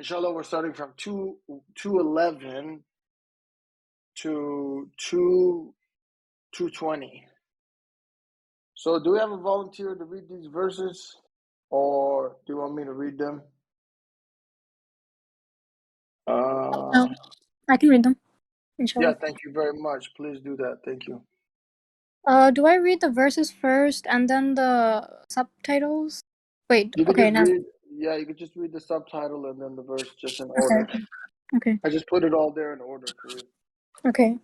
Inshallah, we're starting from 211 to 220. So do we have a volunteer to read these verses, or do you want me to read them? No, I can read them, Yeah, inshallah. thank you very much. Please do that. Thank you. Do I read the verses first and then the subtitles? Wait, You could okay, just now. read, yeah, you could just read the subtitle and then the verse just in order. Okay, okay, I just put it all there in order for you. okay.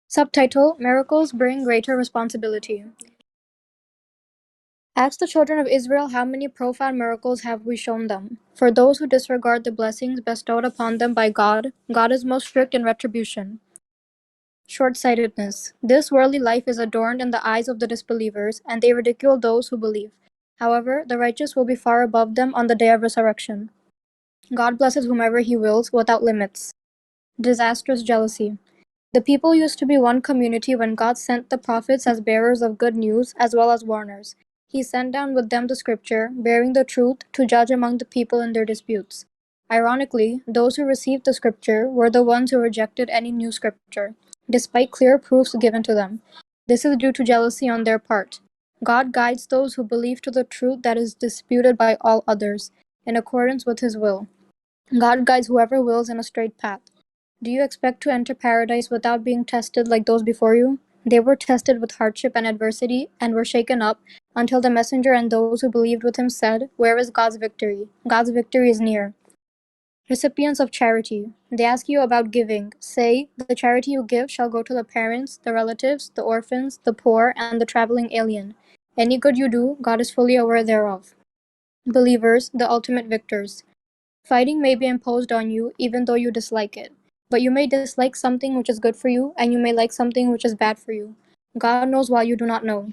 Subtitle: Miracles bring greater responsibility. Ask the children of Israel how many profound miracles have we shown them. For those who disregard the blessings bestowed upon them by God, God is most strict in retribution. Short-sightedness. This worldly life is adorned in the eyes of the disbelievers, and they ridicule those who believe. However, the righteous will be far above them on the day of resurrection. God blesses whomever he wills, without limits. Disastrous jealousy. The people used to be one community when God sent the prophets as bearers of good news as well as warners. He sent down with them the scripture, bearing the truth, to judge among the people in their disputes. Ironically, those who received the scripture were the ones who rejected any new scripture, despite clear proofs given to them. This is due to jealousy on their part. God guides those who believe to the truth that is disputed by all others, in accordance with his will. God guides whoever wills in a straight path. Do you expect to enter paradise without being tested like those before you? They were tested with hardship and adversity, and were shaken up, until the messenger and those who believed with him said, "Where is God's victory? God's victory is near." Recipients of charity. They ask you about giving. Say, "The charity you give shall go to the parents, the relatives, the orphans, the poor, and the traveling alien. Any good you do, God is fully aware thereof." Believers, the ultimate victors. Fighting may be imposed on you even though you dislike it. But you may dislike something which is good for you, and you may like something which is bad for you. God knows while you do not know.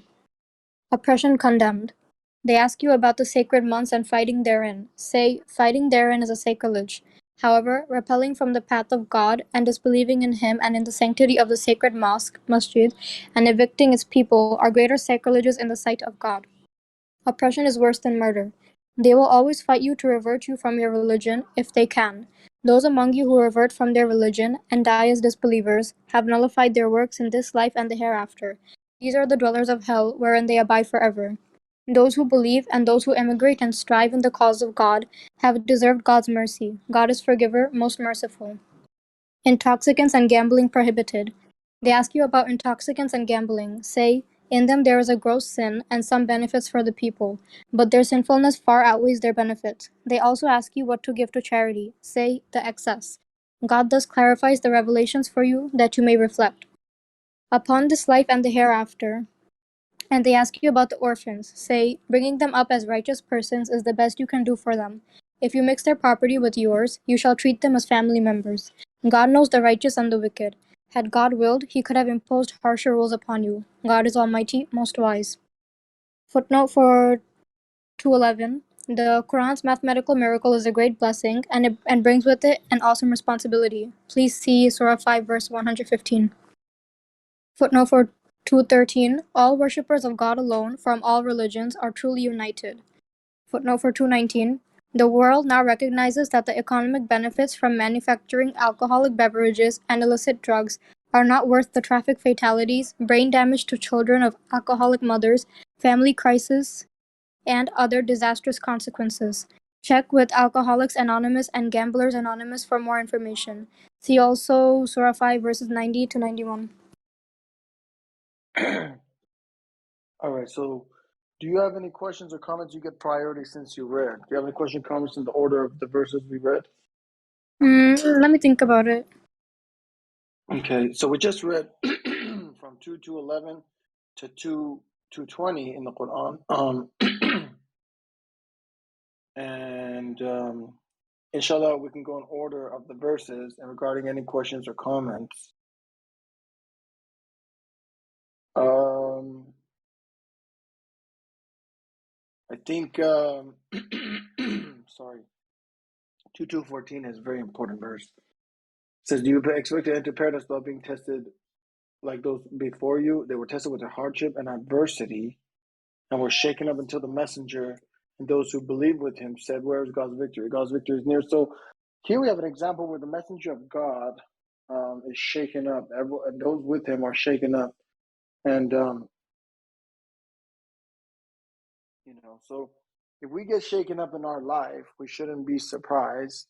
Oppression condemned. They ask you about the sacred months and fighting therein. Say, "Fighting therein is a sacrilege." However, repelling from the path of God and disbelieving in Him and in the sanctity of the sacred mosque, masjid, and evicting its people are greater sacrileges in the sight of God. Oppression is worse than murder. They will always fight you to revert you from your religion, if they can. Those among you who revert from their religion, and die as disbelievers, have nullified their works in this life and the hereafter. These are the dwellers of hell, wherein they abide forever. Those who believe, and those who emigrate and strive in the cause of God, have deserved God's mercy. God is forgiver, most merciful. Intoxicants and gambling prohibited. They ask you about intoxicants and gambling. Say, "In them there is a gross sin, and some benefits for the people, but their sinfulness far outweighs their benefit." They also ask you what to give to charity. Say, "The excess." God thus clarifies the revelations for you, that you may reflect upon this life and the hereafter. And they ask you about the orphans. Say, "Bringing them up as righteous persons is the best you can do for them. If you mix their property with yours, you shall treat them as family members." God knows the righteous and the wicked. Had God willed, he could have imposed harsher rules upon you. God is almighty, most wise. Footnote for 211. The Quran's mathematical miracle is a great blessing, and brings with it an awesome responsibility. Please see Surah 5, verse 115. Footnote for 213. All worshippers of God alone, from all religions, are truly united. Footnote for 219. The world now recognizes that the economic benefits from manufacturing alcoholic beverages and illicit drugs are not worth the traffic fatalities, brain damage to children of alcoholic mothers, family crisis, and other disastrous consequences. Check with Alcoholics Anonymous and Gamblers Anonymous for more information. See also Surah 5 verses 90 to 91. All right, so do you have any questions or comments? You get priority since you read. Do you have any question comments in the order of the verses we read? Let me think about it. Okay, so we just read from 2:11 to 2:20 in the Quran. And inshallah, we can go in order of the verses and regarding any questions or comments. I think, sorry, 2:14 is a very important verse. It says, "Do you expect to enter paradise without being tested like those before you? They were tested with their hardship and adversity, and were shaken up until the messenger and those who believe with him said, where is God's victory? God's victory is near. So here we have an example where the messenger of God is shaken up. And those with him are shaken up. And, so if we get shaken up in our life, we shouldn't be surprised.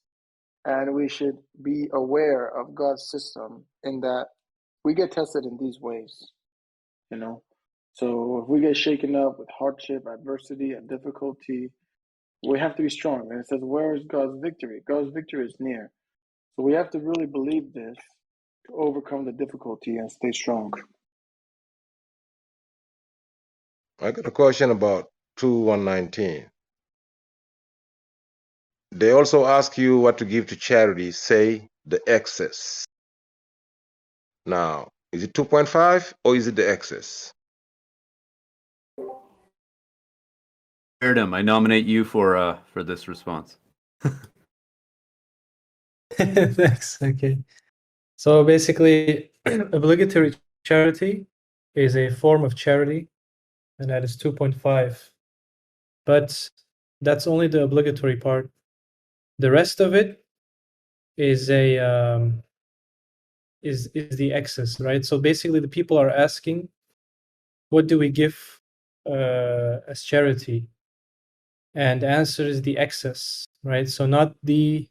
And we should be aware of God's system in that we get tested in these ways, So if we get shaken up with hardship, adversity, and difficulty, we have to be strong. And it says, where is God's victory? God's victory is near. So we have to really believe this to overcome the difficulty and stay strong. I got a question about 2:119. They also ask you what to give to charity, say the excess. Now, is it 2.5 or is it the excess? Erdem, I nominate you for this response. Thanks. Okay. So basically, obligatory charity is a form of charity, and that is 2.5. But that's only the obligatory part. The rest of it is a is the excess, right? So basically, the people are asking, what do we give as charity? And the answer is the excess, right? So not the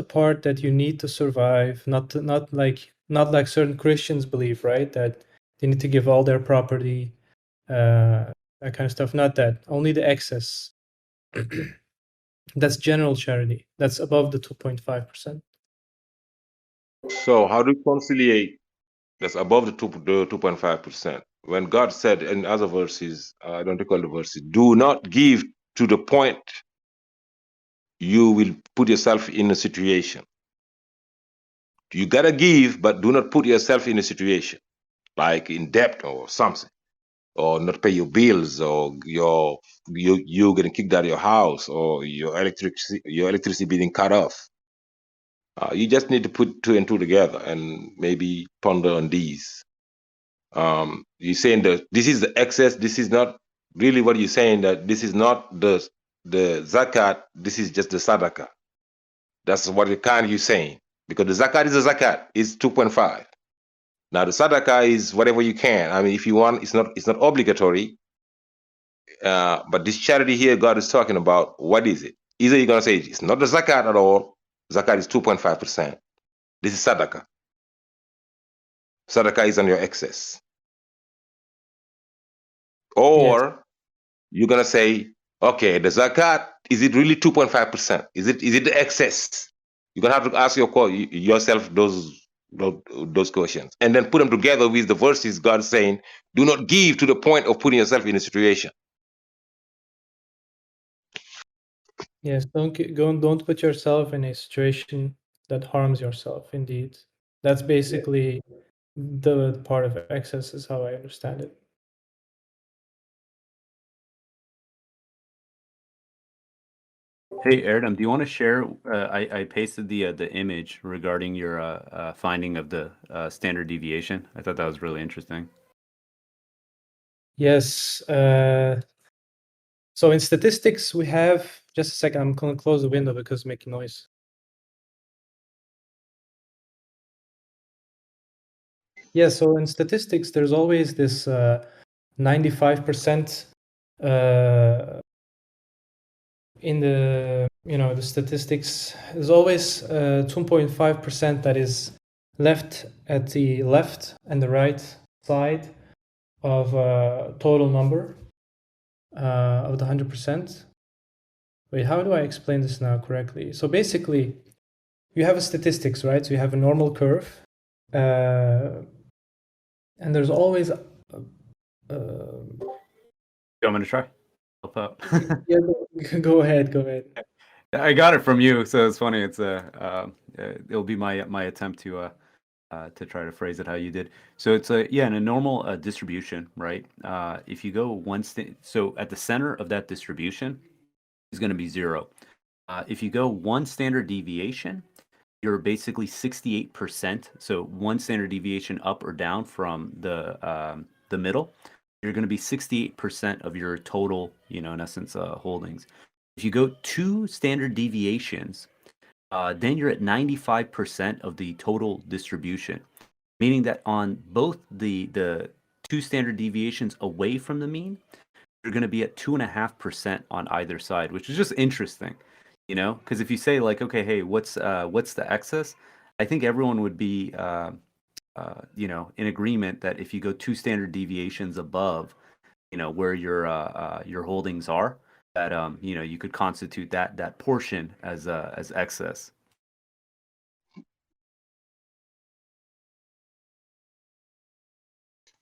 part that you need to survive, not like certain Christians believe, right? That they need to give all their property, that kind of stuff. Not that, only the excess. That's general charity. That's above the 2.5%. So how do you conciliate that's above the 2.5%? When God said in other verses, I don't recall the verses, do not give to the point you will put yourself in a situation. You gotta give, but do not put yourself in a situation like in debt or something, or not pay your bills, or you're getting kicked out of your house, or your electricity being cut off. You just need to put two and two together and maybe ponder on these. You're saying that this is the excess. This is not really what you're saying, that this is not the zakat. This is just the sadaqah. That's what you're saying, because the zakat is a zakat. It's 2.5. Now the sadaqah is whatever you can. I mean, if you want, it's not obligatory. But this charity here, God is talking about, what is it? Either you're gonna say it's not the zakat at all. Zakat is 2.5%. This is sadaqah. Sadaqah is on your excess. Or yes, you're gonna say, okay, the zakat, is it really 2.5%? Is it the excess? You're gonna have to ask yourself those questions, and then put them together with the verses God saying, do not give to the point of putting yourself in a situation. Yes, don't put yourself in a situation that harms yourself. Indeed, that's basically the part of excess, is how I understand it. Hey, Erdem, do you want to share? I pasted the image regarding your finding of the standard deviation. I thought that was really interesting. Yes. So in statistics, we have, just a second, I'm going to close the window because it's making noise. Yeah, so in statistics, there's always this 95% in the the statistics. There's always 2.5% that is left at the left and the right side of total number of the 100%. Wait, how do I explain this now correctly? So basically, you have a statistics, right? So you have a normal curve, and there's always You want me to try? Help out. yeah, go ahead. I got it from you, so it's funny. It's it'll be my attempt to try to phrase it how you did. So it's in a normal distribution, right? If you go so at the center of that distribution is going to be 0. If you go one standard deviation, you're basically 68%. So one standard deviation up or down from the middle, you're going to be 68% of your total, in essence, holdings. If you go 2 standard deviations, then you're at 95% of the total distribution, meaning that on both the 2 standard deviations away from the mean, you're going to be at 2.5% on either side, which is just interesting, because if you say like, okay, hey, what's the excess? I think everyone would be, in agreement that if you go 2 standard deviations above, where your holdings are, that you could constitute that portion as excess.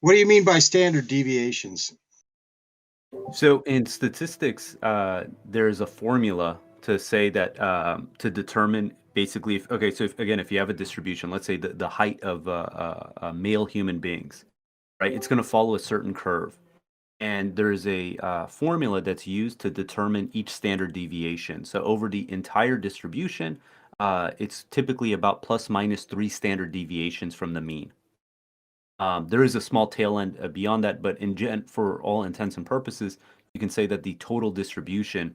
What do you mean by standard deviations? So in statistics, there's a formula to say that to determine basically, if you have a distribution, let's say the height of male human beings, right? It's going to follow a certain curve. And there's a formula that's used to determine each standard deviation. So over the entire distribution, it's typically about plus minus 3 standard deviations from the mean. There is a small tail end beyond that, but for all intents and purposes, you can say that the total distribution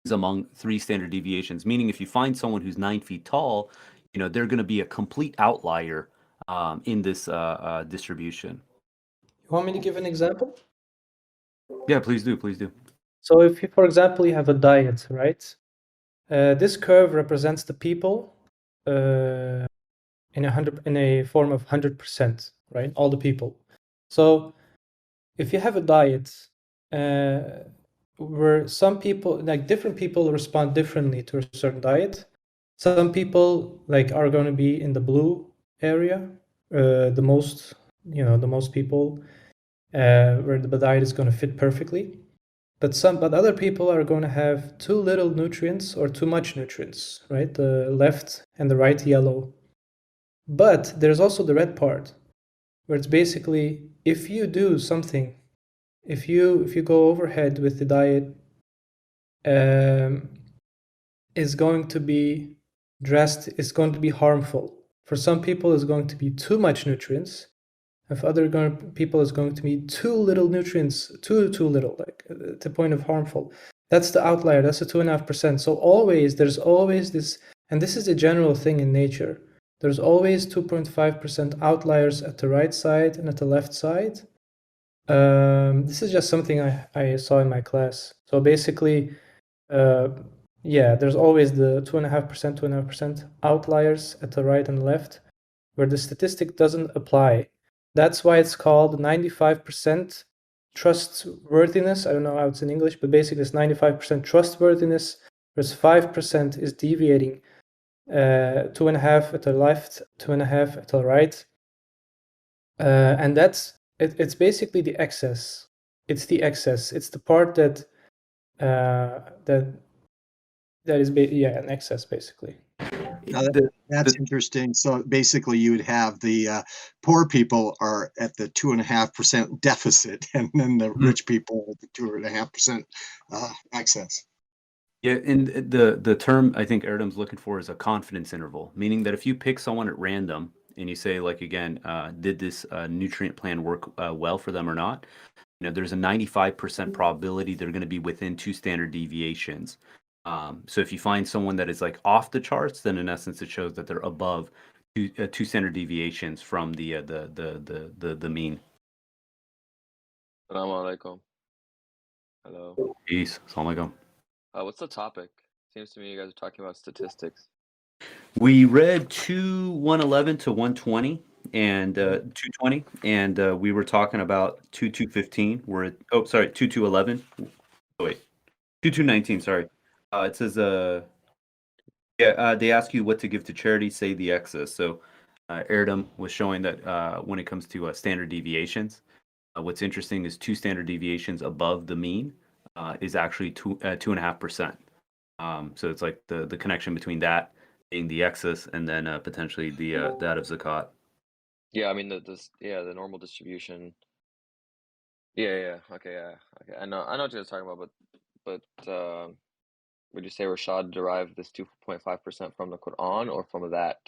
is among 3 standard deviations. Meaning, if you find someone who's 9 feet tall, they're going to be a complete outlier in this distribution. You want me to give an example? Yeah, please do. So if you, for example, you have a diet, right? This curve represents the people in a form of 100%, right? All the people. So if you have a diet where some people, like different people respond differently to a certain diet. Some people are going to be in the blue area, the most people where the diet is going to fit perfectly. But other people are going to have too little nutrients or too much nutrients, right? The left and the right yellow. But there's also the red part, where it's basically if you do something, if you go overhead with the diet, is going to be harmful. For some people, it's going to be too much nutrients. And for other people, it's going to be too little nutrients, too little, to the point of harmful. That's the outlier. That's the 2.5%. So there's always this, and this is a general thing in nature. There's always 2.5% outliers at the right side and at the left side. This is just something I saw in my class. So basically, there's always the 2.5% outliers at the right and left, where the statistic doesn't apply. That's why it's called 95% trustworthiness. I don't know how it's in English, but basically it's 95% trustworthiness, whereas 5% is deviating, 2.5 at the left, 2.5 at the right. And that's it's basically the excess. It's the excess. It's the part that is an excess, basically. That's interesting. So basically, you would have the poor people are at the 2.5% deficit, and then the rich people at the 2.5% excess. Yeah, and the term I think Erdem's looking for is a confidence interval, meaning that if you pick someone at random and you say, like, again, did this nutrient plan work well for them or not? There's a 95% probability they're going to be within 2 standard deviations. So if you find someone that is off the charts, then in essence it shows that they're above 2 standard deviations from the mean. Assalamu alaikum. Hello. Peace. Assalamu alaikum. What's the topic? Seems to me you guys are talking about statistics. We read 111 to 120 and 220, and we were talking about 215. We're at 2211. Oh wait, 2219. Sorry. It says they ask you what to give to charity, say the excess. So Erdem was showing that when it comes to standard deviations, what's interesting is 2 standard deviations above the mean is actually 2.5%. So it's like the connection between that being the excess and then potentially the that of zakat. Yeah, I mean the normal distribution. Yeah. Okay. I know what you're talking about, but would you say Rashad derived this 2.5% from the Quran or from that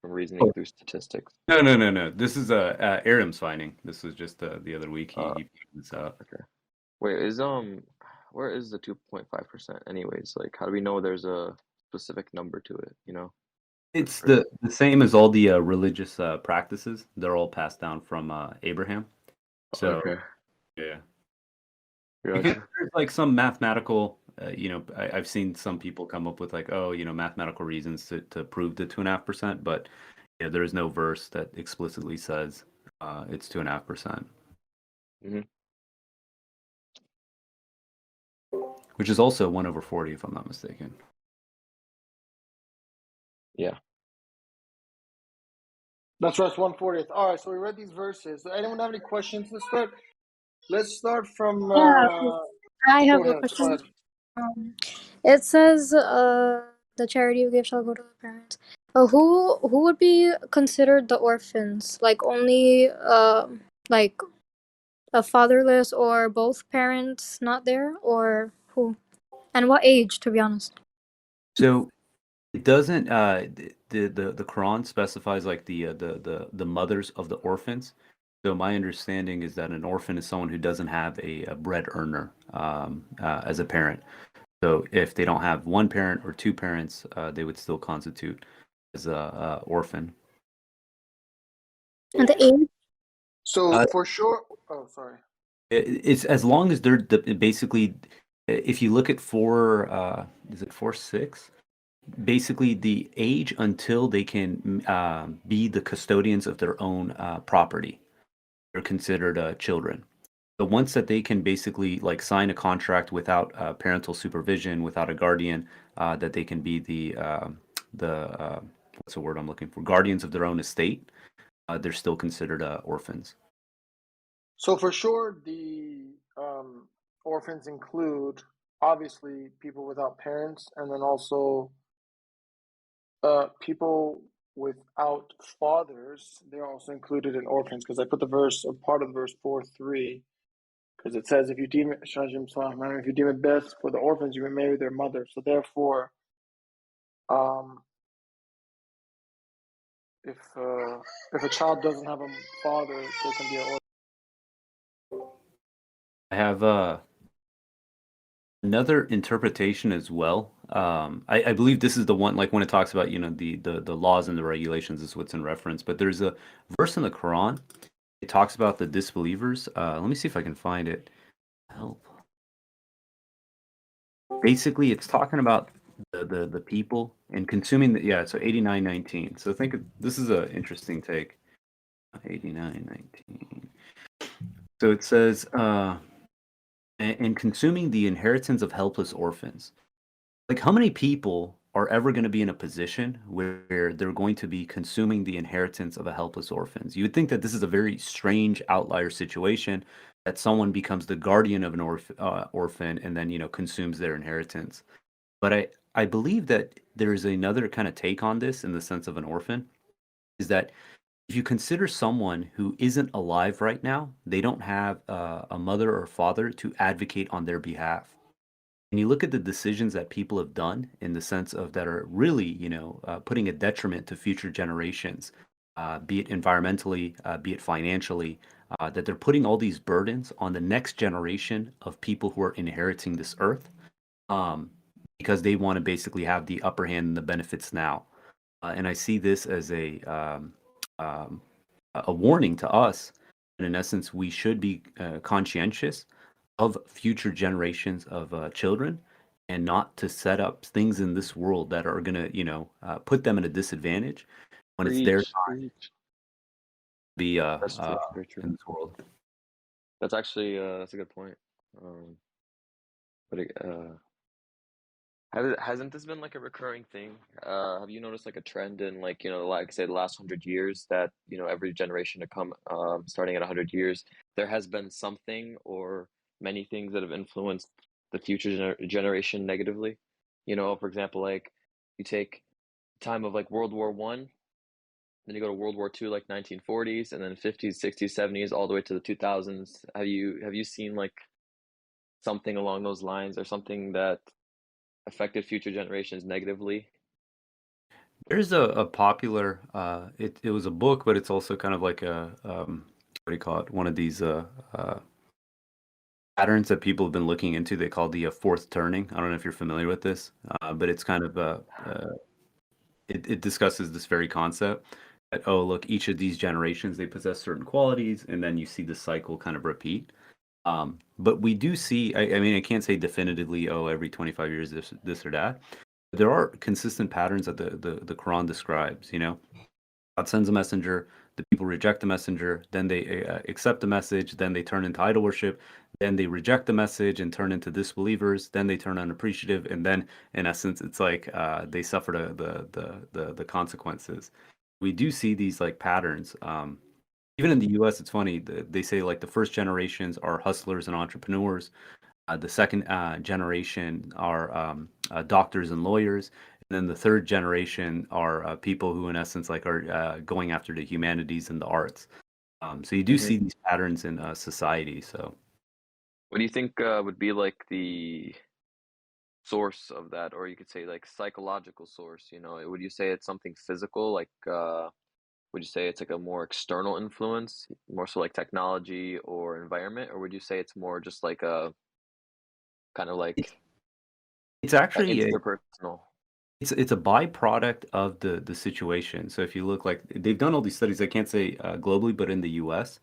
from reasoning through statistics. No. This is Aram's finding. This was just the other week he pointed this out. Okay. Wait, where is the 2.5% anyways? Like, how do we know there's a specific number to it, you know? It's the same as all the religious practices. They're all passed down from Abraham. So Okay. yeah, Gotcha. because there's like some mathematical. I've seen some people come up with like, mathematical reasons to prove the 2.5%, but yeah, there is no verse that explicitly says it's 2.5%. hmm Which is also 1/40, if I'm not mistaken. Yeah. That's verse 140th. All right, so we read these verses. Does anyone have any questions to start? Let's start from. Yeah, I Go have a ahead. Go question. ahead. It says, the charity you give shall go to the parents. Who would be considered the orphans? Like only, like a fatherless or both parents not there, or who? And what age, to be honest? So it doesn't. The Quran specifies like the mothers of the orphans. So my understanding is that an orphan is someone who doesn't have a bread earner as a parent. So if they don't have one parent or two parents, they would still constitute as a orphan. And the age? So Uh, for sure. Oh, sorry. It's as long as they're basically, if you look at is it 4:6? Basically, the age until they can be the custodians of their own property, they're considered children. But once that they can basically like sign a contract without parental supervision, without a guardian, that they can be the what's the word I'm looking for? Guardians of their own estate. They're still considered orphans. So for sure, the orphans include obviously people without parents, and then also people without fathers. They're also included in orphans because I put the verse, or part of the verse 4:3, because it says, if you deem it best for the orphans, you may marry their mother. So therefore, if a child doesn't have a father, they can be an orphan. I have another interpretation as well. I believe this is the one, like when it talks about the laws and the regulations is what's in reference. But there's a verse in the Quran. It talks about the disbelievers. Let me see if I can find it. Help. Basically, it's talking about the people and consuming so 89:19. So think this is an interesting take. 89:19. So it says and consuming the inheritance of helpless orphans. Like, how many people are ever going to be in a position where they're going to be consuming the inheritance of a helpless orphans? You would think that this is a very strange outlier situation, that someone becomes the guardian of an orphan and then consumes their inheritance. But I believe that there is another kind of take on this in the sense of an orphan, is that if you consider someone who isn't alive right now, they don't have a mother or father to advocate on their behalf. And you look at the decisions that people have done in the sense of that are really, putting a detriment to future generations, be it environmentally, be it financially, that they're putting all these burdens on the next generation of people who are inheriting this earth, because they want to basically have the upper hand and the benefits now. And I see this as a warning to us. And in essence, we should be conscientious of future generations of children, and not to set up things in this world that are going to, put them at a disadvantage when it's their Preach, time preach. to be That's true. Very true. in this world. That's actually that's a good point. But hasn't this been like a recurring thing? Have you noticed like a trend in like like say the last 100 years that every generation to come, starting at 100 years, there has been something or many things that have influenced the future generation negatively. For example, like you take time of like World War One, then you go to World War Two, like 1940s, and then 50s, 60s, 70s, all the way to the 2000s. Have you seen like something along those lines, or something that affected future generations negatively? There's a popular it was a book, but it's also kind of like a what do you call it? One of these patterns that people have been looking into. They call the fourth turning. I don't know if you're familiar with this, but it's kind of it discusses this very concept that, oh, look, each of these generations they possess certain qualities, and then you see the cycle kind of repeat. But we do see, I mean, I can't say definitively, oh, every 25 years this or that. There are consistent patterns that the Quran describes. You know, God sends a messenger, the people reject the messenger, then they accept the message, then they turn into idol worship, then they reject the message and turn into disbelievers, then they turn unappreciative, and then in essence, it's like they suffer the consequences. We do see these like patterns. Even in the U.S., it's funny. They say like the first generations are hustlers and entrepreneurs. The second generation are doctors and lawyers, and then the third generation are people who, in essence, like are going after the humanities and the arts. So you do Mm-hmm. see these patterns in society. So What do you think would be like the source of that, or you could say like psychological source? You know, would you say it's something physical, like would you say it's like a more external influence, more so like technology or environment, or would you say it's more just like a kind of it's like it's actually interpersonal? it's a byproduct of the situation. So if you look, like they've done all these studies, I can't say globally, but in the U.S.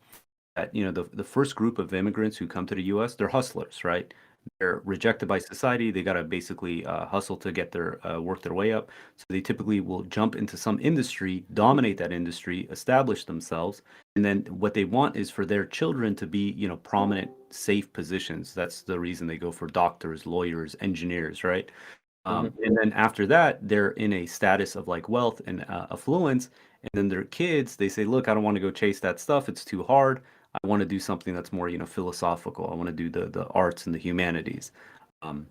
that the first group of immigrants who come to the U.S. they're hustlers, right? They're rejected by society. They got to basically hustle to get their work their way up. So they typically will jump into some industry, dominate that industry, establish themselves, and then what they want is for their children to be, prominent, safe positions. That's the reason they go for doctors, lawyers, engineers, right? Mm-hmm. And then after that, they're in a status of like wealth and affluence. And then their kids, they say, look, I don't want to go chase that stuff. It's too hard. I want to do something that's more, philosophical. I want to do the arts and the humanities.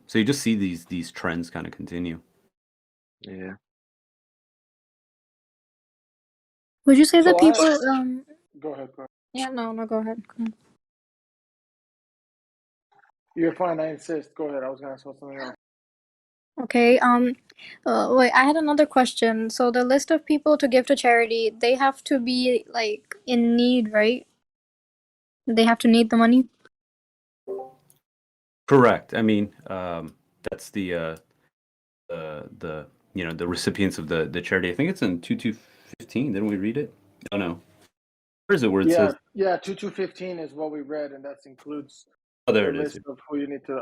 So you just see these trends kind of continue. Yeah. Would you say So that people go ahead. Go ahead. yeah, no, go ahead. Go ahead. You're fine. I insist. Go ahead. I was gonna ask something else. Okay, wait, I had another question. So the list of people to give to charity, they have to be like in need, right? They have to need the money. Correct. I mean, that's the the recipients of the charity. I think it's in 2215. Didn't we read it? Oh no. Where is it where it says? Yeah. 2215 is what we read, and that includes Oh, there the it is. list of who you need to.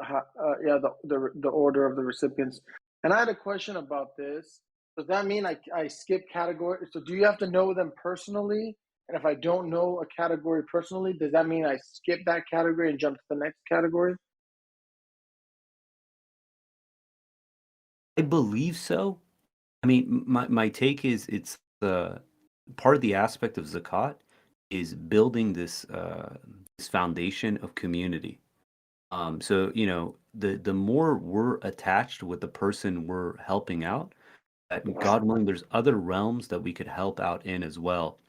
The order of the recipients. And I had a question about this. Does that mean I skip category? So do you have to know them personally? And if I don't know a category personally, does that mean I skip that category and jump to the next category? I believe so. I mean, my take is it's the part of the aspect of zakat is building this foundation of community. So the more we're attached with the person we're helping out, that God willing, there's other realms that we could help out in as well.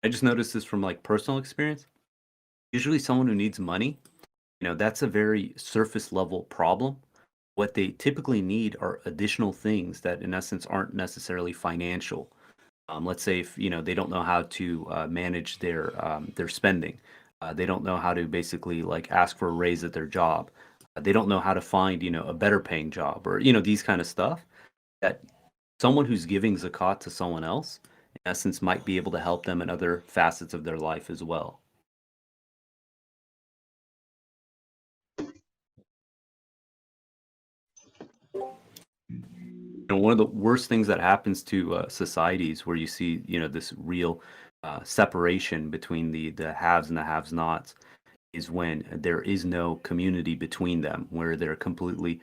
I just noticed this from like personal experience. Usually, someone who needs money, that's a very surface level problem. What they typically need are additional things that, in essence, aren't necessarily financial. Let's say if they don't know how to manage their spending, they don't know how to basically like ask for a raise at their job. They don't know how to find a better paying job, or these kind of stuff. That someone who's giving zakat to someone else, in essence, might be able to help them in other facets of their life as well. One of the worst things that happens to societies where you see this real separation between the haves and the have-nots is when there is no community between them, where they're completely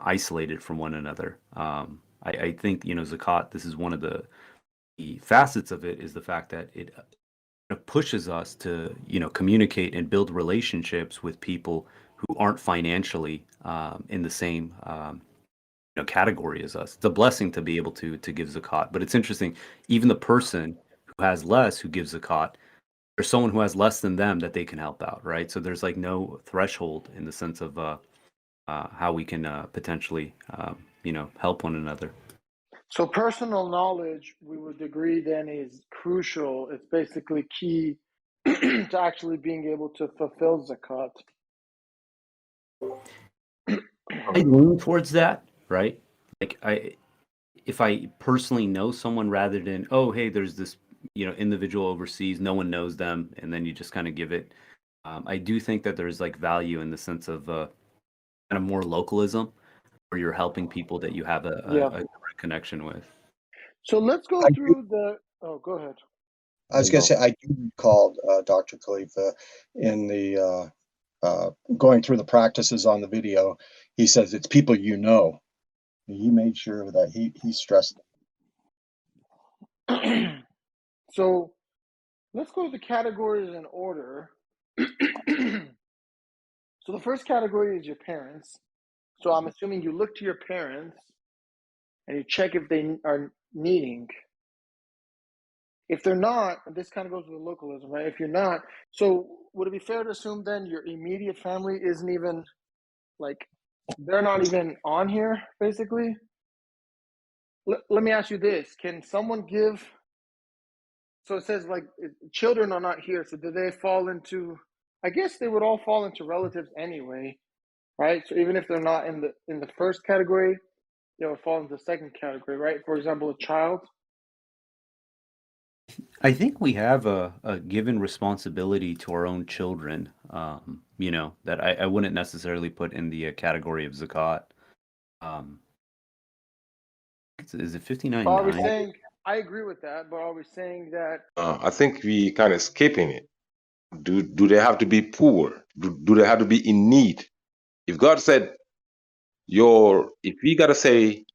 isolated from one another. I think zakat, this is one of the facets of it, is the fact that it pushes us to communicate and build relationships with people who aren't financially in the same category as us. It's a blessing to be able to give zakat. But it's interesting, even the person who has less who gives zakat, there's someone who has less than them that they can help out, right? So there's like no threshold in the sense of how we can potentially help one another. So personal knowledge, we would agree then, is crucial. It's basically key to actually being able to fulfill zakat. I lean towards that, right? Like if I personally know someone rather than, oh, hey, there's this, individual overseas, no one knows them, and then you just kind of give it. I do think that there's like value in the sense of kind of more localism, where you're helping people that you have a direct connection with. So let's go through the. Oh, go ahead. I was going to say, I do recall Dr. Khalifa in the going through the practices on the video. He says it's people you know. He made sure that he stressed it. So let's go to the categories in order. So the first category is your parents. So I'm assuming you look to your parents and you check if they are needing. If they're not, this kind of goes with localism, right? If you're not, so would it be fair to assume then your immediate family isn't even, like, they're not even on here, basically? Let me ask you this. Can someone give, so it says, like, children are not here, so do they fall into, I guess they would all fall into relatives anyway, right? So even if they're not in the first category, they would fall into the second category, right? For example, a child. I think we have a given responsibility to our own children, that I wouldn't necessarily put in the category of zakat. Is it 59.9? Are we saying, I agree with that, but are we saying that? I think we kind of skipping it. Do they have to be poor? Do they have to be in need? If God said if we gotta say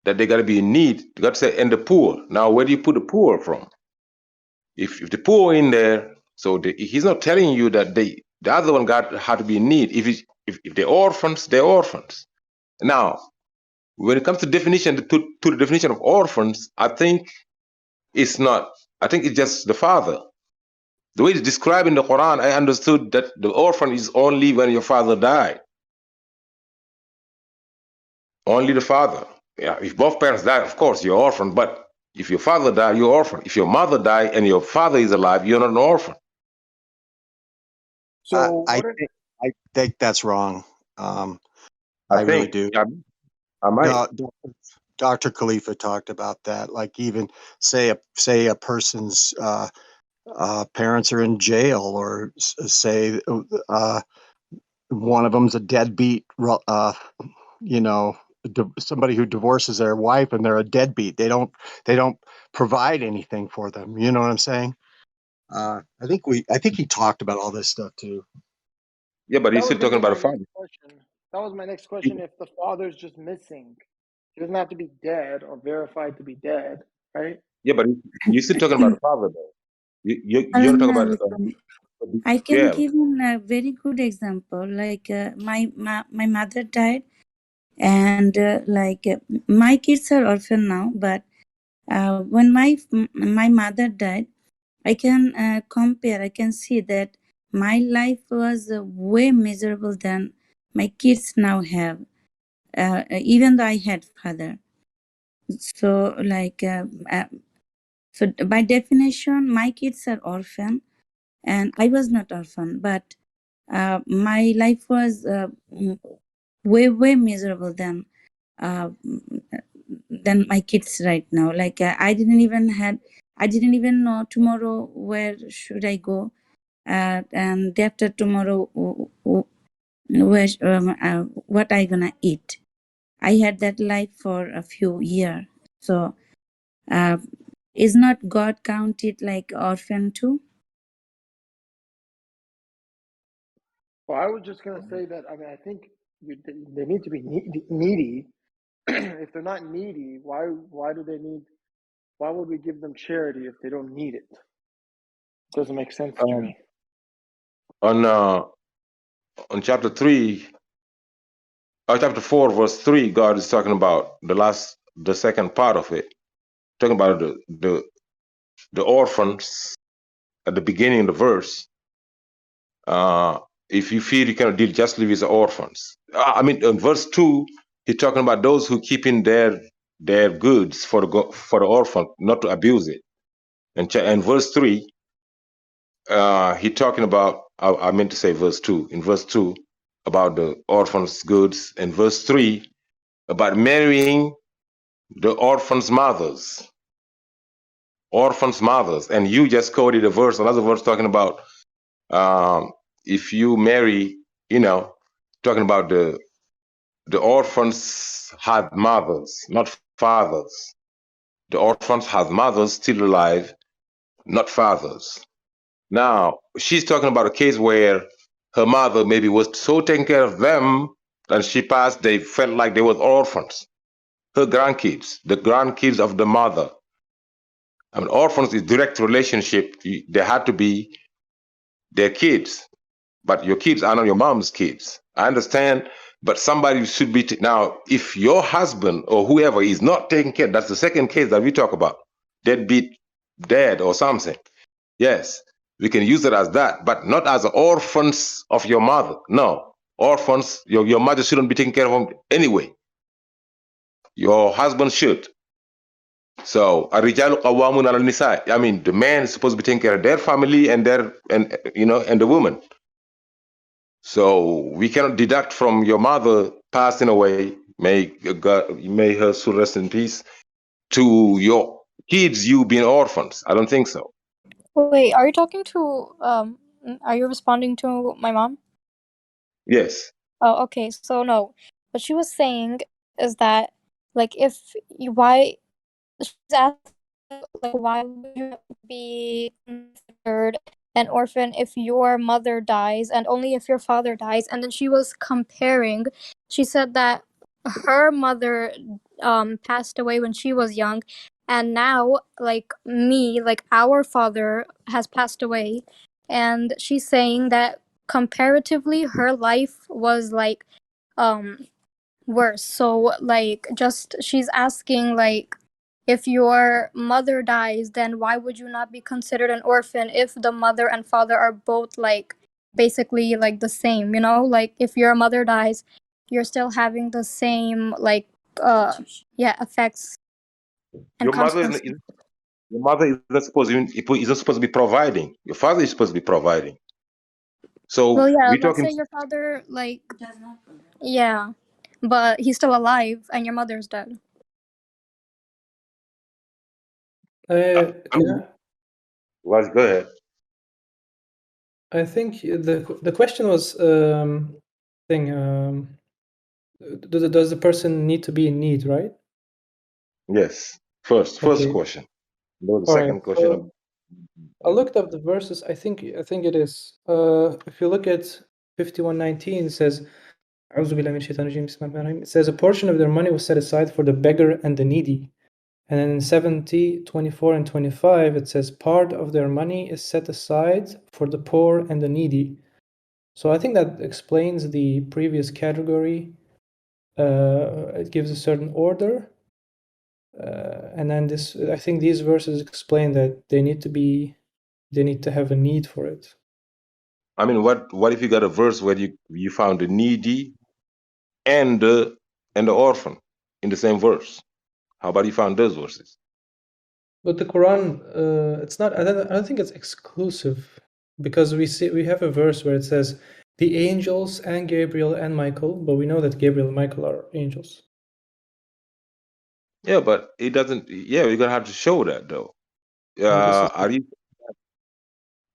that they gotta be in need, you gotta say and the poor. Now where do you put the poor from? If the poor in there, so he's not telling you that the other one had to be in need. If they're orphans, they're orphans. Now, when it comes to definition to the definition of orphans, I think it's not. I think it's just the father. The way it's described in the Quran, I understood that the orphan is only when your father died. Only the father. Yeah, if both parents die, of course, you're orphan. But if your father died, you're orphan. If your mother died and your father is alive, you're not an orphan. So I think that's wrong. I really do. I might. Dr. Khalifa talked about that. Like even say a person's parents are in jail, or say one of them's a deadbeat. Somebody who divorces their wife and they're a deadbeat. They don't provide anything for them. You know what I'm saying? I think he talked about all this stuff too. Yeah, but he's still talking about a father. That was my next question. If the father's just missing, he doesn't have to be dead or verified to be dead, right? Yeah, but you're still talking about a father, though. You're talking about. I can give him a very good example. Like my mother died, and my kids are orphan now. But when my mother died, I can compare. I can see that my life was way miserable than my kids now have. Even though I had father, so so by definition, my kids are orphan, and I was not orphan, but my life was way miserable than my kids right now. Like I didn't even know tomorrow where should I go, and day after tomorrow where what I gonna eat. I had that life for a few years. So is not God counted like orphan too? Well, I was just going to say that, I think they need to be needy. If they're not needy, why would we give them charity if they don't need it? Doesn't make sense to me. On chapter 4, verse 3, God is talking about the second part of it, talking about the orphans at the beginning of the verse. If you feel you cannot deal justly with the orphans. In verse 2, he's talking about those who keep in their their goods for the orphan, not to abuse it. And verse 3, he talking about, I meant to say verse 2. In verse 2, about the orphan's goods. And verse 3, about marrying the orphan's mothers. Orphan's mothers. And you just quoted a verse, another verse talking about if you marry, talking about the orphans had mothers, not fathers. The orphans have mothers still alive, not fathers. Now, she's talking about a case where her mother maybe was so taking care of them, and she passed, they felt like they were orphans. Her grandkids, the grandkids of the mother. I mean, orphans is direct relationship. They had to be their kids, but your kids are not your mom's kids. I understand, but somebody should be, now, if your husband or whoever is not taking care, that's the second case that we talk about, deadbeat dad or something. Yes, we can use it as that, but not as orphans of your mother. No, orphans, your mother shouldn't be taking care of them anyway. Your husband should. So, الرجال قوامون على النساء. I mean, the man is supposed to be taking care of their family and the woman. So we cannot deduct from your mother passing away, may her soul rest in peace, to your kids, you being orphans. I don't think so. Wait, are you talking to are you responding to my mom? Yes. Oh, okay. So no, what she was saying is that, like, why she's asking, like, why would you be considered an orphan if your mother dies and only if your father dies? And then she was comparing. She said that her mother passed away when she was young, and now, like me, like our father has passed away, and she's saying that comparatively her life was like worse. So like, just she's asking, like, if your mother dies, then why would you not be considered an orphan if the mother and father are both like basically like the same, like if your mother dies, you're still having the same like effects and Your mother consequences. is not supposed to be providing. Your father is supposed to be providing. So well, yeah, we're let's talking. say your father, like, yeah, but he's still alive and your mother's dead. Yeah. Go ahead. I think the question was does the person need to be in need, right? Yes. First Okay. question. No, the All second right. question. So I looked up the verses. I think it is. If you look at 51:19, it says, "A'udhu billahi minash shaitanir rajim, bismillahir rahmanir rahim." It says a portion of their money was set aside for the beggar and the needy. And then in 70:24 and 25, it says part of their money is set aside for the poor and the needy. So I think that explains the previous category. It gives a certain order. And then I think these verses explain that they need to have a need for it. I mean, what if you got a verse where you found the needy and the orphan in the same verse? How about you found those verses? But the Quran, it's not. I don't think it's exclusive, because we have a verse where it says the angels and Gabriel and Michael, but we know that Gabriel and Michael are angels. Yeah, but it doesn't. Yeah, you're gonna have to show that though.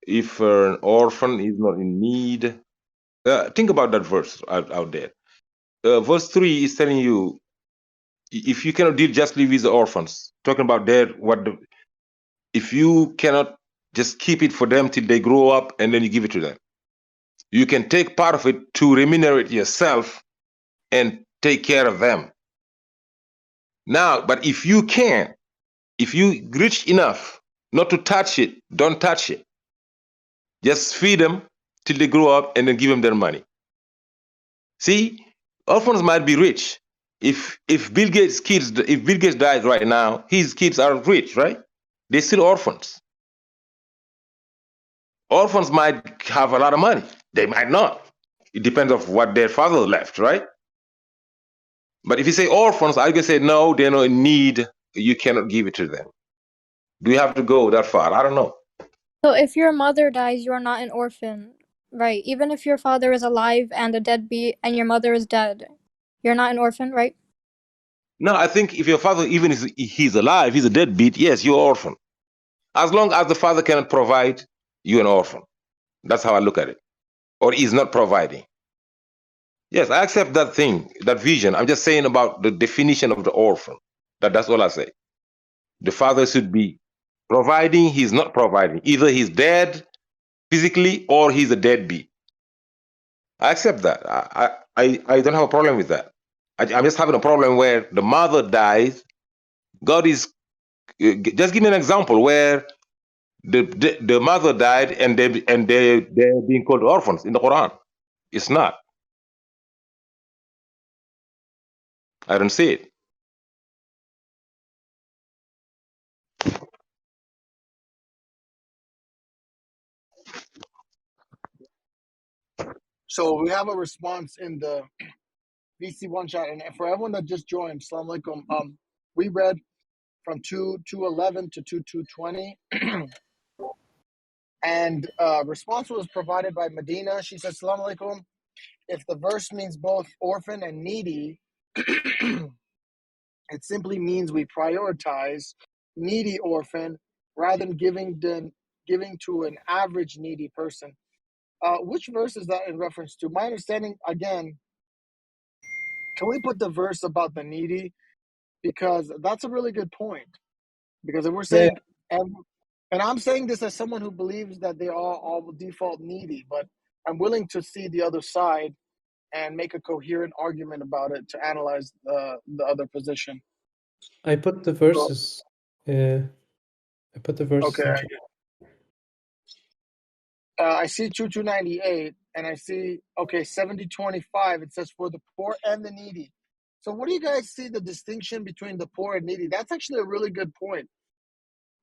If an orphan is not in need, think about that verse out there. Verse 3 is telling you, if you cannot deal justly with the orphans, talking about if you cannot just keep it for them till they grow up and then you give it to them, you can take part of it to remunerate yourself and take care of them. Now, but if you rich enough not to touch it, don't touch it. Just feed them till they grow up and then give them their money. See, orphans might be rich. If Bill Gates dies right now, his kids are rich, right? They're still orphans. Orphans might have a lot of money. They might not. It depends on what their father left, right? But if you say orphans, I can say no, they're not in need. You cannot give it to them. Do you have to go that far? I don't know. So if your mother dies, you are not an orphan, right? Even if your father is alive and a deadbeat and your mother is dead, you're not an orphan, right? No, I think if your father, even if he's alive, he's a deadbeat, yes, you're orphan. As long as the father cannot provide, you're an orphan. That's how I look at it. Or is not providing. Yes, I accept that thing, that vision. I'm just saying about the definition of the orphan. That's all I say. The father should be providing, he's not providing. Either he's dead physically or he's a deadbeat. I accept that. I don't have a problem with that. I'm just having a problem where the mother dies. God is, just give me an example where the mother died and they're being called orphans in the Quran. It's not. I don't see it. So we have a response in the VC1 chat, and for everyone that just joined, Assalamu alaikum. We read from 2:11 to 2:20, and response was provided by Medina. She said, "Assalamu alaikum. If the verse means both orphan and needy, it simply means we prioritize needy orphan rather than giving to an average needy person." Which verse is that in reference to? My understanding, again, can we put the verse about the needy? Because that's a really good point. Because if we're saying, and I'm saying this as someone who believes that they are all default needy, but I'm willing to see the other side and make a coherent argument about it to analyze the other position. I put the verses. I put the verses. Okay. I see 2298, and I see 7025. It says for the poor and the needy. So what do you guys see the distinction between the poor and needy? That's actually a really good point,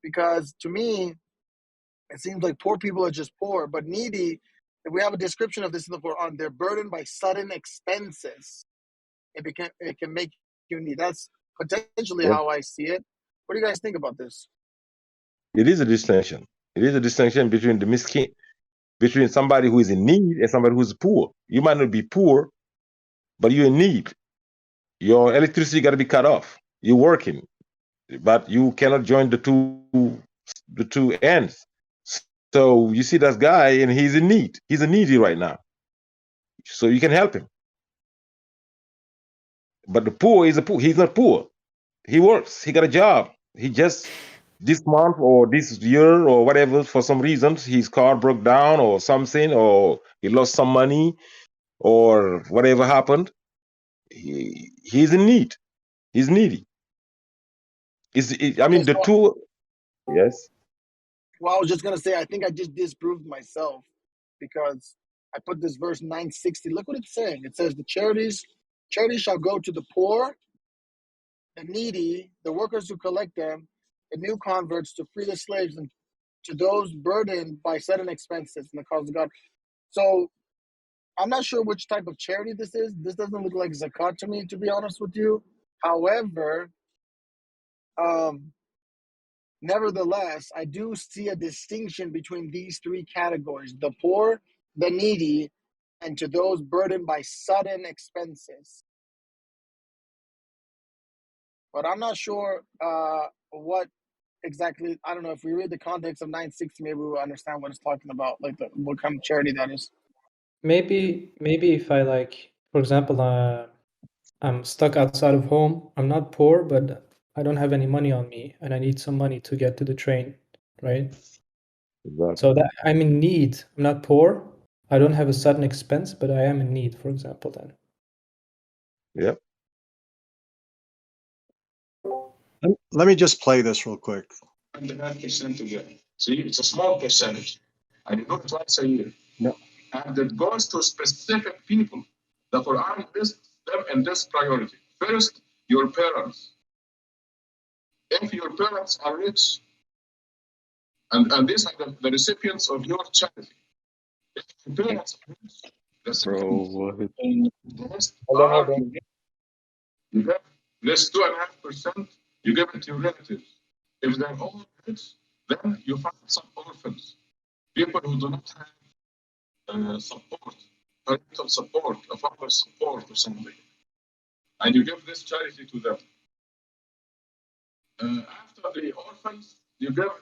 because to me, it seems like poor people are just poor, but needy, if we have a description of this in the Quran, they're burdened by sudden expenses. It can make you needy. That's potentially how I see it. What do you guys think about this? It is a distinction. It is a distinction between the miskin, between somebody who is in need and somebody who's poor. You might not be poor, but you're in need. Your electricity got to be cut off. You're working, but you cannot join the two ends. So you see that guy, and he's in need. He's a needy right now. So you can help him. But the poor is a poor. He's not poor. He works. He got a job. He just this month or this year or whatever, for some reasons, his car broke down or something, or he lost some money, or whatever happened. He's in need. He's needy. The two. Yes. Well, I was just gonna say, I think I just disproved myself, because I put this verse 960. Look what it's saying. It says the charities shall go to the poor, the needy, the workers who collect them, the new converts, to free the slaves, and to those burdened by sudden expenses in the cause of God. So I'm not sure which type of charity this is. This doesn't look like zakat to me, to be honest with you. However, nevertheless, I do see a distinction between these three categories: the poor, the needy, and to those burdened by sudden expenses. But I'm not sure what exactly. I don't know. If we read the context of 960, maybe we'll understand what it's talking about, like what kind of charity that is. Maybe if I, for example, I'm stuck outside of home. I'm not poor, but I don't have any money on me, and I need some money to get to the train, right? Exactly. So that I'm in need. I'm not poor. I don't have a sudden expense, but I am in need, for example, then. Yep. Let me just play this real quick. 99% again. See, it's a small percentage. I do it twice a year. No. And it goes to specific people. The Quran lists them in this priority. First, your parents. If your parents are rich, and these are the recipients of your charity. If your parents are rich, the second, Bro, the rest are You have this 2.5%, you give it to your relatives. If they're all rich, then you find some orphans, people who do not have support, parental support, a father support or something. And you give this charity to them. After the orphans, you give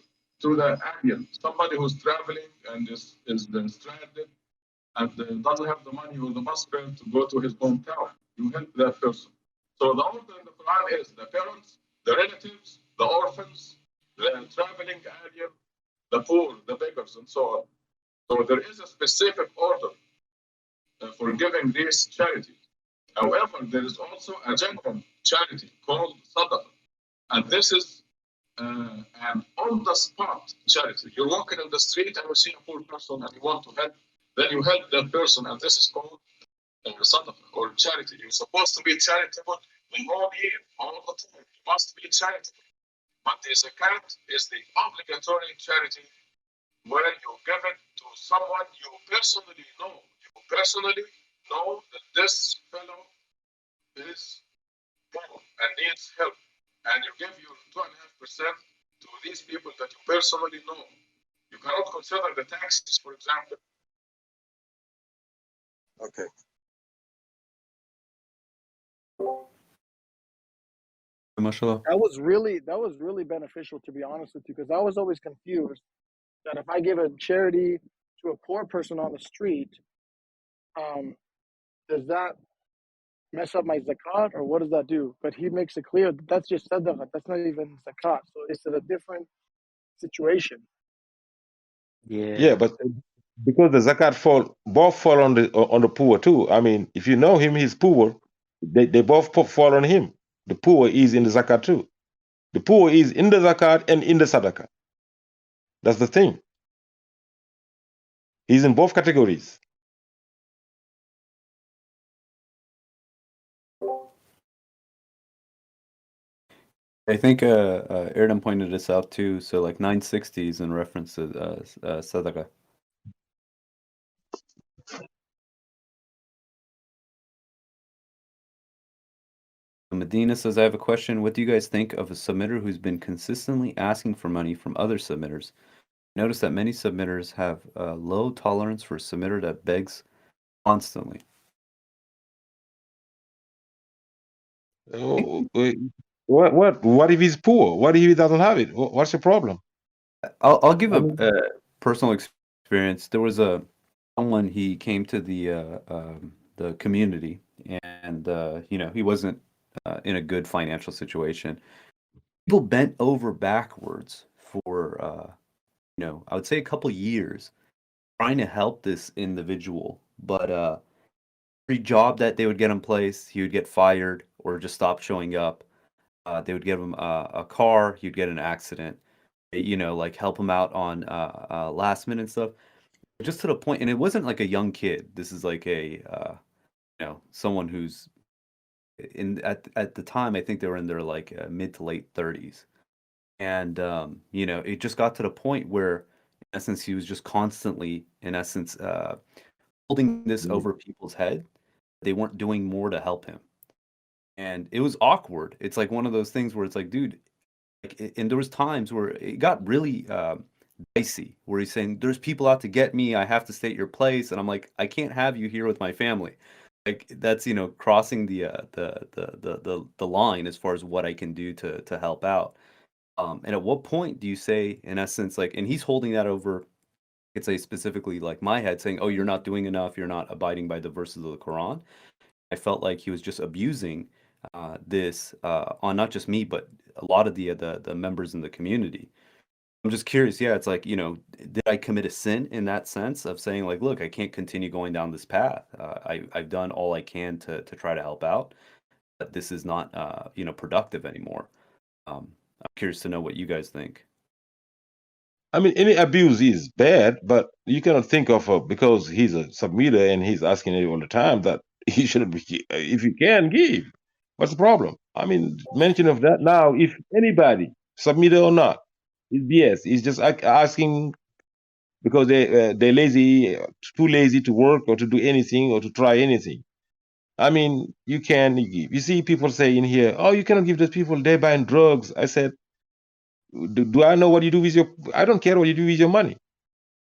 to the alien, somebody who's traveling and is stranded and doesn't have the money or the bus fare to go to his hometown. You help that person. So the order in the Quran is the parents, the relatives, the orphans, the traveling alien, the poor, the beggars, and so on. So there is a specific order for giving these charities. However, there is also a general charity called sadaqah. And this is an on-the-spot charity. You're walking in the street and you see a poor person and you want to help, then you help that person, and this is called sadaqah or charity. You're supposed to be charitable the whole year, all the time. You must be charitable. But the zakat is the obligatory charity where you give it to someone you personally know. You personally know that this fellow is poor and needs help. And you give your 2.5% to these people that you personally know. You cannot consider the taxes, for example. Okay. Mashallah. That was really beneficial, to be honest with you, because I was always confused that if I give a charity to a poor person on the street, does that mess up my zakat, or what does that do? But he makes it clear that that's just sadaqah. That's not even zakat. So it's a different situation. Yeah, but because the zakat both fall on the poor too. I mean, if you know him, he's poor. They both fall on him. The poor is in the zakat too. The poor is in the zakat and in the sadaqah. That's the thing. He's in both categories. I think Erdem pointed this out too. So like 960 is in reference to sadaqah. Medina says, I have a question. What do you guys think of a submitter who's been consistently asking for money from other submitters? Notice that many submitters have a low tolerance for a submitter that begs constantly. What if he's poor? What if he doesn't have it? What's the problem? I'll give a personal experience. There was someone, he came to the community, and he wasn't in a good financial situation. People bent over backwards for I would say a couple years trying to help this individual, but every job that they would get in place, he would get fired or just stop showing up. They would give him a car, he'd get in an accident, like help him out on last minute stuff, just to the point. And it wasn't like a young kid. This is like a someone who's at the time, I think they were in their like mid to late 30s. And it just got to the point where, in essence, he was just constantly, in essence, holding this over people's head. They weren't doing more to help him, and it was awkward. It's like one of those things where it's like, dude, and there was times where it got really dicey, where he's saying, "There's people out to get me. I have to stay at your place," and I'm like, "I can't have you here with my family." Like that's crossing the line as far as what I can do to help out. And at what point do you say, in essence, like, and he's holding that over, I could say specifically like my head, saying, "Oh, you're not doing enough. You're not abiding by the verses of the Quran." I felt like he was just abusing this on not just me, but a lot of the members in the community. I'm just curious. Yeah, it's like, did I commit a sin in that sense of saying like, look, I can't continue going down this path. I've done all I can to try to help out, but this is not productive anymore. I'm curious to know what you guys think. I mean, any abuse is bad, but you cannot think of because he's a submitter and he's asking it all the time that he shouldn't be. If you can give, what's the problem? I mean, mention of that now. If anybody submitter or not, it's BS. He's just asking because they're lazy, too lazy to work or to do anything or to try anything. I mean, you can give. You see people say in here, oh, you cannot give those people, they're buying drugs. I said, do I know what you do with your, I don't care what you do with your money.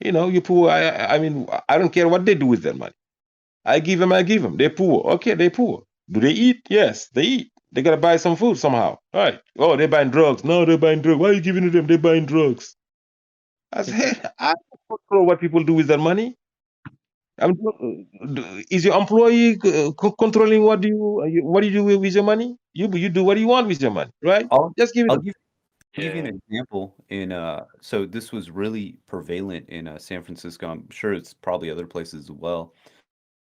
You know, you poor, I mean, I don't care what they do with their money. I give them. They're poor. Okay, they're poor. Do they eat? Yes, they eat. They gotta buy some food somehow. All right. Oh, they're buying drugs. No, they're buying drugs. Why are you giving to them? They're buying drugs. I said, I don't control what people do with their money. Is your employee controlling what do you do with your money? You do what you want with your money, right? Just give it. I'll give you an example. So this was really prevalent in San Francisco. I'm sure it's probably other places as well.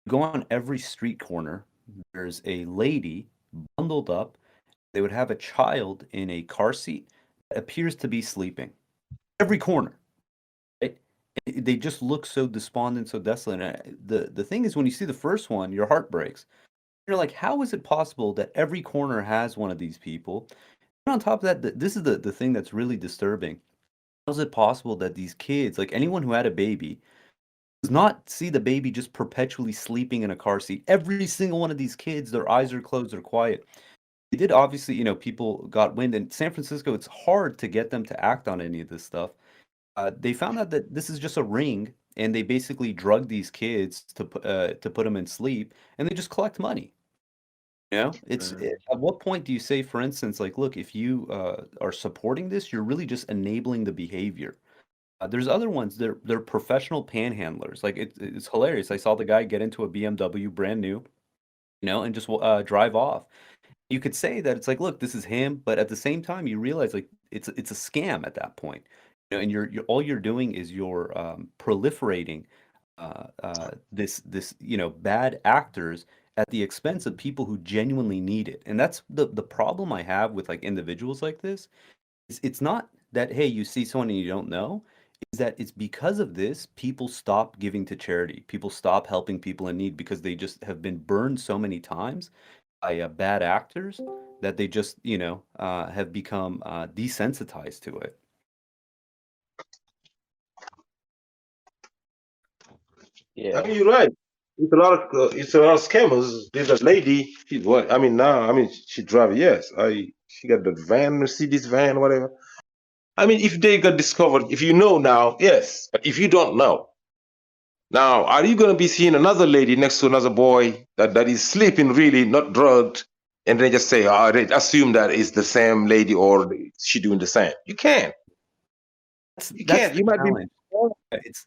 Go on every street corner. There's a lady bundled up. They would have a child in a car seat that appears to be sleeping. Every corner. Right? They just look so despondent, so desolate. And the thing is, when you see the first one, your heart breaks. You're like, how is it possible that every corner has one of these people? And on top of that, this is the thing that's really disturbing. How is it possible that these kids, like anyone who had a baby, does not see the baby just perpetually sleeping in a car seat? Every single one of these kids, their eyes are closed, they're quiet. They did obviously, people got wind. In San Francisco, it's hard to get them to act on any of this stuff. They found out that this is just a ring, and they basically drug these kids to put them in sleep, and they just collect money. It's at what point do you say, for instance, like, look, if you are supporting this, you're really just enabling the behavior. There's other ones. They're professional panhandlers. Like it's hilarious. I saw the guy get into a BMW brand new, and just drive off. You could say that it's like, look, this is him, but at the same time, you realize like it's a scam at that point. And you're all you're doing is you're proliferating this bad actors at the expense of people who genuinely need it. And that's the problem I have with like individuals like this. It's not that, hey, you see someone and you don't know, is that it's because of this, people stop giving to charity. People stop helping people in need because they just have been burned so many times by bad actors that they just, have become desensitized to it. Yeah, I mean, you're right. It's a lot of scammers. There's a lady. She drive. Yes, she got the van, Mercedes van, whatever. I mean, if they got discovered, if you know now, yes. But if you don't know, now are you gonna be seeing another lady next to another boy that is sleeping, really not drugged, and they just say, oh, they assume that it's the same lady or she doing the same? You can't. You can't. You might be.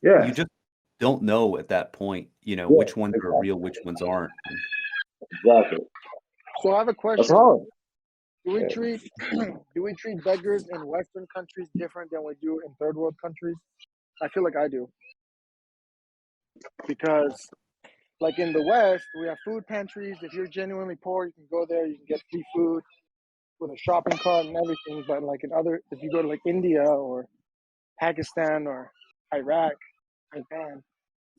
You just don't know at that point, which ones are real, which ones aren't. Exactly. So I have a question. That's hard. Do we treat beggars in Western countries different than we do in third world countries? I feel like I do. Because like in the West, we have food pantries. If you're genuinely poor, you can go there, you can get free food with a shopping cart and everything. But like if you go to like India or Pakistan or Iraq, Japan,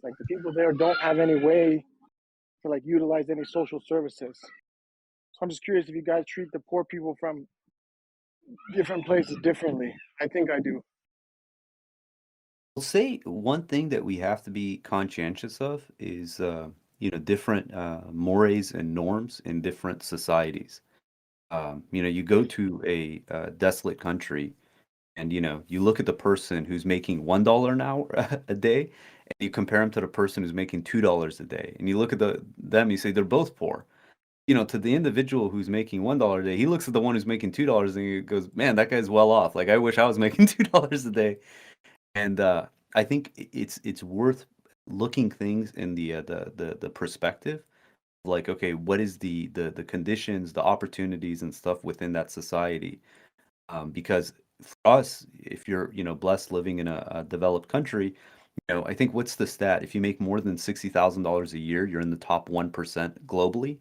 like the people there don't have any way to like utilize any social services. So I'm just curious if you guys treat the poor people from different places differently. I think I do. I'll say one thing that we have to be conscientious of is, different mores and norms in different societies. You go to a desolate country, and you look at the person who's making $1 an hour a day, and you compare them to the person who's making $2 a day, and you look at them, you say they're both poor. To the individual who's making $1 a day, he looks at the one who's making $2 and he goes, "Man, that guy's well off. Like I wish I was making $2 a day." And I think it's worth looking things in the perspective. Like, okay, what is the conditions, the opportunities and stuff within that society? Because for us, if you're blessed living in a developed country, I think what's the stat? If you make more than $60,000 a year, you're in the top 1% globally.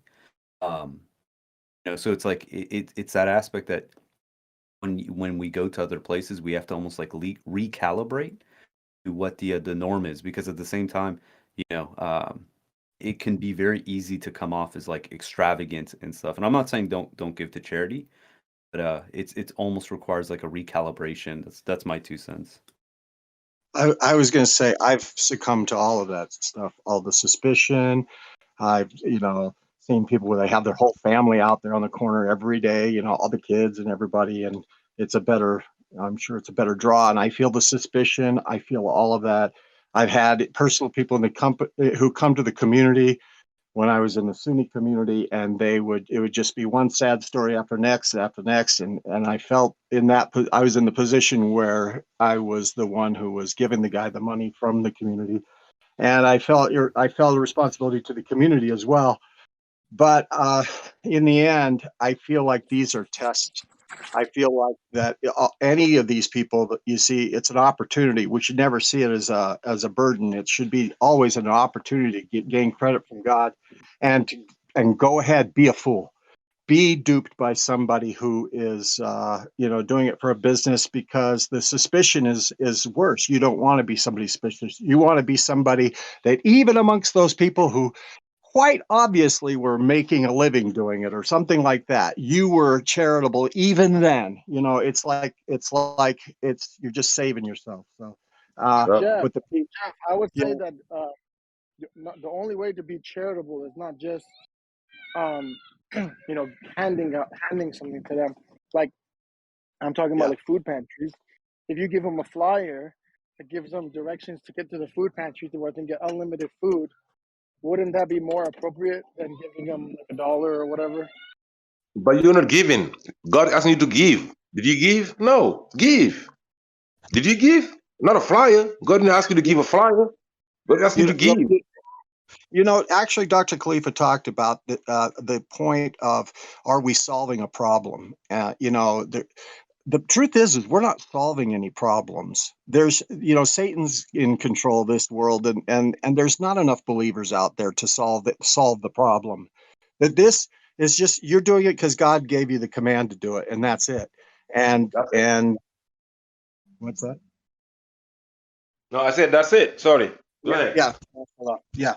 So it's like it's that aspect that when we go to other places, we have to almost like recalibrate to what the norm is, because at the same time, it can be very easy to come off as like extravagant and stuff. And I'm not saying don't give to charity, but it almost requires like a recalibration. That's my 2 cents. I was going to say I've succumbed to all of that stuff, all the suspicion. I've seen people where they have their whole family out there on the corner every day, you know, all the kids and everybody, and I'm sure it's a better draw. And I feel the suspicion. I feel all of that. I've had personal people in the company who come to the community when I was in the Sunni community, and it would just be one sad story after next, and I felt I was in the position where I was the one who was giving the guy the money from the community, and I felt a responsibility to the community as well. But in the end, I feel like these are tests. I feel like that any of these people that you see, it's an opportunity. We should never see it as a burden. It should be always an opportunity to gain credit from God, and go ahead, be a fool, be duped by somebody who is doing it for a business, because the suspicion is worse. You don't want to be somebody suspicious. You want to be somebody that, even amongst those people who quite obviously were making a living doing it or something like that, you were charitable even then. You know, it's you're just saving yourself. So Jeff, with the people, I would say yeah, that the only way to be charitable is not just handing something to them. Like, I'm talking about like food pantries. If you give them a flyer that gives them directions to get to the food pantry to where they can get unlimited food, wouldn't that be more appropriate than giving them like $1 or whatever? But you're not giving. God asking you to give. Did you give? No. Give. Did you give? Not a flyer. God didn't ask you to give a flyer. God asked you to give. Actually, Dr. Khalifa talked about the point of, are we solving a problem? The truth is we're not solving any problems. There's, Satan's in control of this world, and there's not enough believers out there to solve the problem. That this is just, you're doing it because God gave you the command to do it, and that's it. And what's that? No, I said that's it. Sorry. Go ahead. Yeah.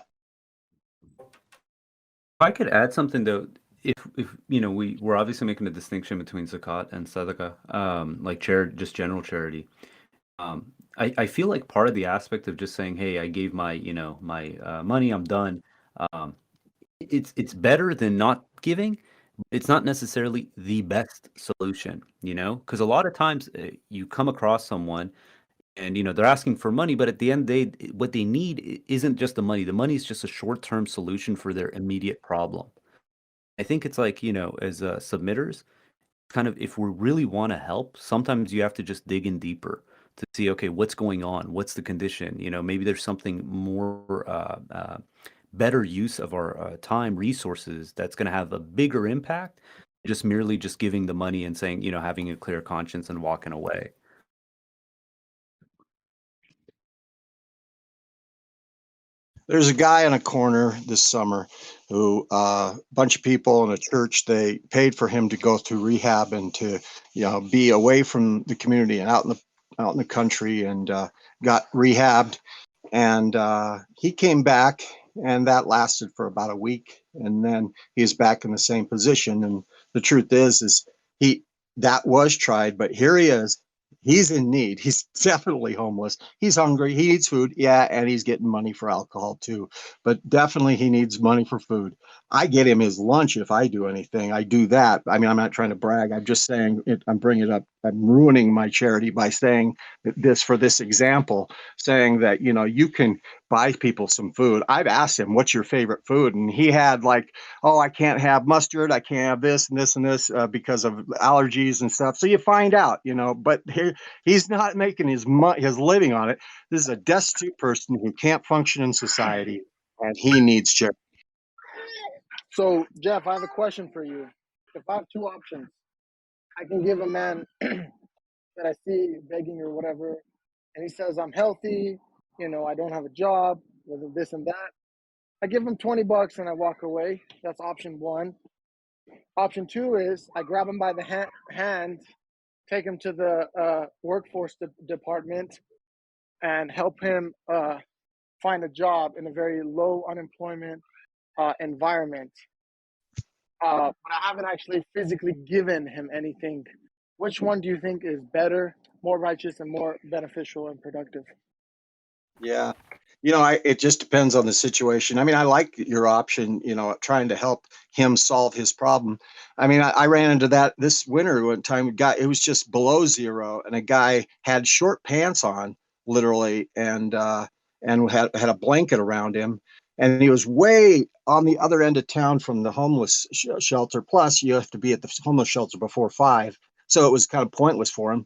If I could add something though, if we're obviously making a distinction between zakat and sadaqah, like just general charity. I feel like part of the aspect of just saying, hey, I gave my money, I'm done. It's better than not giving. It's not necessarily the best solution, because a lot of times you come across someone and they're asking for money, but at the end what they need isn't just the money. The money is just a short-term solution for their immediate problem. I think it's like, as submitters, kind of, if we really want to help, sometimes you have to just dig in deeper to see, okay, what's going on? What's the condition? Maybe there's something more better use of our time, resources that's going to have a bigger impact, just merely just giving the money and saying, having a clear conscience and walking away. There's a guy in a corner this summer who a bunch of people in a church, they paid for him to go through rehab and to be away from the community and out in the country, and got rehabbed. And he came back, and that lasted for about a week, and then he was back in the same position. And the truth is that was tried, but here he is. He's in need. He's definitely homeless. He's hungry. He needs food. Yeah. And he's getting money for alcohol too. But definitely he needs money for food. I get him his lunch if I do anything. I do that. I mean, I'm not trying to brag. I'm just saying I'm bringing it up. I'm ruining my charity by saying this for this example, saying that, you can buy people some food. I've asked him, what's your favorite food? And he had like, oh, I can't have mustard. I can't have this and this and this because of allergies and stuff. So you find out, but he's not making his living on it. This is a destitute person who can't function in society, and he needs charity. So, Jeff, I have a question for you. If I have two options, I can give a man that I see begging or whatever, and he says, I'm healthy, I don't have a job, with this and that. I give him $20 and I walk away. That's option one. Option two is I grab him by the hand, take him to the workforce department, and help him find a job in a very low unemployment environment. But I haven't actually physically given him anything. Which one do you think is better, more righteous, and more beneficial and productive? Yeah. It just depends on the situation. I mean, I like your option, trying to help him solve his problem. I mean, I ran into that this winter one time. It was just below zero, and a guy had short pants on, literally, and had a blanket around him, and he was way on the other end of town from the homeless shelter. Plus, you have to be at the homeless shelter before 5, so it was kind of pointless for him.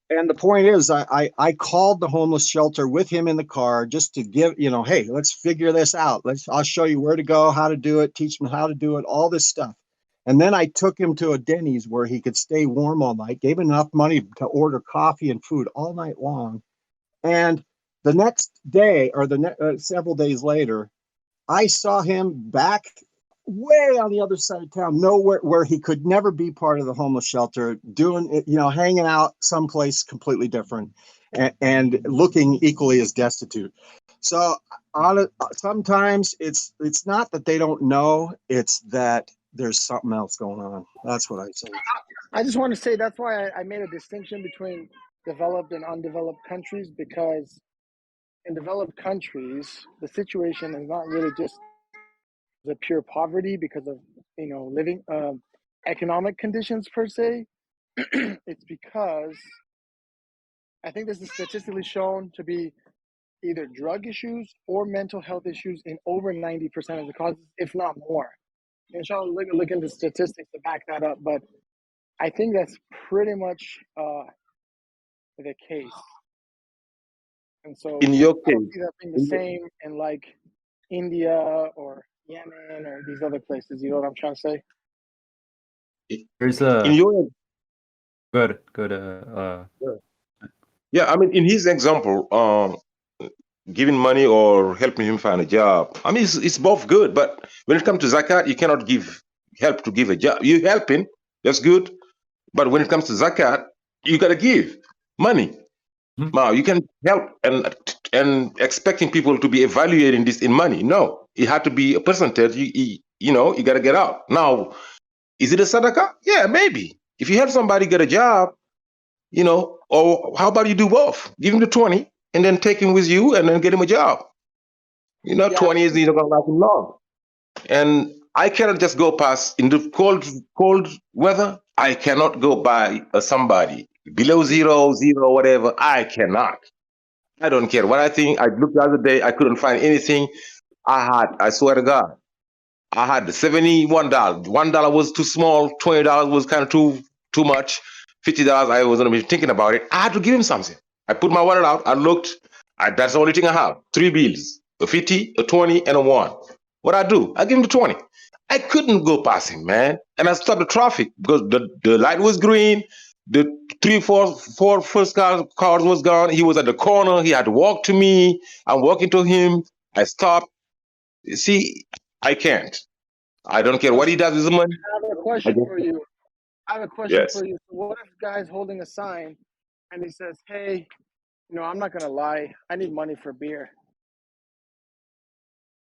And the point is, I called the homeless shelter with him in the car just to give, hey, let's figure this out. I'll show you where to go, how to do it, teach him how to do it, all this stuff. And then I took him to a Denny's where he could stay warm all night, gave him enough money to order coffee and food all night long. And the next day, or several days later, I saw him back way on the other side of town, nowhere where he could never be part of the homeless shelter, doing it, hanging out someplace completely different, and looking equally as destitute. So sometimes it's not that they don't know, it's that there's something else going on. That's what I say. I just want to say that's why I made a distinction between developed and undeveloped countries, because in developed countries, the situation is not really just the pure poverty because of living economic conditions per se. It's because I think this is statistically shown to be either drug issues or mental health issues in over 90% of the causes, if not more. And Sean, look into statistics to back that up, but I think that's pretty much the case. And so In your I don't case, see that being the same in like India or Yemen or these other places. You know what I'm trying to say? There's in your good. yeah, I mean, in his example, giving money or helping him find a job, I mean, it's both good. But when it comes to zakat, you cannot help to give a job. You helping, that's good. But when it comes to zakat, you gotta give money. Now you can help and expecting people to be evaluating this in money. No, it had to be a percentage. You gotta get out. Now, is it a sadaqah? Yeah, maybe. If you help somebody get a job, or how about you do both? Give him the 20 and then take him with you and then get him a job. Yeah. 20 is not gonna last him long. And I cannot just go past in the cold weather. I cannot go by somebody below zero, whatever. I cannot. I don't care what I think. I looked the other day. I couldn't find anything. I swear to God, I had $71. $1 was too small. $20 was kind of too much. $50, I wasn't even thinking about it. I had to give him something. I put my wallet out. I looked. That's the only thing I have. 3 bills: a 50, a 20, and a 1. What I do? I give him the 20. I couldn't go past him, man. And I stopped the traffic because the light was green. The 4 first cars was gone. He was at the corner. He had to walk to me. I'm walking to him. I stopped. See, I can't. I don't care what he does with the money. I have a question for you. Yes. So what if guy's holding a sign and he says, hey, I'm not going to lie. I need money for beer.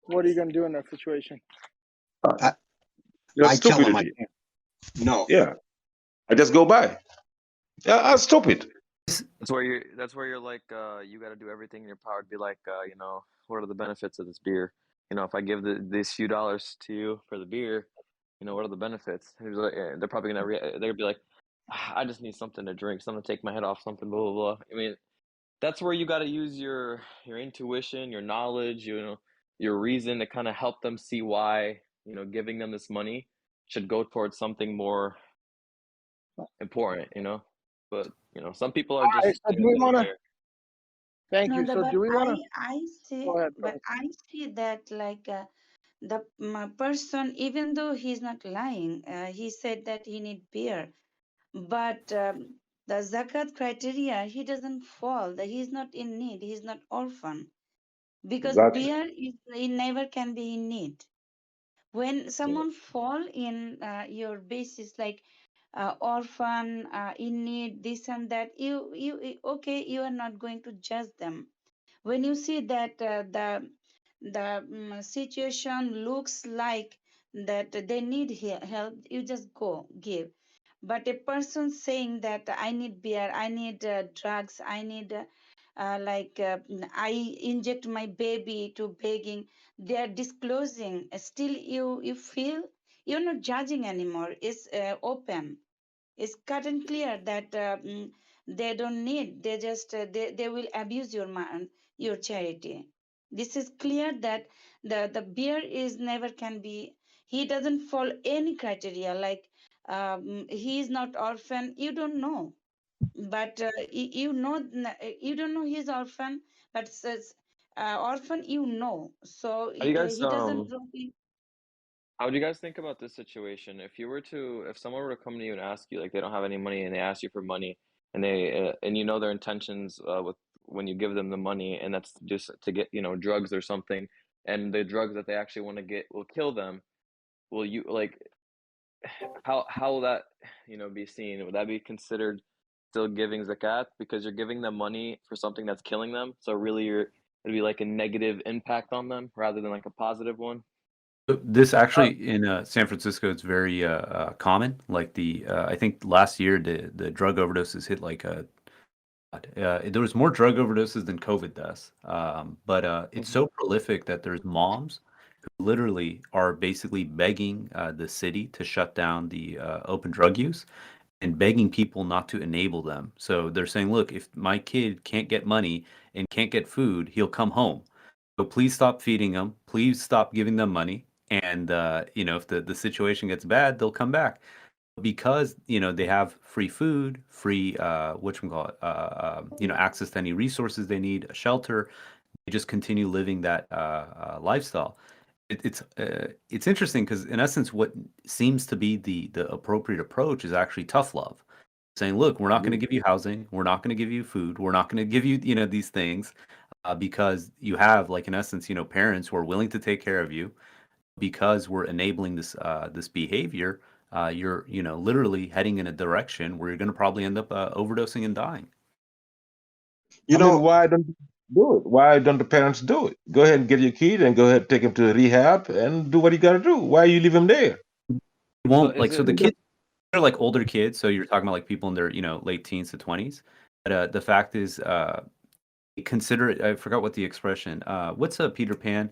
What are you going to do in that situation? You're I tell him stupidity. no. Yeah. I just go by. Yeah, I'm stupid. That's where you're like, you got to do everything in your power to be like, what are the benefits of this beer? If I give these few dollars to you for the beer, what are the benefits? They're probably they're gonna be like, I just need something to drink, something to take my head off, something, blah, blah, blah. I mean, that's where you got to use your intuition, your knowledge, your reason to kind of help them see why, giving them this money should go towards something more important, But, some people are just, do we want to? Thank No, you. So do we want to? I say, Go ahead. but I see that like the person, even though he's not lying, he said that he need beer, but the zakat criteria, he doesn't fall. That he's not in need. He's not orphan, because Exactly. beer is he never can be in need. When someone fall in your basis like orphan, in need, this and that, you okay, you are not going to judge them. When you see that the situation looks like that they need help, you just go give. But a person saying that I need beer, I need drugs, I need I inject my baby to begging. They are disclosing. Still, you feel you're not judging anymore. It's open. It's cut and clear that they don't need. They just they will abuse your charity. This is clear that the bear is never can be. He doesn't follow any criteria. He is not orphan. You don't know, but you know you don't know he's orphan, but says orphan you know. So How do you guys he doesn't really. how would you guys think about this situation? If someone were to come to you and ask you, like, they don't have any money and they ask you for money, and you know their intentions with when you give them the money, and that's just to get, drugs or something, and the drugs that they actually want to get will kill them. Will you like how will that be seen? Would that be considered still giving zakat because you're giving them money for something that's killing them? So really, it'd be like a negative impact on them rather than like a positive one. So this actually in San Francisco, it's very common. Like I think last year the drug overdoses hit like there was more drug overdoses than COVID deaths. But it's so prolific that there's moms who literally are basically begging the city to shut down the open drug use and begging people not to enable them. So they're saying, look, if my kid can't get money and can't get food, he'll come home. So please stop feeding them. Please stop giving them money. And if the situation gets bad, they'll come back because they have free food, free access to any resources they need, a shelter. They just continue living that lifestyle. It's interesting because in essence, what seems to be the appropriate approach is actually tough love, saying, look, we're not going to give you housing, we're not going to give you food, we're not going to give you these things because you have, like, in essence, parents who are willing to take care of you. Because we're enabling this behavior, you're literally heading in a direction where you're going to probably end up overdosing and dying. Why don't you do it? Why don't the parents do it? Go ahead and get your kid and go ahead and take him to rehab and do what you got to do. Why you leave him there? So the kids are like older kids. So you're talking about like people in their late teens to 20s. But the fact is, consider it. I forgot what the expression. What's a Peter Pan?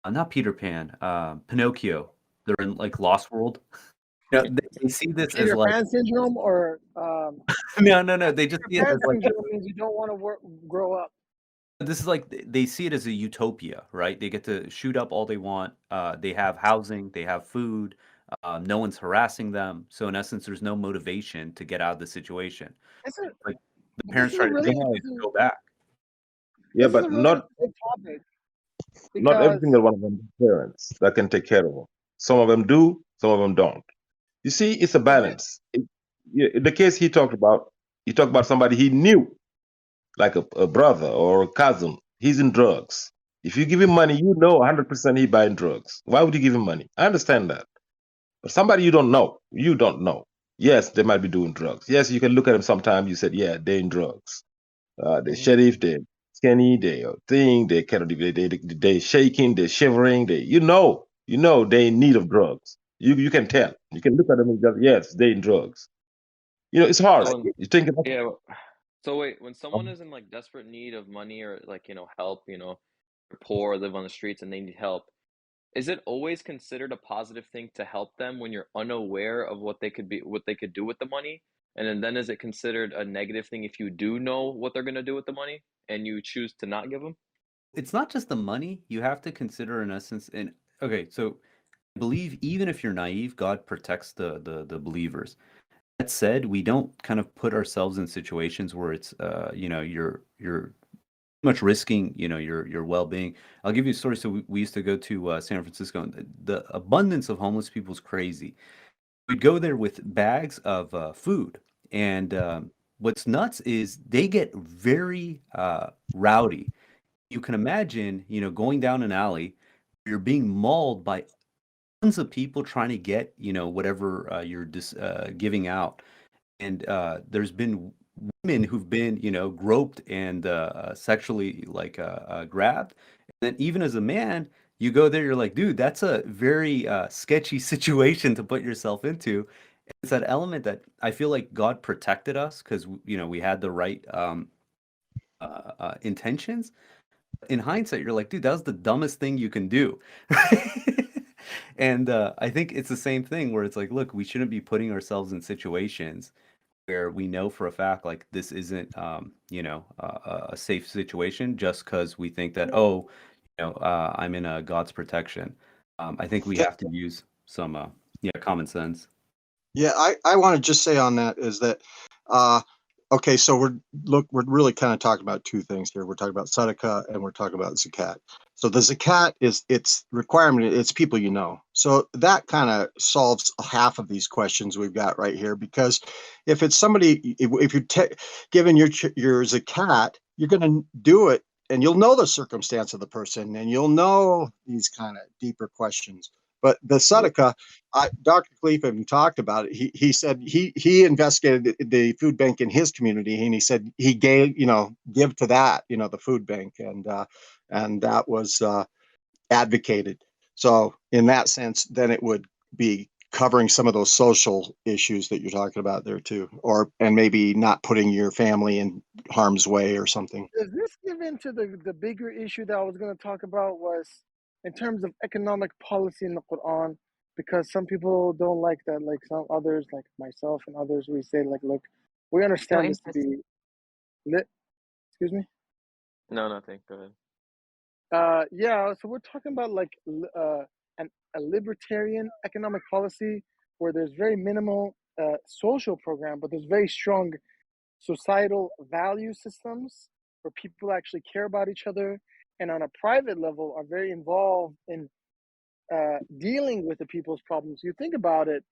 Not Peter Pan, Pinocchio. They're in like Lost World. They see this Peter as like Pan syndrome, or no. They just see it Pan as like syndrome means you don't want to grow up. this is like they see it as a utopia, right? They get to shoot up all they want. They have housing, they have food. No one's harassing them. So in essence, there's no motivation to get out of the situation. This is Like the this parents is try a to really go back. Yeah, this is but a really not good topic every because single one of them are parents that can take care of them. Some of them do, some of them don't. You see, it's a balance. The case he talked about somebody he knew, like a brother or a cousin. He's in drugs. If you give him money, 100% he buying drugs. Why would you give him money? I understand that. But somebody you don't know. Yes, they might be doing drugs. Yes, you can look at them sometime. You said, yeah, they're in drugs. They're sheriff, they're skinny, they cannot, they're shaking, they're shivering, they're in need of drugs. You can tell. You can look at them and just, yes, they're in drugs. It's hard. So You think about yeah. So wait, when someone is in like desperate need of money or like help, they're poor, live on the streets, and they need help, is it always considered a positive thing to help them when you're unaware of what they could do with the money? And then is it considered a negative thing if you do know what they're gonna do with the money and you choose to not give them? It's not just the money. You have to consider in essence. And okay, so I believe even if you're naive, God protects the believers. That said, we don't kind of put ourselves in situations where it's you're much risking your well-being. I'll give you a story. So we used to go to San Francisco, and the abundance of homeless people is crazy. We'd go there with bags of food, and what's nuts is they get very rowdy. You can imagine, going down an alley, you're being mauled by tons of people trying to get, whatever you're giving out. And there's been women who've been, groped and sexually like grabbed. And then even as a man, you go there, you're like, dude, that's a very sketchy situation to put yourself into. It's that element that I feel like God protected us because we had the right intentions. In hindsight, you're like, dude, that was the dumbest thing you can do. And I think it's the same thing where it's like, look, we shouldn't be putting ourselves in situations where we know for a fact like this isn't a safe situation just because we think that I'm in a God's protection. I think we have to use some common sense. Yeah, I want to just say on that is that okay, so we're really kind of talking about two things here. We're talking about Sadaqah and we're talking about Zakat. So the Zakat is its requirement, it's people you know. So that kind of solves half of these questions we've got right here, because if it's somebody, if you're given your Zakat, you're going to do it and you'll know the circumstance of the person and you'll know these kind of deeper questions. But the Sadaqah, Dr. Khalifa even talked about it. He said he investigated the food bank in his community, and he said he gave, give to that, the food bank, and that was advocated. So in that sense, then it would be covering some of those social issues that you're talking about there too, and maybe not putting your family in harm's way or something. Does this give into the bigger issue that I was going to talk about, was in terms of economic policy in the Quran? Because some people don't like that, like some others, like myself and others, we say like, look, we understand this to be lit. Excuse me. No, nothing. Go ahead. Yeah. So we're talking about like a libertarian economic policy where there's very minimal social program, but there's very strong societal value systems where people actually care about each other and on a private level are very involved in dealing with the people's problems. You think about it,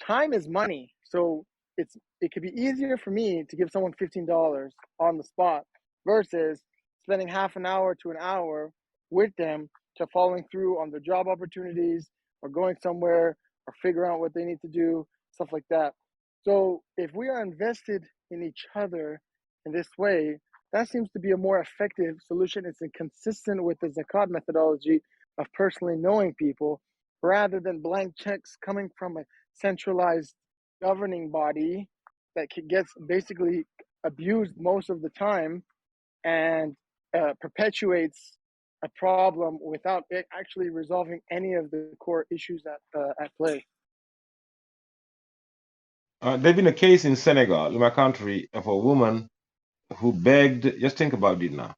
time is money. So it could be easier for me to give someone $15 on the spot versus spending half an hour to an hour with them to following through on their job opportunities or going somewhere or figuring out what they need to do, stuff like that. So if we are invested in each other in this way, that seems to be a more effective solution. It's consistent with the Zakat methodology of personally knowing people rather than blank checks coming from a centralized governing body that gets basically abused most of the time and perpetuates a problem without it actually resolving any of the core issues at play. There's been a case in Senegal, in my country, of a woman who begged. Just think about it now.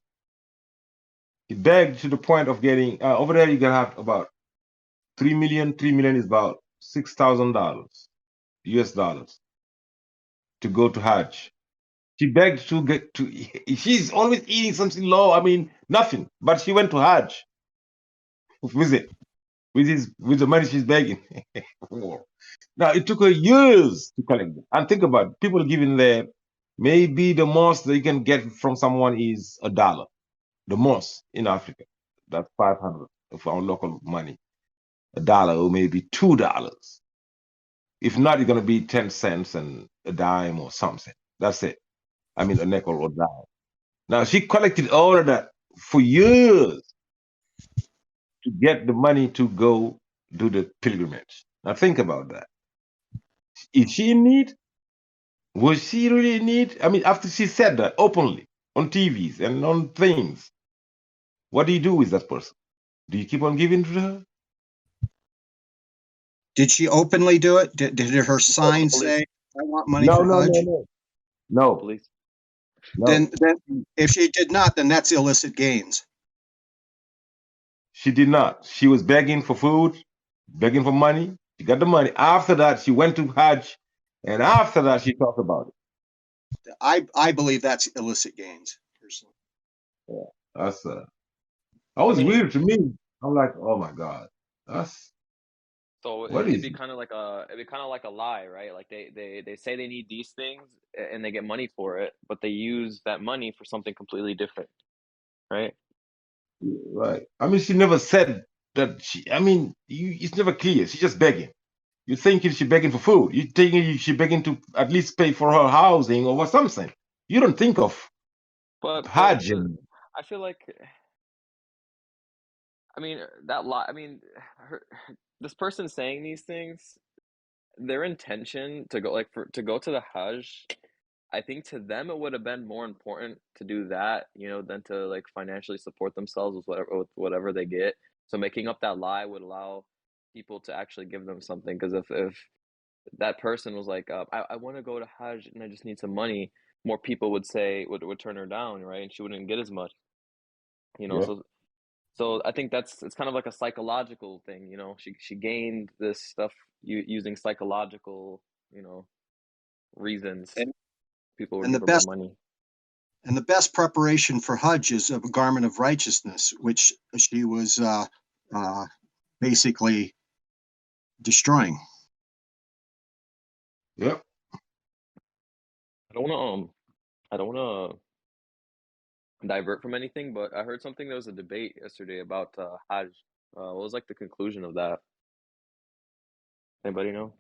He begged to the point of getting over there. You can have about 3 million. 3 million is about $6,000 US dollars to go to Hajj. She begged to get to. She's always eating something low. I mean, nothing. But she went to Hajj visit with the money she's begging for. Now it took her years to collect it. And think about it, people giving there. Maybe the most that you can get from someone is $1. The most in Africa. That's 500 of our local money. $1 or maybe $2. If not, it's gonna be 10 cents and a dime or something. That's it. I mean, a nickel or dime. Now she collected all of that for years to get the money to go do the pilgrimage. Now think about that. Is she in need? Was she really in need? I mean, after she said that openly on TVs and on things, what do you do with that person? Do you keep on giving to her? Did she openly do it? Did her sign say, "I want money for Hajj"? No. Police. No. Then if she did not, then that's illicit gains. She did not. She was begging for food, begging for money. She got the money. After that, she went to Hajj, and after that, she talked about it. I believe that's illicit gains, personally. Yeah, that's that was weird to me. I'm like, oh my god, that's. So it'd be kind of like a lie, right? Like they say they need these things and they get money for it, but they use that money for something completely different, right? Right. I mean, she never said that. I mean, it's never clear. She's just begging. You're thinking she's begging for food. You're thinking she's begging to at least pay for her housing or something. You don't think of Hajj. I feel like, I mean, that lie. I mean, this person saying these things, their intention to go to the Hajj I think to them it would have been more important to do that, than to like financially support themselves with whatever they get. So making up that lie would allow people to actually give them something. Because if that person was like, I want to go to Hajj and I just need some money, more people would turn her down, right? And she wouldn't get as much, Yep. So I think it's kind of like a psychological thing, She gained this stuff using psychological, reasons. And, People would and the give her more best money. and the best preparation for Hajj is a garment of righteousness, which she was basically destroying. Yep. I don't wanna divert from anything, but I heard something. There was a debate yesterday about Hajj. What was like the conclusion of that? Anybody know?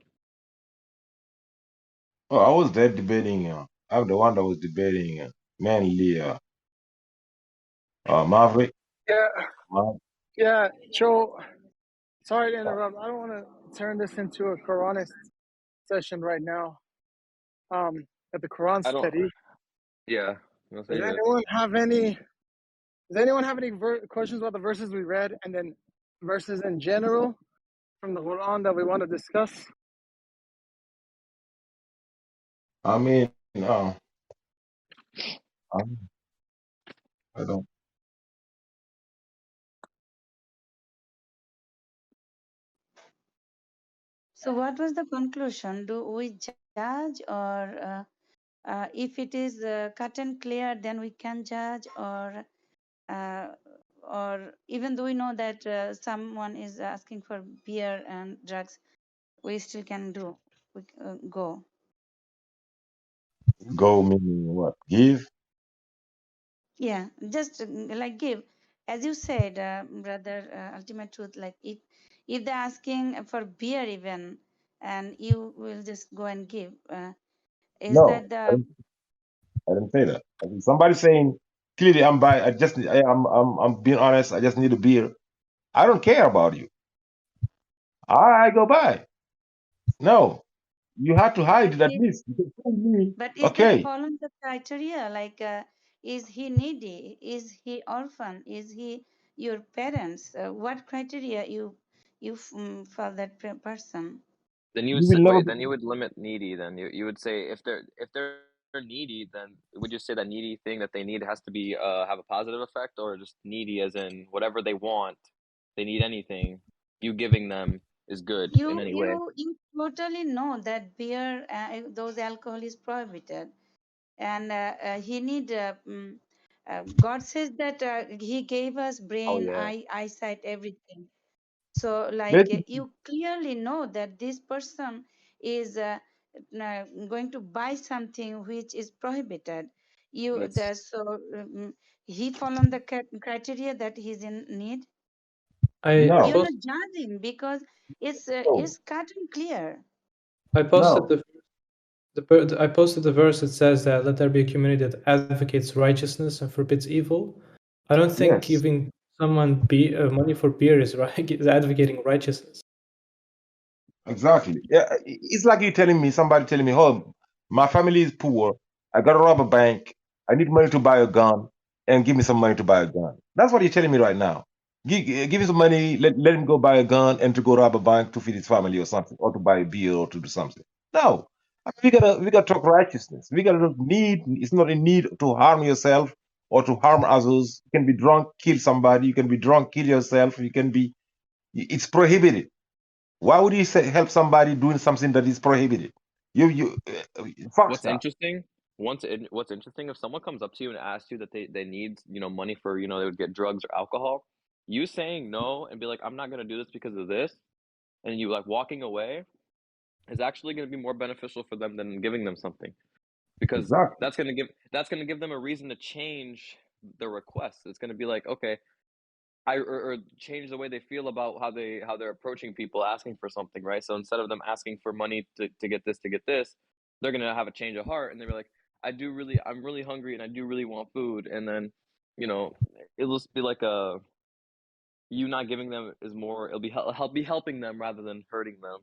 Oh, I was there debating. I'm the one that was debating mainly Maverick. Yeah, Mav- yeah. So sorry to interrupt. I don't want to turn this into a Quranist session right now. At the Quran I don't. study. Yeah, I'm gonna say Does good. anyone have any? Does anyone have any questions about the verses we read, and then verses in general from the Quran that we want to discuss? I mean, I I don't. So what was the conclusion? Do we judge, or if it is cut and clear, then we can judge, uh, or even though we know that someone is asking for beer and drugs, we still can go. Go meaning what? Give? Yeah, just like give, as you said, brother, ultimate truth. Like if they're asking for beer even, and you will just go and give. Is No, that I the didn't, I didn't say that. I mean, somebody saying clearly, I'm being honest. I just need a beer. I don't care about you. I go by. No, you have to hide it at is, least. You can tell me, but is that okay, following the criteria? Like, is he needy? Is he orphan? Is he your parents? What criteria for that person? Then you would you will never. then you would limit needy. Then you would say if they're needy, then would you say that needy thing that they need has to be have a positive effect, or just needy as in whatever they want, they need anything, you giving them is good in You any way. you you totally know that beer, those alcohol is prohibited, and he need. God says that He gave us Oh brain, yeah. eyesight, everything. So, Let like, it you clearly know that this person is going to buy something which is prohibited. That's He followed the criteria that he's in need. I You're no, not post judging because no, it's cut and clear. I posted no. I posted the verse that says that let there be a community that advocates righteousness and forbids evil. I don't think Yes, giving someone money for beer is right is advocating righteousness. exactly. Yeah, it's like you telling me, somebody telling me, "Oh, my family is poor. I got to rob a bank. I need money to buy a gun, and give me some money to buy a gun." That's what you're telling me right now. Give him some money. Let him go buy a gun and to go rob a bank to feed his family or something, or to buy a beer or to do something. No, I mean, we gotta talk righteousness. We gotta look need. It's not in need to harm yourself or to harm others. You can be drunk, kill somebody. You can be drunk, kill yourself. You can be. It's prohibited. Why would you help somebody doing something that is prohibited? You fuck what's that. interesting. What's interesting, if someone comes up to you and asks you that they need money for they would get drugs or alcohol, you saying no and be like, I'm not gonna do this because of this, and you like walking away is actually going to be more beneficial for them than giving them something, because Exactly. that's going to give them a reason to change the request. It's going to be like, okay, or change the way they feel about how they're approaching people asking for something, right? So instead of them asking for money to get this, they're going to have a change of heart and they're like, I'm really hungry and I do really want food. And then you know it'll just be like a you not giving them is more, it'll be helping them rather than hurting them.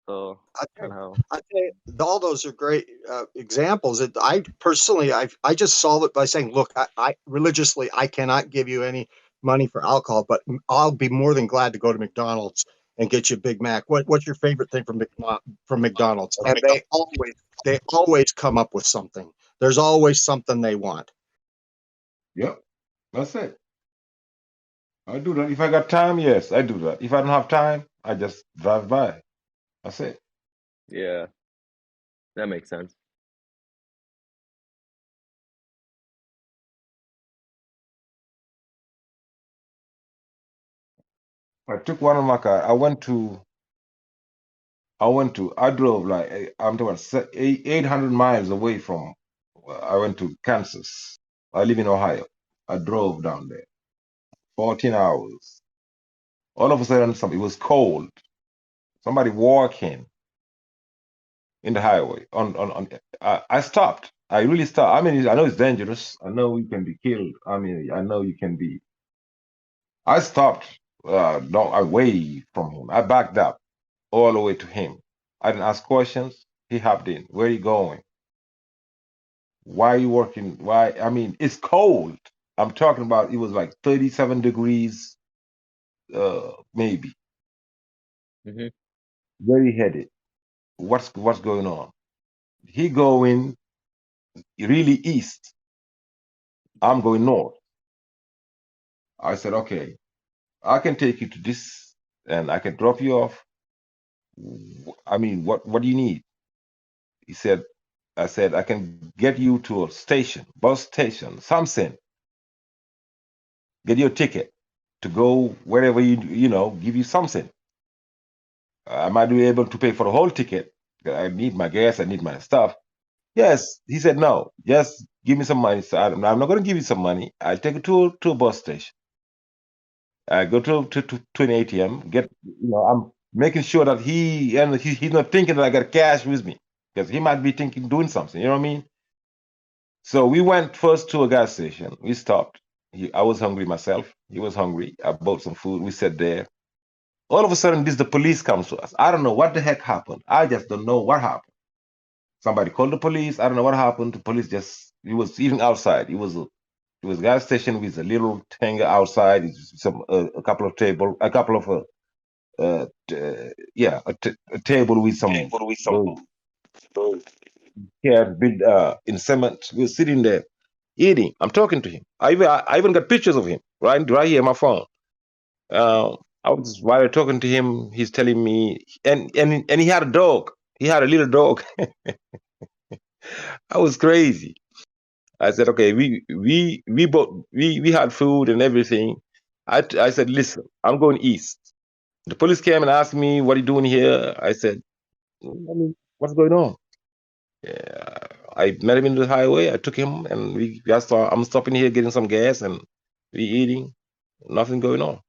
So I tell somehow, I tell you, all those are great examples. I personally, I just solve it by saying, look, I religiously, I cannot give you any money for alcohol, but I'll be more than glad to go to McDonald's and get you a Big Mac. What's your favorite thing from McDonald's? And they always come up with something. There's always something they want. Yep, that's it. I do that. If I got time, yes, I do that. If I don't have time, I just drive by. That's it. yeah, that makes sense. I took one of my car. I drove like I'm talking about 800 miles away from. I went to Kansas. I live in Ohio. I drove down there 14 hours. All of a sudden, it was cold. Somebody walking in the highway. I stopped. I really stopped. I mean, I know it's dangerous. I know you can be killed. I mean, I know you can be. I stopped. Away from him. I backed up all the way to him. I didn't ask questions. He hopped in. Where are you going? Why are you working? Why? I mean, it's cold. I'm talking about it was like 37 degrees, maybe. Hmm. Where he headed? What's going on? He going really east. I'm going north. I said, okay, I can take you to this and I can drop you off. I mean, what do you need? He said, I said, I can get you to a station, bus station, something. Get your ticket to go wherever give you something. I might be able to pay for the whole ticket. I need my gas, I need my stuff. Yes, he said, no, just give me some money. So I'm not going to give you some money. I'll take you to a bus station. I go to an ATM, I'm making sure that he's not thinking that I got cash with me because he might be thinking doing something. You know what I mean? So we went first to a gas station. We stopped. I was hungry myself. He was hungry. I bought some food. We sat there. All of a sudden, the police comes to us. I don't know what the heck happened. I just don't know what happened. Somebody called the police. I don't know what happened. The police he was even outside. It was a gas station with a little thing outside. A couple of table, a couple of a table with some built in cement. We were sitting there eating. I'm talking to him. I even got pictures of him right here on my phone. I was while I'm talking to him, he's telling me, and he had a dog. He had a little dog. I was crazy. I said, okay, we had food and everything. I said, listen, I'm going east. The police came and asked me, what are you doing here? I said, I mean, what's going on? Yeah, I met him in the highway. I took him, and I'm stopping here getting some gas, and we eating. Nothing going on.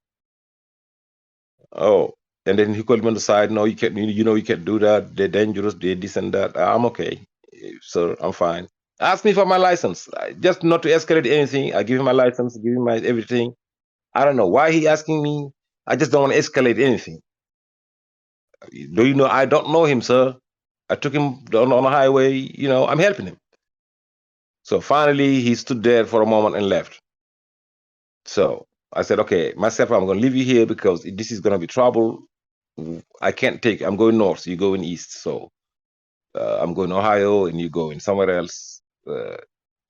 Oh, and then he called me on the side. No, you can't. You can't do that. They're dangerous. They're this and that. I'm okay, sir. I'm fine. Ask me for my license, just not to escalate anything. I give him my license, give him my everything. I don't know why he asking me. I just don't want to escalate anything. Do you know? I don't know him, sir. I took him on the highway. I'm helping him. So finally, he stood there for a moment and left. So I said, okay, myself, I'm going to leave you here because this is going to be trouble. I can't take. I'm going north. You going east. So I'm going Ohio, and you going somewhere else.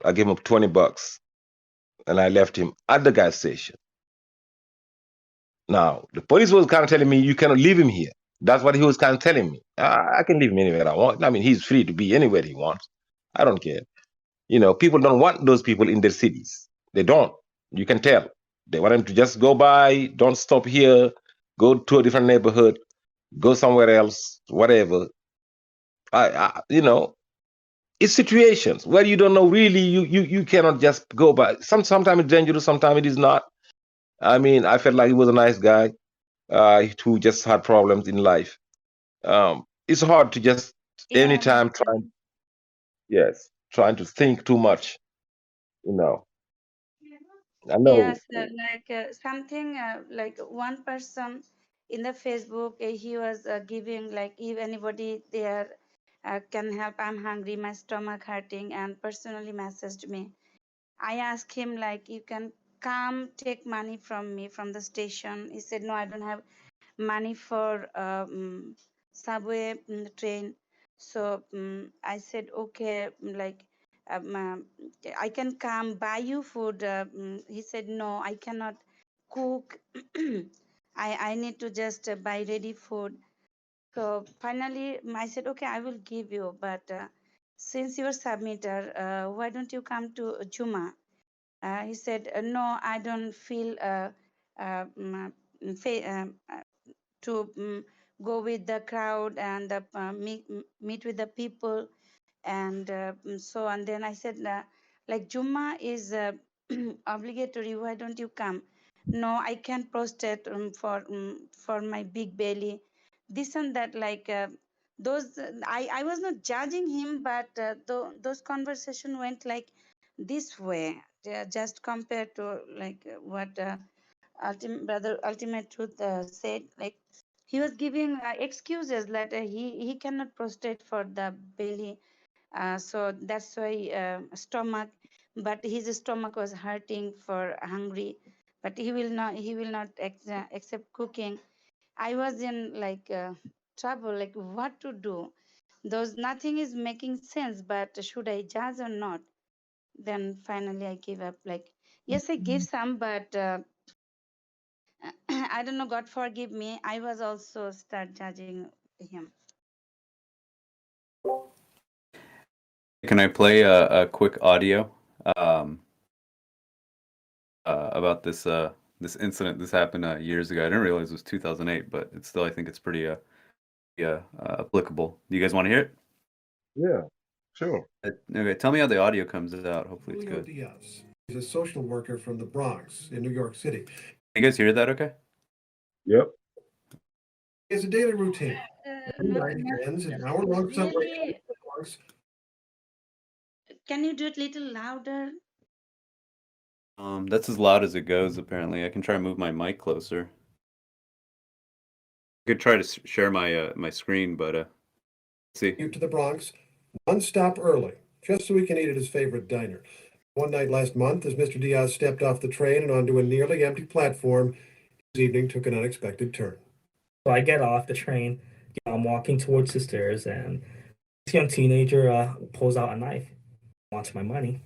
I gave him $20, and I left him at the gas station. Now the police was kind of telling me you cannot leave him here. That's what he was kind of telling me. I can leave him anywhere I want. I mean, he's free to be anywhere he wants. I don't care. People don't want those people in their cities. They don't. You can tell. They want them to just go by, don't stop here, go to a different neighborhood, go somewhere else, whatever. It's situations where you don't know really. You cannot just go by. Sometimes it's dangerous, sometimes it is not. I mean, I felt like he was a nice guy who just had problems in life. It's hard to just Yeah, anytime trying to think too much. You know, I know. yes, like something like one person in the Facebook, he was giving like if anybody there can help. I'm hungry, my stomach hurting, and personally messaged me. I asked him like, you can come take money from me from the station. He said, no, I don't have money for subway train. So I said, okay, like I can come buy you food. He said, no, I cannot cook. I need to just buy ready food. So finally I said, okay, I will give you, but since you're submitter, why don't you come to Juma? He said, no, I don't feel to go with the crowd and meet with the people and so on. Then I said, like Juma is obligatory. Why don't you come? No, I can't prostrate for my big belly. This and that, like those. I was not judging him, but those conversation went like this way. Just compared to like what brother Ultimate Truth said, like he was giving excuses that he cannot prostrate for the belly, so that's why stomach, but his stomach was hurting for hungry, but he will not accept cooking. I was in like trouble, like what to do. Those nothing is making sense, but should I judge or not? Then finally I gave up. Like yes, I gave some, but I don't know, God forgive me, I was also start judging him. Can I play a quick audio about this incident? This happened years ago. I didn't realize it was 2008, but it's still, I think it's pretty applicable. Do you guys want to hear it? Yeah, sure. Okay, tell me how the audio comes out. Hopefully it's Julio good. Diaz. He's a social worker from the Bronx in New York City. You guys hear that okay? Yep. He has a daily routine. Every night he ends an hour-long subway Really? trip to the Bronx. Can you do it little louder? That's as loud as it goes, apparently. I can try and move my mic closer. I could try to share my my screen, but let's see. To the Bronx, one stop early, just so he can eat at his favorite diner. One night last month, as Mr. Diaz stepped off the train and onto a nearly empty platform, his evening took an unexpected turn. So I get off the train, I'm walking towards the stairs, and this young teenager pulls out a knife, wants my money.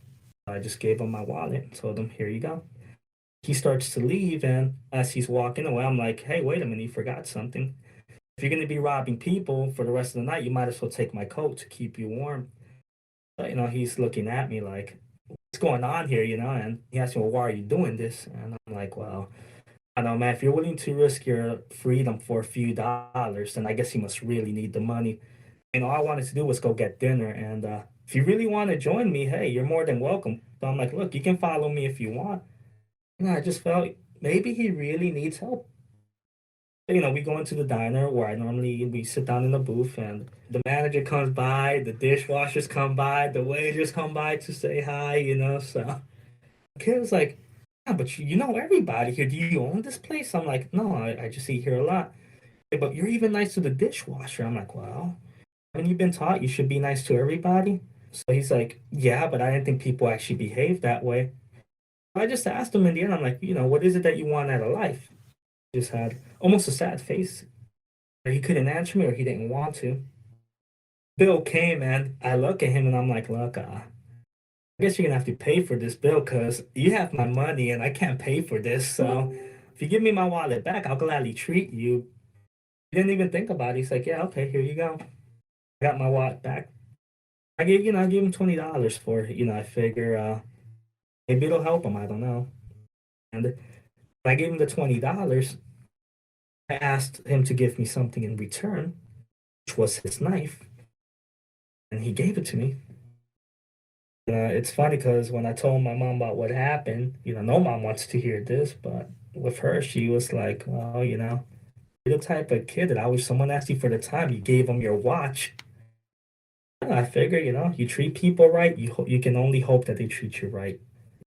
I just gave him my wallet, told him, here you go. He starts to leave, and as he's walking away, I'm like, hey, wait a minute, you forgot something. If you're going to be robbing people for the rest of the night, you might as well take my coat to keep you warm. But, he's looking at me like, what's going on here, and he asked me, well, why are you doing this? And I'm like, well, I know, man, if you're willing to risk your freedom for a few dollars, then I guess you must really need the money. All I wanted to do was go get dinner. And if you really want to join me, hey, you're more than welcome. So I'm like, look, you can follow me if you want. And I just felt maybe he really needs help. We go into the diner where we sit down in the booth, and the manager comes by, the dishwashers come by, the waiters come by to say hi, So the kid was like, yeah, but you know everybody here. Do you own this place? I'm like, no, I just eat here a lot. But you're even nice to the dishwasher. I'm like, well, haven't you been taught you should be nice to everybody? So he's like, yeah, but I didn't think people actually behave that way. I just asked him in the end, I'm like, what is it that you want out of life? He just had almost a sad face. Or he couldn't answer me, or he didn't want to. Bill came, and I look at him and I'm like, look, I guess you're gonna have to pay for this bill because you have my money and I can't pay for this. So if you give me my wallet back, I'll gladly treat you. He didn't even think about it. He's like, yeah, okay, here you go. I got my wallet back. I gave him $20 for it. I figure maybe it'll help him. I don't know. And when I gave him the $20, I asked him to give me something in return, which was his knife, and he gave it to me. It's funny because when I told my mom about what happened, no mom wants to hear this, but with her, she was like, well, you're the type of kid that always someone asks you for the time, you gave them your watch. I figure, you treat people right, you can only hope that they treat you right.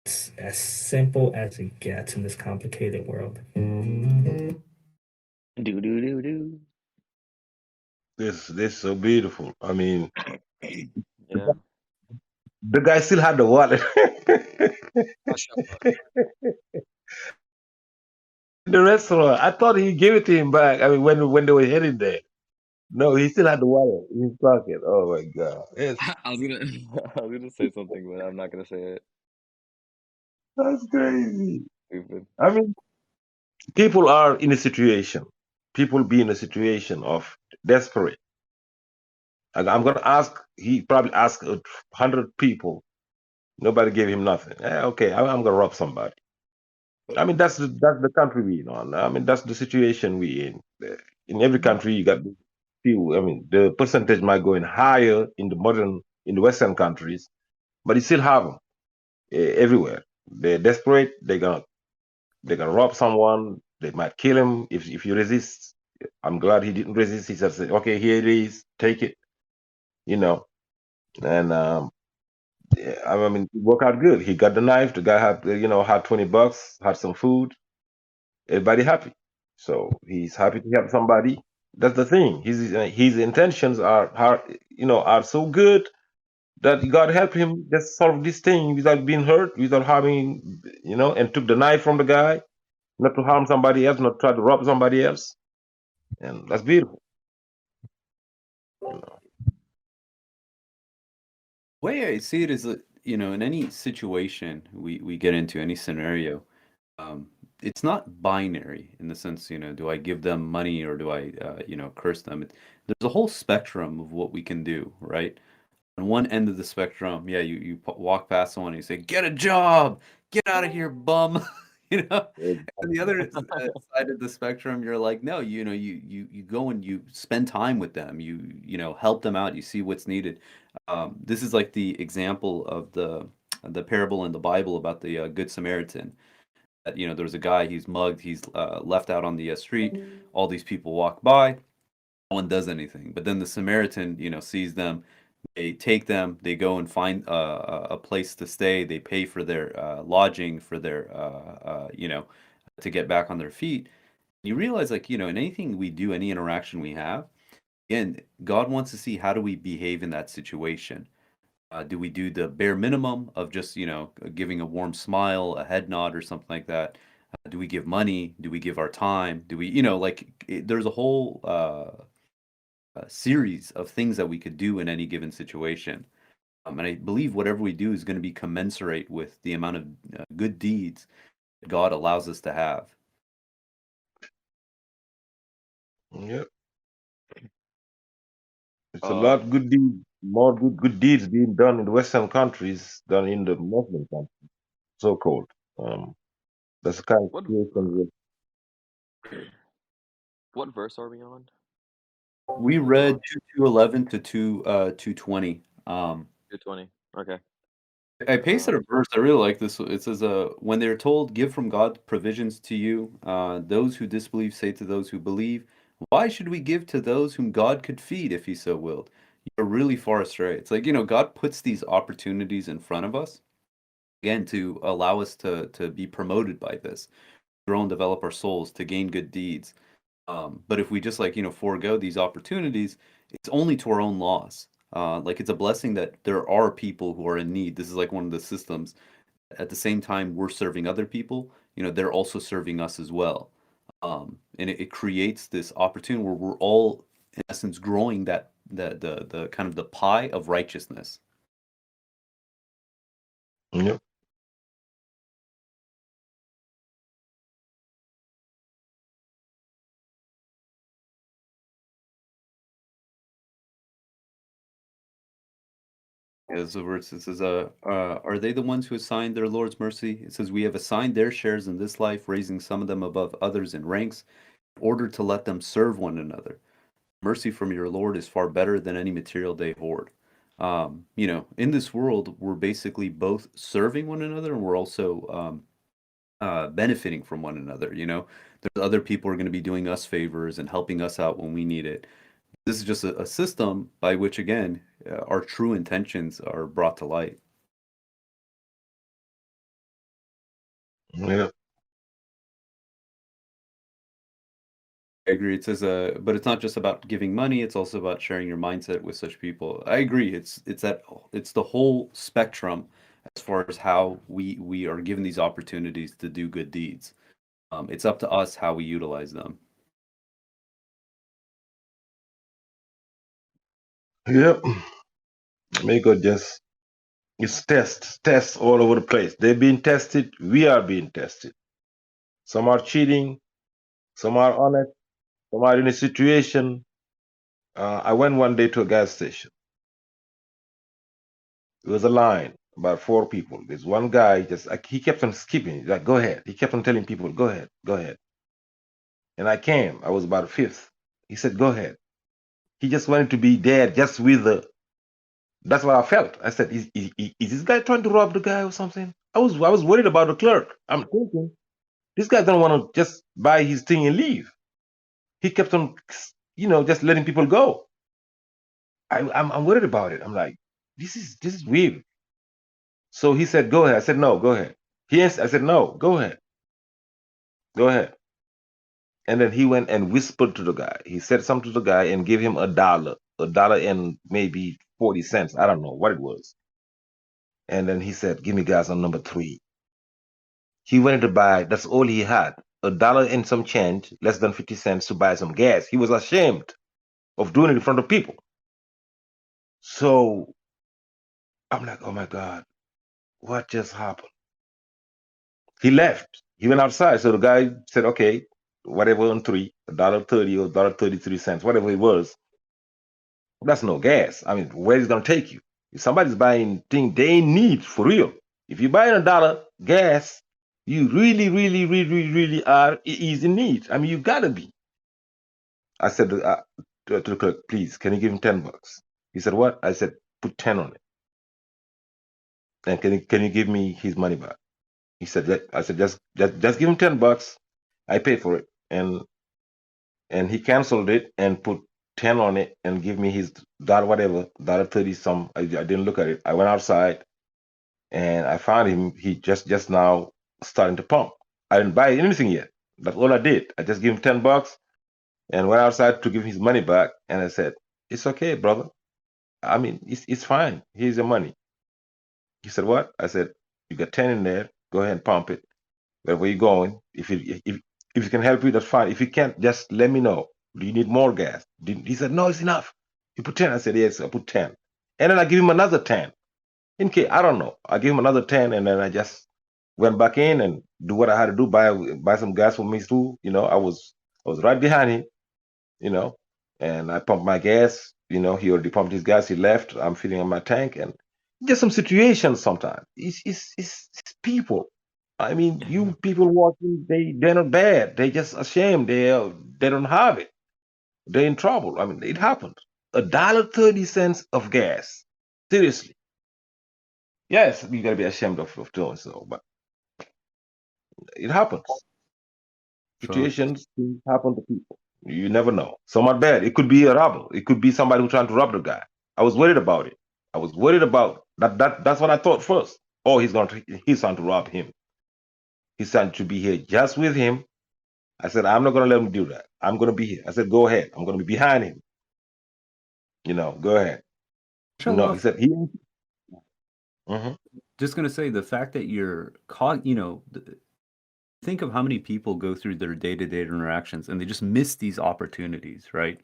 It's as simple as it gets in this complicated world. Do do do do. This is so beautiful. I mean, Yeah. the guy still had the wallet. The restaurant. I thought he gave it to him back. I mean, when they were heading there. No, he still had the wallet in his pocket. Oh my God. I was gonna I was gonna say something, but I'm not gonna say it. That's crazy. Stupid. I mean, people are in a situation. People be in a situation of desperate. I'm gonna ask. He probably asked 100 people. Nobody gave him nothing. Okay, I'm gonna rob somebody. I mean, that's the country we in on. I mean, that's the situation we in. In every country, you got few. I mean, the percentage might go in higher in the Western countries, but you still have them everywhere. They're desperate. They're gonna rob someone. They might kill him if you resist. I'm glad he didn't resist. He just said, "Okay, here it is. Take it." You know, and yeah, I mean, it worked out good. He got the knife. The guy had $20, had some food. Everybody happy. So he's happy to help somebody. That's the thing. His intentions are so good that God help him just solve this thing without being hurt, without harming, and took the knife from the guy, not to harm somebody else, not try to rob somebody else, and that's beautiful. The way I see it is that, in any situation we get into, any scenario, it's not binary in the sense, do I give them money or do I, curse them? There's a whole spectrum of what we can do, right? On one end of the spectrum, yeah, you walk past someone and you say, "Get a job, get out of here, bum," you know. And the other side of the spectrum, you're like, no, you go and you spend time with them, you help them out, you see what's needed. This is like the example of the parable in the Bible about the Good Samaritan. That there was a guy, he's mugged, he's left out on the street. All these people walk by, no one does anything. But then the Samaritan, sees them. They take them. They go and find a place to stay. They pay for their lodging, for their to get back on their feet. You realize, like, in anything we do, any interaction we have, again, God wants to see how do we behave in that situation. Do we do the bare minimum of just, giving a warm smile, a head nod, or something like that? Do we give money? Do we give our time? Do we, there's a whole series of things that we could do in any given situation. And I believe whatever we do is going to be commensurate with the amount of good deeds that God allows us to have. Yep. It's a lot good deeds, more good deeds being done in the Western countries than in the Muslim countries, so called. That's the kind of What situation what verse are we on? We In read John 2:11 to 2:20. 2:20. Okay. I pasted a verse. I really like this. It says, when they're told, give from God provisions to you, those who disbelieve say to those who believe, why should we give to those whom God could feed if he so willed? You're really far astray. It's like, God puts these opportunities in front of us, again, to allow us to be promoted by this, grow and develop our souls, to gain good deeds. But if we just forego these opportunities, it's only to our own loss. Like, it's a blessing that there are people who are in need. This is like one of the systems. At the same time, we're serving other people. They're also serving us as well. And it creates this opportunity where we're all, in essence, growing the kind of the pie of righteousness. Yep. As the verse, it says, are they the ones who assigned their Lord's mercy? It says, we have assigned their shares in this life, raising some of them above others in ranks, in order to let them serve one another. Mercy from your Lord is far better than any material they hoard. In this world, we're basically both serving one another and we're also benefiting from one another. There's other people who are going to be doing us favors and helping us out when we need it. This is just a system by which, again, our true intentions are brought to light. Yep. I agree. It says, but it's not just about giving money. It's also about sharing your mindset with such people. I agree. It's the whole spectrum as far as how we are given these opportunities to do good deeds. It's up to us how we utilize them. Yep. May God just it's tests all over the place. They're being tested. We are being tested. Some are cheating. Some are honest. Some are in a situation. I went one day to a gas station. It was a line, about 4 people. There's one guy he kept on skipping. He's like, go ahead. He kept on telling people, go ahead, go ahead. And I came. I was about 5th. He said, go ahead. He just wanted to be there just with the. That's what I felt. I said, is this guy trying to rob the guy or something? I was worried about the clerk. I'm thinking, this guy don't want to just buy his thing and leave. He kept on, just letting people go. I'm worried about it. I'm like, this is weird. So he said, go ahead. I said, no, go ahead. I said, no, go ahead. Go ahead. And then he went and whispered to the guy. He said something to the guy and gave him $1 and maybe 40 cents. I don't know what it was. And then he said, give me gas on number 3. He wanted to buy, that's all he had, $1 and some change, less than 50 cents to buy some gas. He was ashamed of doing it in front of people. So I'm like, oh my God, what just happened? He left. He went outside. So the guy said, okay, whatever on 3, $1.30 or $1.33, whatever it was. That's no gas. I mean, where is it going to take you? If somebody's buying things they need for real, if you're buying $1 gas, you really, really, really, really are is in need. I mean, you gotta be. I said to the clerk, please, can you give him $10? He said, what? I said, put 10 on it. And can you give me his money back? He said, I said, just give him $10. I pay for it. And he canceled it and put 10 on it and give me his whatever, $1.30 some. I didn't look at it. I went outside and I found him. He just now starting to pump. I didn't buy anything yet. That's all I did. I just gave him $10 and went outside to give his money back. And I said, it's okay, brother. I mean, it's fine. Here's your money. He said, what? I said, you got 10 in there. Go ahead and pump it. Wherever you're going. If it can help you, that's fine. If you can't, just let me know. Do you need more gas? He said, no, it's enough. You put 10. I said, yes, I put 10. And then I give him another 10. In case, I don't know. I give him another 10 and then I just went back in and do what I had to do, buy some gas for me too. I was right behind him, and I pumped my gas. He already pumped his gas. He left. I'm filling up my tank and just some situations sometimes. It's people. I mean, you people watching, they're not bad. They just ashamed. They don't have it. They're in trouble. I mean, it happened. $1.30 of gas. Seriously. Yes, you gotta be ashamed of doing so, but it happens. Situations things happen to people. You never know. Some are bad. It could be a robber. It could be somebody who's trying to rob the guy. I was worried about it. I was worried about that. That's what I thought first. Oh, he's trying to rob him. He's trying to be here just with him. I said, I'm not going to let him do that. I'm going to be here. I said, go ahead. I'm going to be behind him. Go ahead. No, he said, Just going to say the fact that you're caught, think of how many people go through their day-to-day interactions and they just miss these opportunities, right?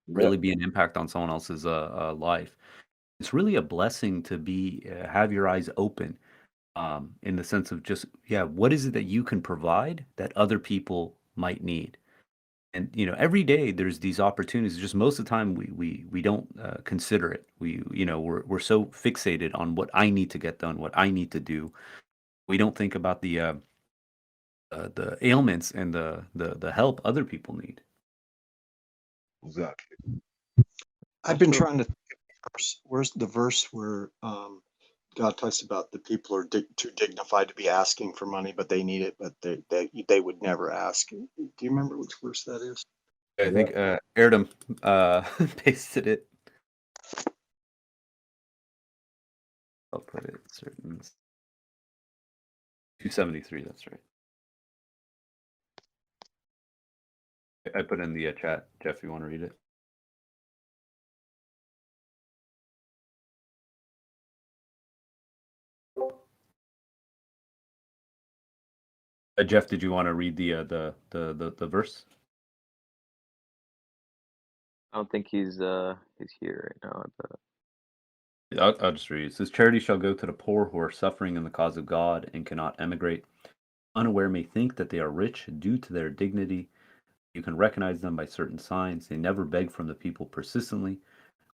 Really be an impact on someone else's life. It's really a blessing to have your eyes open, in the sense of just, what is it that you can provide that other people might need? And every day there's these opportunities. Just most of the time we don't consider it. We're so fixated on what I need to get done, what I need to do. We don't think about the ailments and the help other people need. Exactly. I've been trying to think of where's the verse where God talks about the people are too dignified to be asking for money, but they need it, but they would never ask. Do you remember which verse that is? I think Erdem pasted it. I'll put it certain 273. That's right. I put in the chat. Jeff, you want to read it? Jeff, did you want to read the verse? I don't think he's here right now. I'll just read it. It says, "Charity shall go to the poor who are suffering in the cause of God and cannot emigrate. Unaware may think that they are rich due to their dignity. You can recognize them by certain signs. They never beg from the people persistently.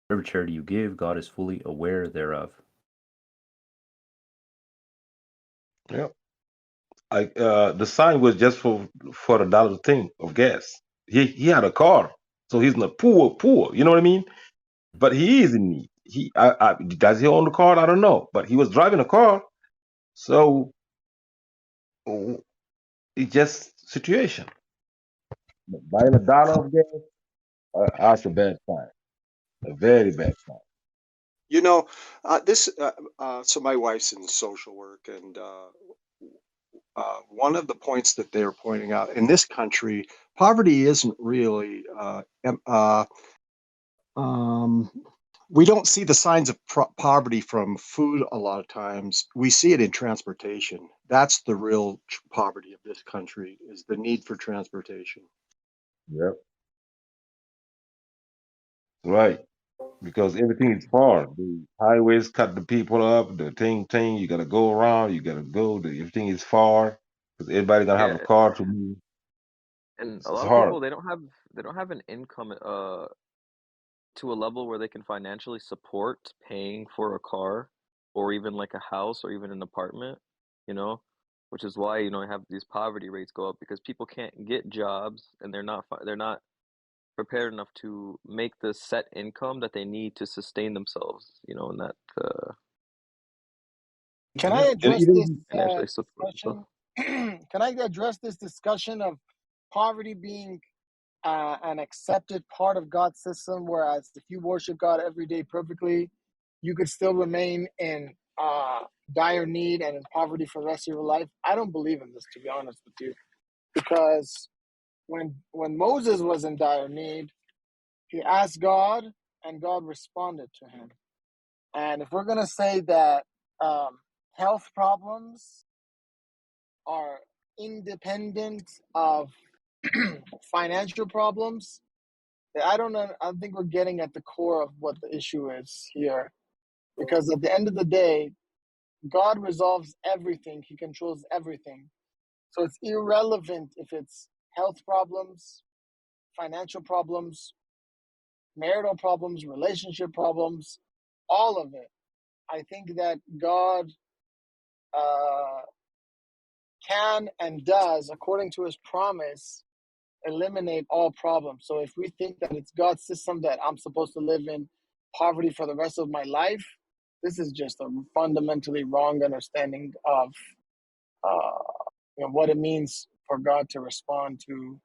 Whatever charity you give, God is fully aware thereof." Yep. The sign was just for $1 thing of gas. He had a car, so he's not poor. You know what I mean? But he is in need. Does he own the car? I don't know. But he was driving a car, so it's just situation. Buying $1 of gas, that's a bad sign. A very bad sign. You know, so my wife's in social work, and one of the points that they're pointing out in this country, poverty isn't really, we don't see the signs of poverty from food a lot of times. We see it in transportation. That's the real poverty of this country, is the need for transportation. Yep. Right. Because everything is far. The highways cut the people up, the thing, you gotta go around, you gotta go, everything is far. Because everybody gonna have a car to move. And It's a lot of hard. people, they don't have an income to a level where they can financially support paying for a car or even like a house or even an apartment, you know, which is why, you have these poverty rates go up, because people can't get jobs and they're not prepared enough to make the set income that they need to sustain themselves, in that Can I address even this financially support discussion? themselves. Can I address this discussion of poverty being an accepted part of God's system, whereas if you worship God every day perfectly, you could still remain in dire need and in poverty for the rest of your life? I don't believe in this, to be honest with you, because when Moses was in dire need, he asked God, and God responded to him. And if we're gonna say that health problems are independent of financial problems, I don't know. I think we're getting at the core of what the issue is here, because at the end of the day, God resolves everything. He controls everything. So it's irrelevant if it's health problems, financial problems, marital problems, relationship problems, all of it. I think that God can and does, according to his promise, eliminate all problems. So if we think that it's God's system that I'm supposed to live in poverty for the rest of my life, this is just a fundamentally wrong understanding of what it means for God to respond to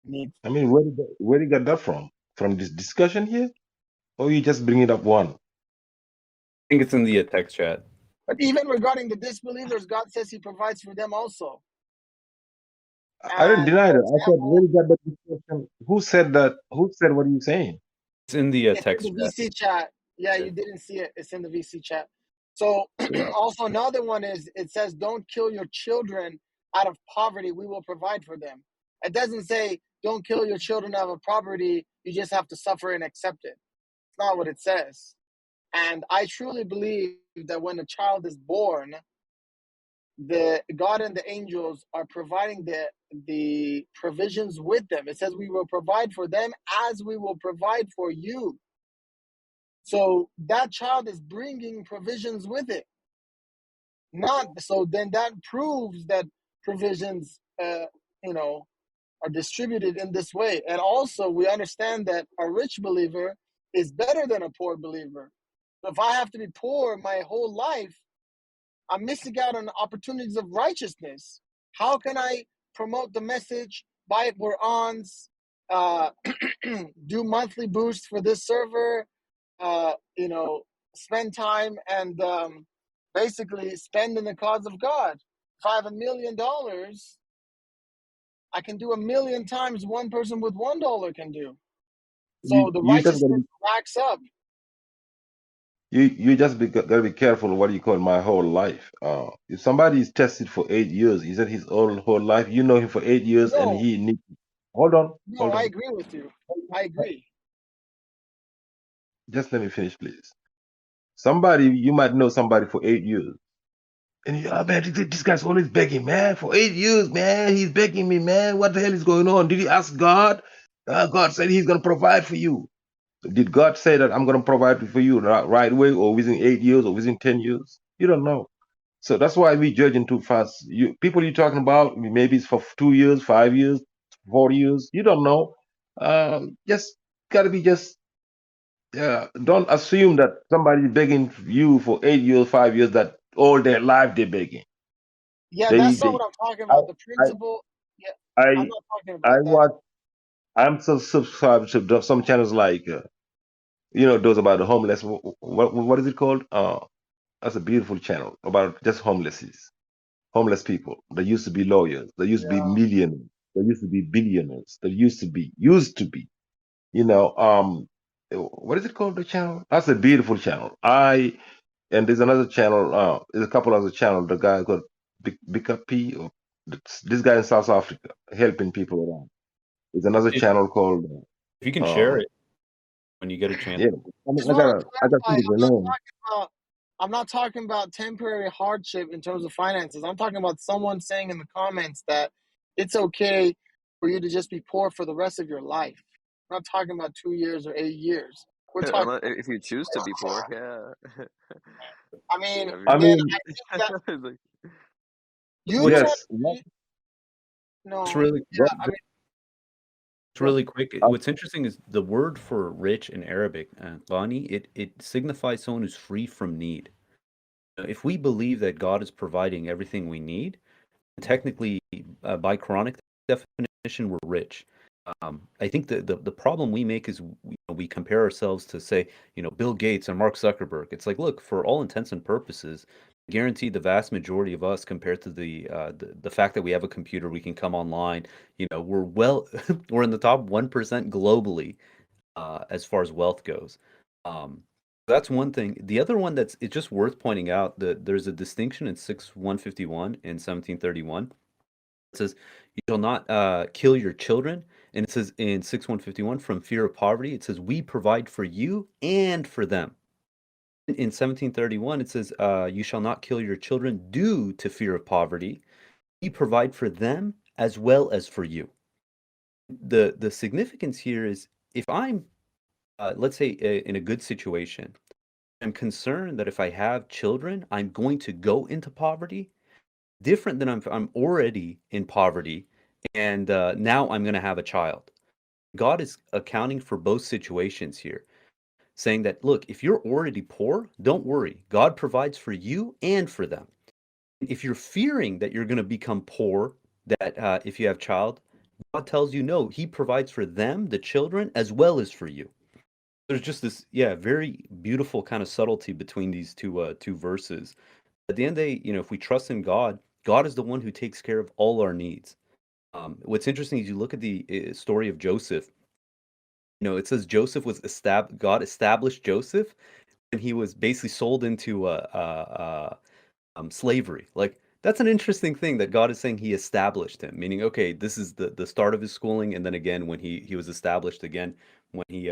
needs. I mean, where did you get that from? From this discussion here? Or you just bring it up one? I think it's in the text chat. But even regarding the disbelievers, God says he provides for them also. I didn't deny that. I said, where did you get that discussion? Who said that? Who said what are you saying? It's in the It's text in the chat. VC chat. Yeah, you didn't see it. It's in the VC chat. So also another one is, it says, don't kill your children out of poverty. We will provide for them. It doesn't say don't kill your children out of poverty. You just have to suffer and accept it. It's not what it says. And I truly believe that when a child is born, the God and the angels are providing the provisions with them. It says we will provide for them as we will provide for you. So that child is bringing provisions with it. Then that proves that provisions, are distributed in this way. And also we understand that a rich believer is better than a poor believer. So if I have to be poor my whole life, I'm missing out on opportunities of righteousness. How can I promote the message, buy Qur'ans, do monthly boosts for this server, spend time and basically spend in the cause of God? If I have $1 million, I can do 1,000,000 times one person with $1 can do. So You the you just righteousness racks up. you just gotta be careful of what you call my whole life. If somebody is tested for 8 years, is that his whole life? You know him for 8 years, and No, he need. Hold on, no, hold I on. agree with you. I agree. Just let me finish, please. Somebody, you might know somebody for 8 years, and you, oh man, this guy's always begging, man, for 8 years, man, he's begging me, man. What the hell is going on? Did he ask God? God said he's gonna provide for you. Did God say that I'm gonna provide for you right away, or within 8 years, or within 10 years? You don't know. So that's why we judging too fast. You people you're talking about, maybe it's for 2 years, 5 years, 4 years. You don't know. Just gotta be just. Don't assume that somebody's begging you for 8 years, 5 years, that all their life they're begging. Yeah, They that's not they what I'm talking I about. The principle. Yeah, I'm I not talking I about that. watch. I'm so subscribed to some channels like those about the homeless. What is it called? That's a beautiful channel about just homeless people. They used to be lawyers. They used to be Yeah. millionaires. They used to be billionaires. They used to be. What is it called? The channel? That's a beautiful channel. And there's another channel. There's a couple other channels. The guy got Bika P. Or this guy in South Africa helping people around. There's another If channel called. you can share it when you get a chance. Yeah. I mean, Just want to I got clarify. the name. I'm not talking about temporary hardship in terms of finances. I'm talking about someone saying in the comments that it's okay for you to just be poor for the rest of your life. I'm not talking about 2 years or 8 years. We're talking. If you choose to be poor, yeah. I mean, Every- I again, mean, I think that It's like, you tell yes. me. It's No, really yeah, I mean, It's really quick. Uh, What's interesting is the word for rich in Arabic, ghani, it signifies someone who's free from need. If we believe that God is providing everything we need, technically, by Quranic definition, we're rich. I think the problem we make is we compare ourselves to, say, Bill Gates and Mark Zuckerberg. It's like, look, for all intents and purposes, guaranteed the vast majority of us, compared to the fact that we have a computer, we can come online. We're in the top 1% globally, as far as wealth goes. Um, that's one thing. The other one it's just worth pointing out that there's a distinction in 6:151 in 1731. It says, "You shall not kill your children." And it says in 6:151, "From fear of poverty." It says, "We provide for you and for them." In 1731, it says, "You shall not kill your children due to fear of poverty. We provide for them as well as for you." The significance here is, if I'm, let's say, in a good situation, I'm concerned that if I have children, I'm going to go into poverty, different than I'm already in poverty, and now I'm going to have a child. God is accounting for both situations here, saying that, look, if you're already poor, don't worry. God provides for you and for them. If you're fearing that you're going to become poor, that if you have child, God tells you, no, He provides for them, the children, as well as for you. There's just this, very beautiful kind of subtlety between these two verses. At the end of the day, if we trust in God, God is the one who takes care of all our needs. What's interesting is you look at the story of Joseph. It says Joseph was God established Joseph, and he was basically sold into slavery. Like, that's an interesting thing that God is saying He established him, meaning, okay, this is the start of his schooling, and then again when he was established again when he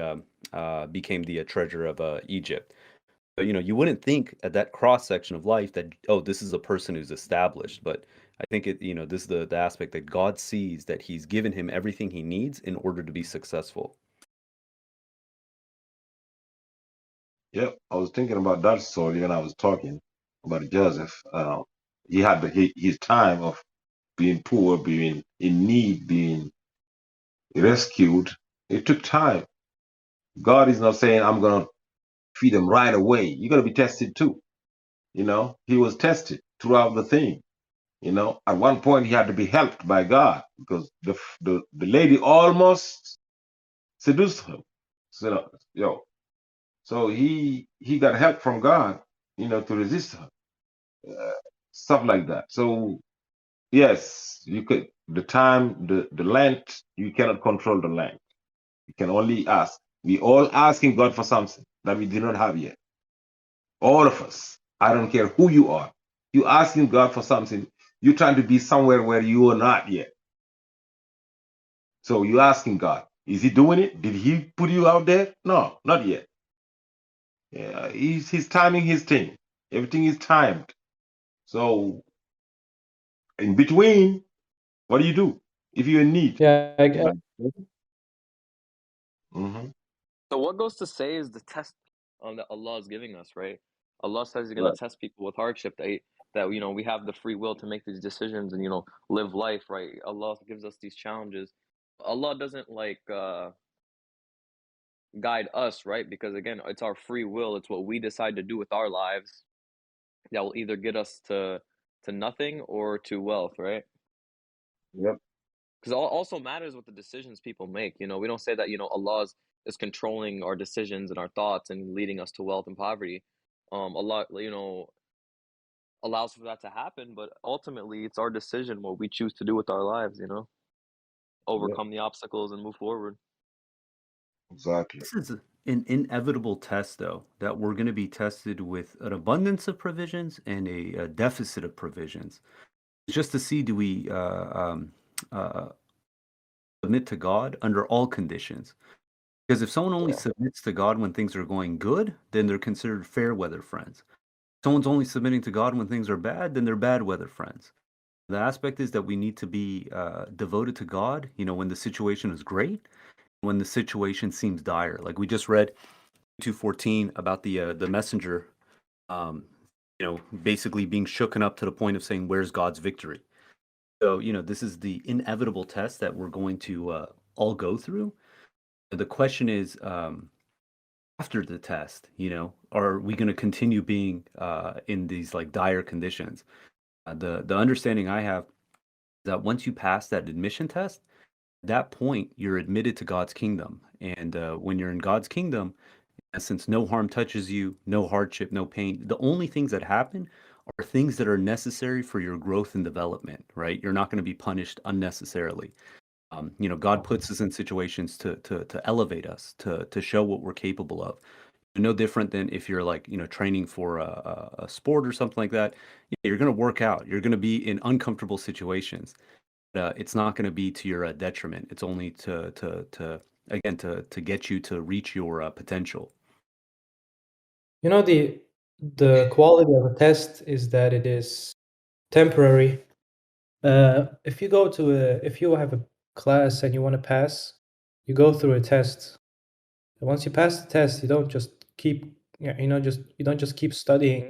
became the treasurer of Egypt. But you wouldn't think at that cross section of life that, oh, this is a person who's established. But I think this is the aspect that God sees, that He's given him everything he needs in order to be successful. Yep, I was thinking about that story when I was talking about Joseph. He had his time of being poor, being in need, being rescued. It took time. God is not saying, I'm going to feed him right away. You're going to be tested too. He was tested throughout the thing. At one point he had to be helped by God, because the lady almost seduced him. So he got help from God, to resist her. Stuff like that. So Yes, you could. The time, the length, you cannot control the length. You can only ask. We all asking God for something that we do not have yet. All of us. I don't care who you are. You asking God for something. You're trying to be somewhere where you are not yet. So you asking God, is He doing it? Did He put you out there? No, not yet. Yeah, he's timing his thing. Everything is timed. So in between, what do if you're in need? Yeah, Mm-hmm. So what goes to say is the test that Allah is giving us, right? Allah says He's gonna Right. test people with hardship. That we have the free will to make these decisions and live life, right? Allah gives us these challenges. Allah doesn't guide us, right? Because again, it's our free will. It's what we decide to do with our lives that will either get us to nothing or to wealth, right? Yep. Because it also matters what the decisions people make. We don't say that Allah is controlling our decisions and our thoughts and leading us to wealth and poverty. Allah allows for that to happen, but ultimately it's our decision what we choose to do with our lives. Yep. Overcome the obstacles and move forward. Exactly. This is an inevitable test, though, that we're going to be tested with an abundance of provisions and a deficit of provisions. Just to see, do we submit to God under all conditions? Because if someone only Yeah. submits to God when things are going good, then they're considered fair weather friends. If someone's only submitting to God when things are bad, then they're bad weather friends. The aspect is that we need to be devoted to God, when the situation is great, when the situation seems dire. Like we just read 2:14 about the messenger, basically being shooken up to the point of saying, "Where's God's victory?" So this is the inevitable test that we're going to all go through. The question is, after the test, are we going to continue being in these like dire conditions? The understanding I have is that once you pass that admission test, at that point you're admitted to God's kingdom, and when you're in God's kingdom, in essence, no harm touches you, no hardship, no pain. The only things that happen are things that are necessary for your growth and development. Right? You're not going to be punished unnecessarily. God puts us in situations to elevate us, to show what we're capable of. No different than if you're like training for a sport or something like that. Yeah, you're going to work out. You're going to be in uncomfortable situations. It's not going to be to your detriment. It's only to again to get you to reach your potential. The quality of a test is that it is temporary. If you have a class and you want to pass, you go through a test. And once you pass the test, you don't just keep keep studying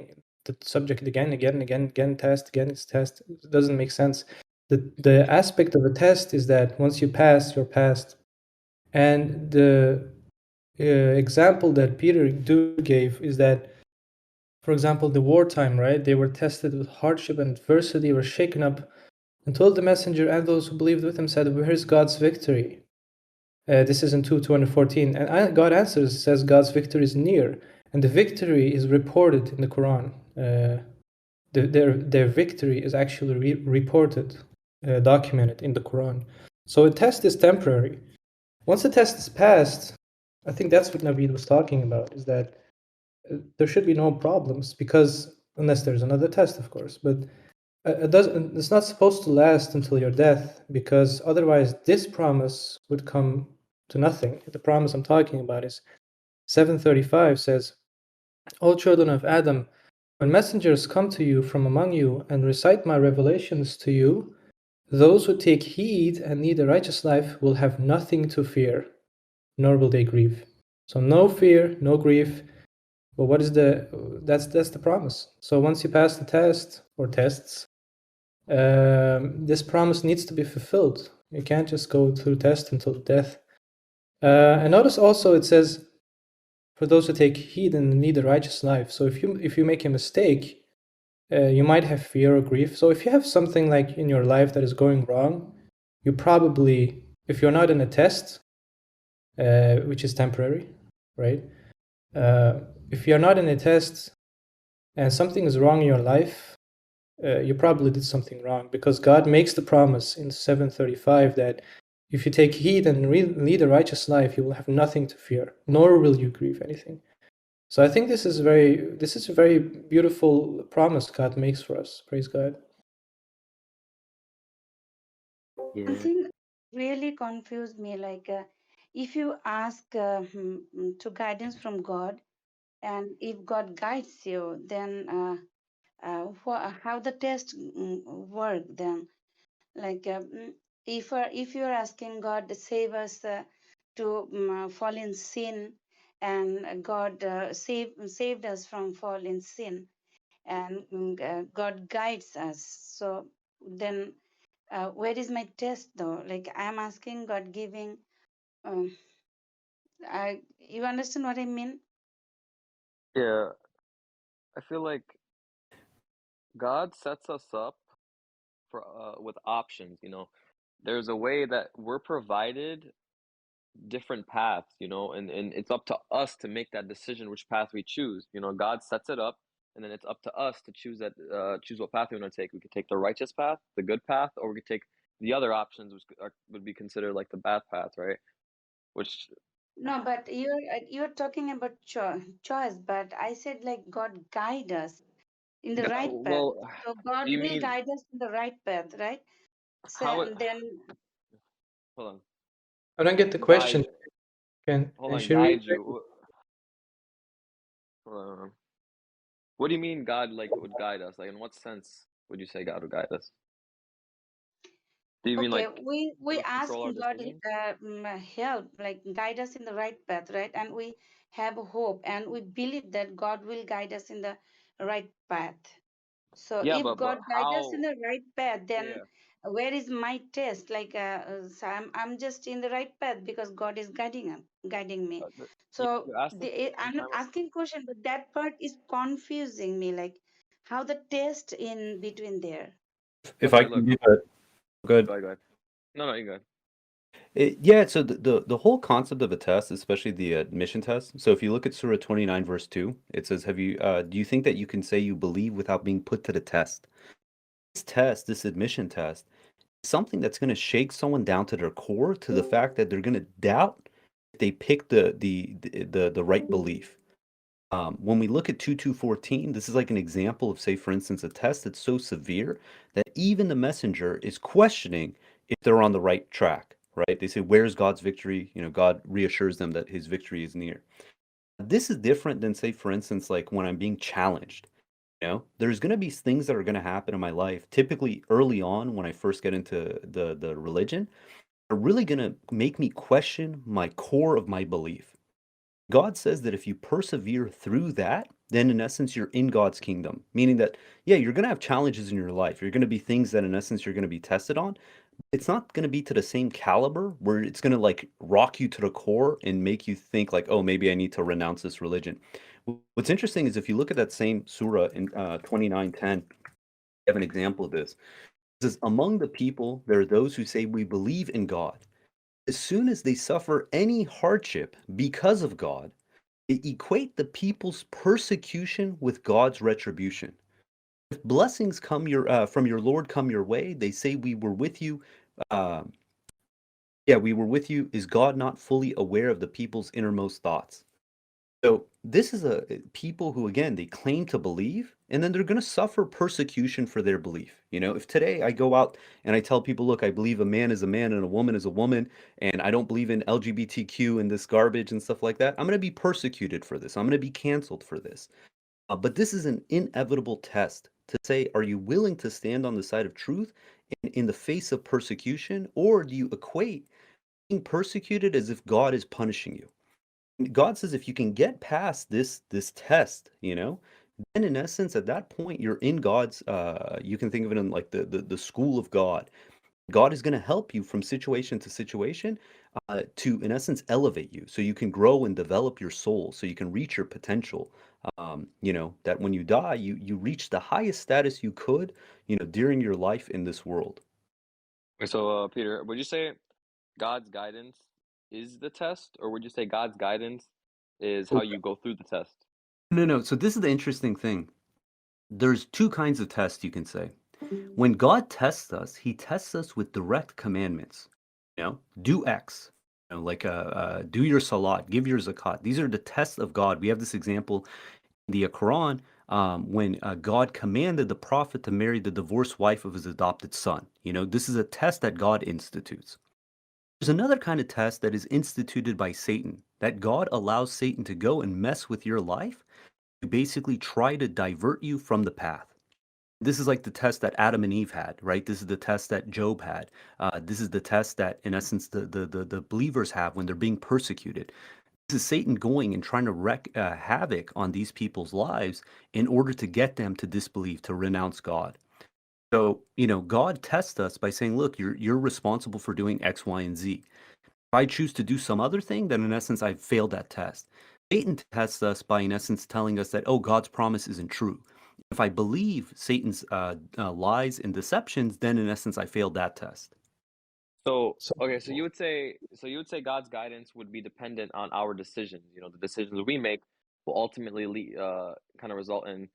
the subject again, test. It doesn't make sense. The aspect of a test is that once you pass, you're passed. And the example that Peter gave is that, for example, the wartime, right? They were tested with hardship and adversity, were shaken up, until the messenger and those who believed with him said, "Where is God's victory?" This is in 2:14, and God answers, says, "God's victory is near," and the victory is reported in the Quran. Their victory is actually reported, documented in the Quran. So a test is temporary. Once the test is passed, I think that's what Naveed was talking about, is that there should be no problems, because unless there's another test, of course, but it's not supposed to last until your death, because otherwise this promise would come to nothing. The promise I'm talking about is 7:35 says, "O children of Adam, when messengers come to you from among you and recite my revelations to you, those who take heed and lead a righteous life will have nothing to fear, nor will they grieve." So no fear, no grief. Well, that's the promise. So once you pass the test or tests, this promise needs to be fulfilled. You can't just go through test until death. And notice also it says, "For those who take heed and lead a righteous life." So if you make a mistake, you might have fear or grief. So if you have something like in your life that is going wrong, you probably, if you're not in a test, which is temporary, right? If you're not in a test and something is wrong in your life, you probably did something wrong, because God makes the promise in 7:35 that if you take heed and lead a righteous life, you will have nothing to fear, nor will you grieve anything. So I think this is a very beautiful promise God makes for us. Praise God. One thing really confused me, like if you ask to guidance from God, and if God guides you, then how the test work then? Like if you're asking God to save us to fall in sin, and God saved us from fall in sin, and God guides us. So then, where is my test though? Like I'm asking God giving. You understand what I mean? Yeah, I feel like God sets us up for with options, you know. There's a way that we're provided different paths, you know, and it's up to us to make that decision which path we choose. You know, God sets it up, and then it's up to us to choose what path we want to take. We could take the righteous path, the good path, or we could take the other options, which would be considered like the bad path, right? Which No, but you're talking about choice, but I said like God guide us in the right path. well, So do God you will mean guide us in the right path, right? So how it? then, Hold on, I don't get the question. guide. Can Hold on, should we? guide you. Hold on. What do you mean God like would guide us? Like in what sense would you say God would guide us? Do you mean okay, like we He would ask control our God decisions? help, like guide us in the right path, right? And we have hope, and we believe that God will guide us in the right path. So Yeah, if but God guide us in how? the right path, then Yeah. where is my test? Like so I'm just in the right path because God is guiding me. You, So you asked at the same I'm not time. asking question, but that part is confusing me. Like how the test in between there. If I Okay, can look. do that, good. Go ahead. No, you go ahead. Yeah, so the whole concept of a test, especially the admission test. So if you look at Surah 29, verse 2, it says, do you think that you can say you believe without being put to the test? This test, this admission test, is something that's going to shake someone down to their core, to the fact that they're going to doubt if they pick the right belief. When we look at 2214, this is like an example of, say, for instance, a test that's so severe that even the messenger is questioning if they're on the right track, right? They say, where's God's victory? You know, God reassures them that his victory is near. This is different than, say, for instance, like when I'm being challenged. You know, there's going to be things that are going to happen in my life, typically early on when I first get into the religion, are really going to make me question my core of my belief. God says that if you persevere through that, then in essence, you're in God's kingdom. Meaning that, yeah, you're going to have challenges in your life. You're going to be things that, in essence, you're going to be tested on. It's not going to be to the same caliber where it's going to like rock you to the core and make you think, like, oh, maybe I need to renounce this religion. What's interesting is if you look at that same surah in 29:10, you have an example of this. It says, among the people, there are those who say, we believe in God. As soon as they suffer any hardship because of God, they equate the people's persecution with God's retribution. If blessings come from your Lord come your way, they say we were with you. Uh, yeah, we were with you. Is God not fully aware of the people's innermost thoughts? So this is a people who, again, they claim to believe, and then they're going to suffer persecution for their belief. You know, if today I go out and I tell people, look, I believe a man is a man and a woman is a woman, and I don't believe in LGBTQ and this garbage and stuff like that, I'm going to be persecuted for this. I'm going to be canceled for this. But this is an inevitable test to say, are you willing to stand on the side of truth in the face of persecution, or do you equate being persecuted as if God is punishing you? God says if you can get past this test, you know, then in essence at that point you're in God's you can think of it in like the school of God. God is going to help you from situation to situation to in essence elevate you so you can grow and develop your soul so you can reach your potential. You know, that when you die you reach the highest status you could, you know, during your life in this world. Okay, so Peter, would you say God's guidance is the test, or would you say God's guidance is how you go through the test? No, so this is the interesting thing. there's two kinds of tests you can say. When God tests us, he tests us with direct commandments. Do X. Like do your salat, give your zakat. These are the tests of God. We have this example in the Quran when God commanded the prophet to marry the divorced wife of his adopted son. This is a test that God institutes. There's another kind of test that is instituted by Satan, that God allows Satan to go and mess with your life to basically try to divert you from the path. This is like the test that Adam and Eve had, right? This is the test that Job had. This is the test that, in essence, the believers have when they're being persecuted. This is Satan going and trying to wreak havoc on these people's lives in order to get them to disbelieve, to renounce God. So, God tests us by saying, look, you're responsible for doing X, Y, and Z. If I choose to do some other thing, then in essence, I've failed that test. Satan tests us by, in essence, telling us that, oh, God's promise isn't true. If I believe Satan's lies and deceptions, then in essence, I failed that test. So okay, so you would say God's guidance would be dependent on our decisions. The decisions we make will ultimately kind of result in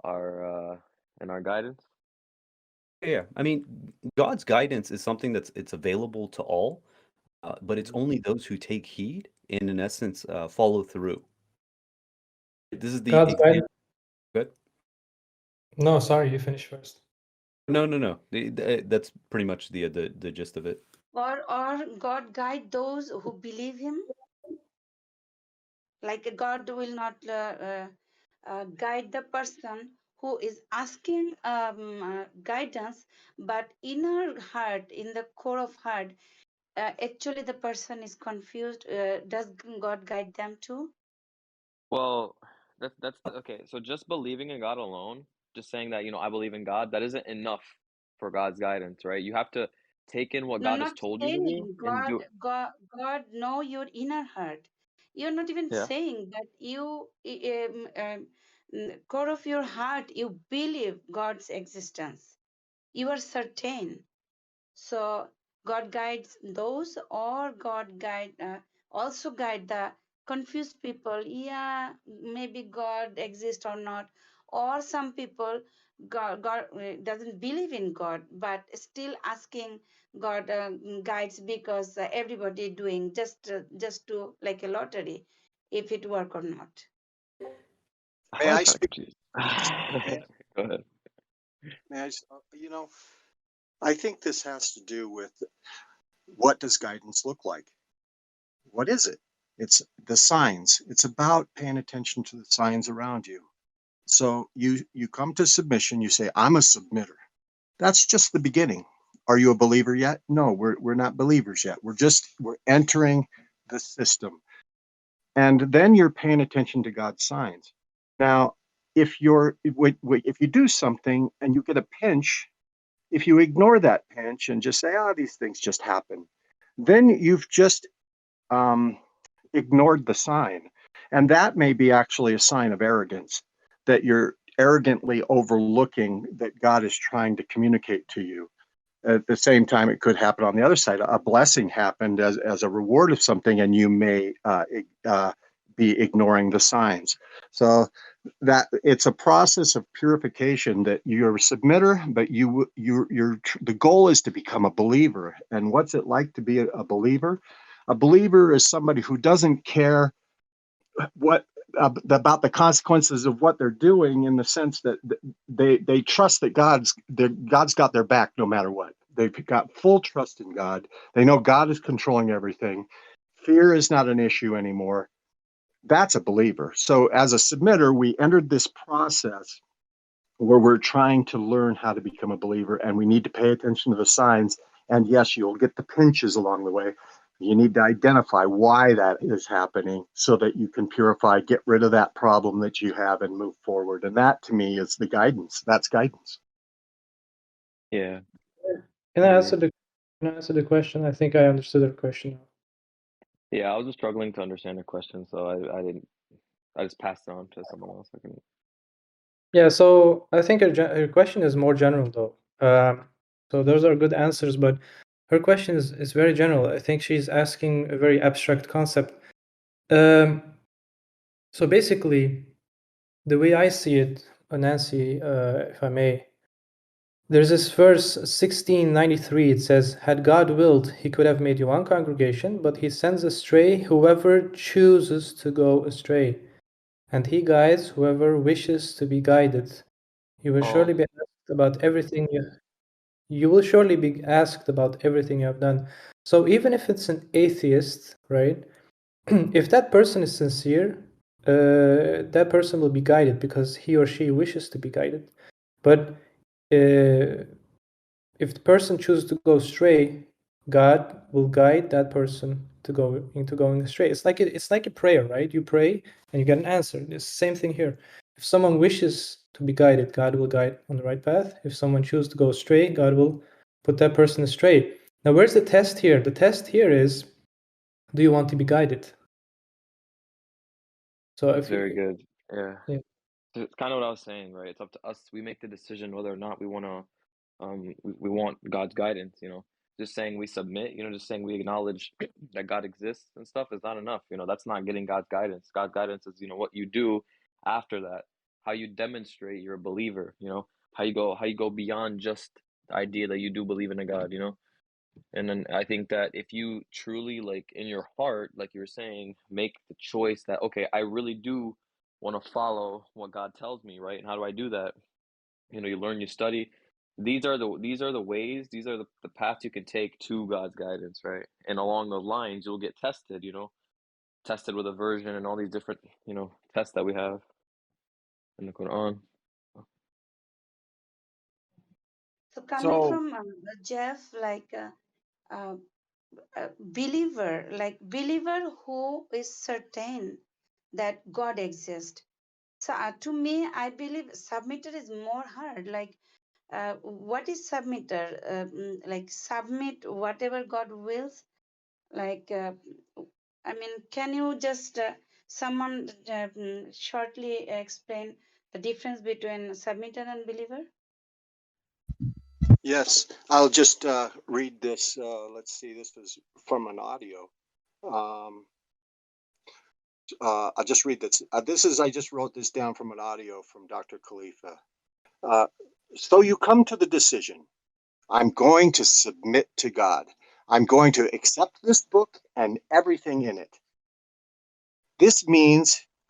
our guidance. Yeah, I mean, God's guidance is something it's available to all, but it's only those who take heed and, in essence, follow through. This is the God's example. guidance. Good. No, sorry, you finish first. No. That's pretty much the gist of it. Or God guide those who believe him. Like God will not guide the person who is asking guidance, but inner heart, in the core of heart, actually the person is confused. Does God guide them too? Well, that's okay. So just believing in God alone, just saying that, I believe in God, that isn't enough for God's guidance, right? You have to take in what No, God has not told you to do saying and do. God know your inner heart. You're not even Yeah. saying, but you, core of your heart, you believe God's existence. You are certain. So God guides those, or God also guide the confused people. Yeah, maybe God exists or not. Or some people, God doesn't believe in God, but still asking God guides because everybody doing just to like a lottery, if it work or not. May I'm I kind of speak? confused. May, Go ahead. may I, I think this has to do with what does guidance look like? What is it? It's the signs. It's about paying attention to the signs around you. So you come to submission, you say, I'm a submitter. That's just the beginning. Are you a believer yet? No, we're not believers yet. We're entering the system. And then you're paying attention to God's signs. Now, if you do something and you get a pinch, if you ignore that pinch and just say, these things just happen, then you've just ignored the sign. And that may be actually a sign of arrogance, that you're arrogantly overlooking that God is trying to communicate to you. At the same time, it could happen on the other side. A blessing happened as a reward of something, and you may be ignoring the signs. So that it's a process of purification, that you're a submitter, but the goal is to become a believer. And what's it like to be a believer? A believer is somebody who doesn't care what about the consequences of what they're doing, in the sense that they trust that God's got their back no matter what. They've got full trust in God. They know God is controlling everything. Fear is not an issue anymore. That's a believer. So as a submitter, we entered this process where we're trying to learn how to become a believer, and we need to pay attention to the signs. And yes, you'll get the pinches along the way. You need to identify why that is happening so that you can purify, get rid of that problem that you have, and move forward. And that, to me, is the guidance. That's guidance. Yeah. Can I answer the question? I think I understood the question. Yeah, I was just struggling to understand the question, so I just passed it on to someone else. Yeah, so I think her question is more general, though. So those are good answers, but her question is very general. I think she's asking a very abstract concept. So basically, the way I see it, Nancy, if I may. There's this verse 1693. It says, "Had God willed, he could have made you one congregation, but he sends astray whoever chooses to go astray, and he guides whoever wishes to be guided. You will surely Oh, be asked about everything you will surely be asked about everything you have done." So even if it's an atheist, right? If that person is sincere, that person will be guided because he or she wishes to be guided. But if the person chooses to go astray, God will guide that person to go into going astray. It's like a prayer, right? You pray and you get an answer. It's the same thing here. If someone wishes to be guided, God will guide on the right path. If someone chooses to go astray, God will put that person astray. Now, where's the test here? The test here is, do you want to be guided? So that's if very you, good. Yeah. yeah. It's kind of what I was saying, right? It's up to us. We make the decision whether or not we want to, we want God's guidance, you know. Just saying we submit, you know, just saying we acknowledge that God exists and stuff is not enough. You know, that's not getting God's guidance. God's guidance is, you know, what you do after that, how you demonstrate you're a believer, you know, how you go beyond just the idea that you do believe in a God, you know. And then I think that if you truly, like, in your heart, like you were saying, make the choice that, okay, I really do want to follow what God tells me, right? And how do I do that? You know, you learn, you study. These are the ways, these are the paths you can take to God's guidance, right? And along those lines, you'll get tested, you know, tested with aversion and all these different, you know, tests that we have in the Quran. So coming So from Jeff, like uh, believer who is certain that God exists. So to me, I believe submitter is more hard. Like, what is submitter? Like submit whatever God wills. Like, I mean, can you just someone shortly explain the difference between submitter and believer? Yes, I'll just read this. Let's see, this was from an audio. I'll just read this. I just wrote this down from an audio from Dr. Khalifa. Uh, so you come to the decision, I'm going to submit to God. I'm going to accept this book and everything in it.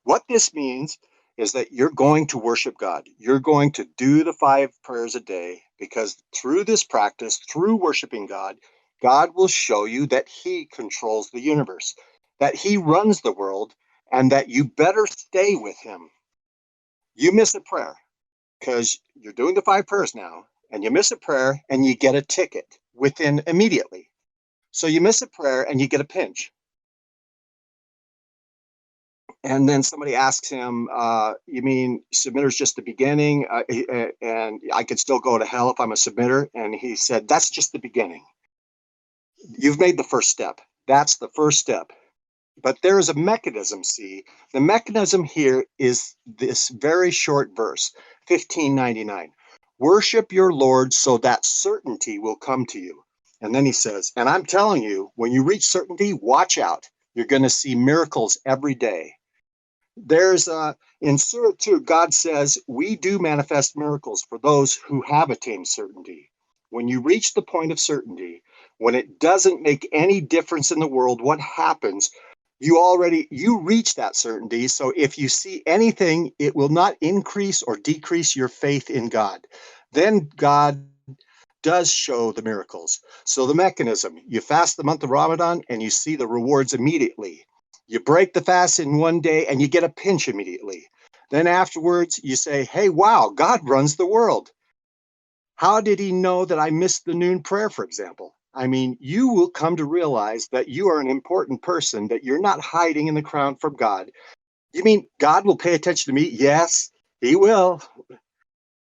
What this means is that you're going to worship God. You're going to do the 5 prayers a day because through this practice, through worshiping God, God will show you that he controls the universe, that he runs the world, and that you better stay with him. You miss a prayer because you're doing the 5 prayers now, and you miss a prayer and you get a ticket within immediately. So you miss a prayer and you get a pinch. And then somebody asks him, you mean submitter's just the beginning? And I could still go to hell if I'm a submitter? And he said, that's just the beginning. You've made the first step. That's the first step. But there is a mechanism, see? The mechanism here is this very short verse, 1599. Worship your Lord so that certainty will come to you. And then he says, and I'm telling you, when you reach certainty, watch out. You're going to see miracles every day. There's in Surah 2, God says, we do manifest miracles for those who have attained certainty. When you reach the point of certainty, when it doesn't make any difference in the world, what happens? You reach that certainty. So if you see anything, it will not increase or decrease your faith in God. Then God does show the miracles. So the mechanism, you fast the month of Ramadan and you see the rewards immediately. You break the fast in one day and you get a pinch immediately. Then afterwards, you say, hey, wow, God runs the world. How did he know that I missed the noon prayer, for example? I mean, you will come to realize that you are an important person, that you're not hiding in the crowd from God. You mean God will pay attention to me? Yes, he will.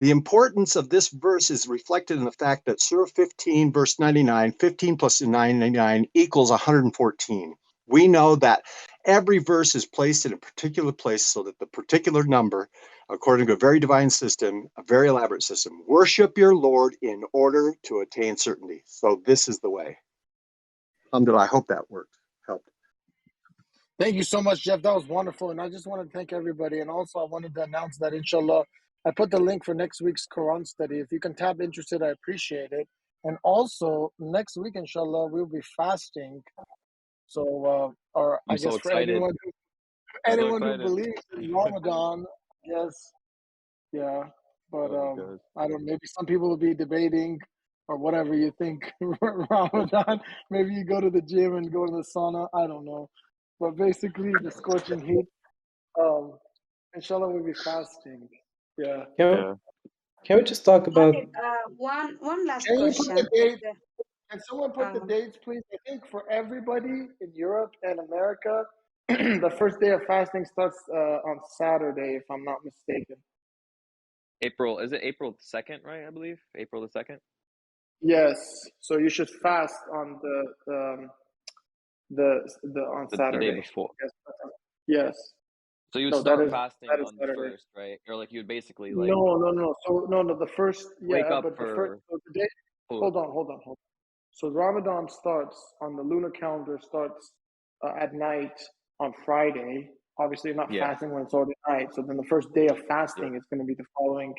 The importance of this verse is reflected in the fact that Surah 15, verse 99, 15 plus 99 equals 114. We know that every verse is placed in a particular place so that the particular number, according to a very divine system, a very elaborate system, worship your Lord in order to attain certainty. So this is the way. Alhamdulillah, I hope that worked, helped. Thank you so much, Jeff. That was wonderful. And I just want to thank everybody. And also, I wanted to announce that, inshallah, I put the link for next week's Quran study. If you can tap interested, I appreciate it. And also next week, inshallah, we'll be fasting. So, or I I'm so guess for excited. I'm so anyone who excited. believes in Ramadan, yes, yeah. But Oh my God. I don't. Maybe some people will be debating or whatever you think Ramadan. Maybe you go to the gym and go to the sauna. I don't know. But basically, the scorching heat. Inshallah, we'll be fasting. Yeah. Yeah. Can we just talk about Okay, one last Can you put question. the date? Can someone put the Um, dates, please? I think for everybody in Europe and America, the first day of fasting starts on Saturday, if I'm not mistaken. April, is it April 2nd, right? I believe April the 2nd. Yes. So you should fast on the on The day Saturday. before. Yes. So you would No, that start is fasting on the Saturday. 1st, right? Or like you would basically like No. So no, the first, wake yeah, up but the first, for so the day. food. Hold on. So Ramadan starts on the lunar calendar starts at night on Friday. Obviously, you're not Yeah. fasting when it's already night. So then the first day of fasting is going to be the following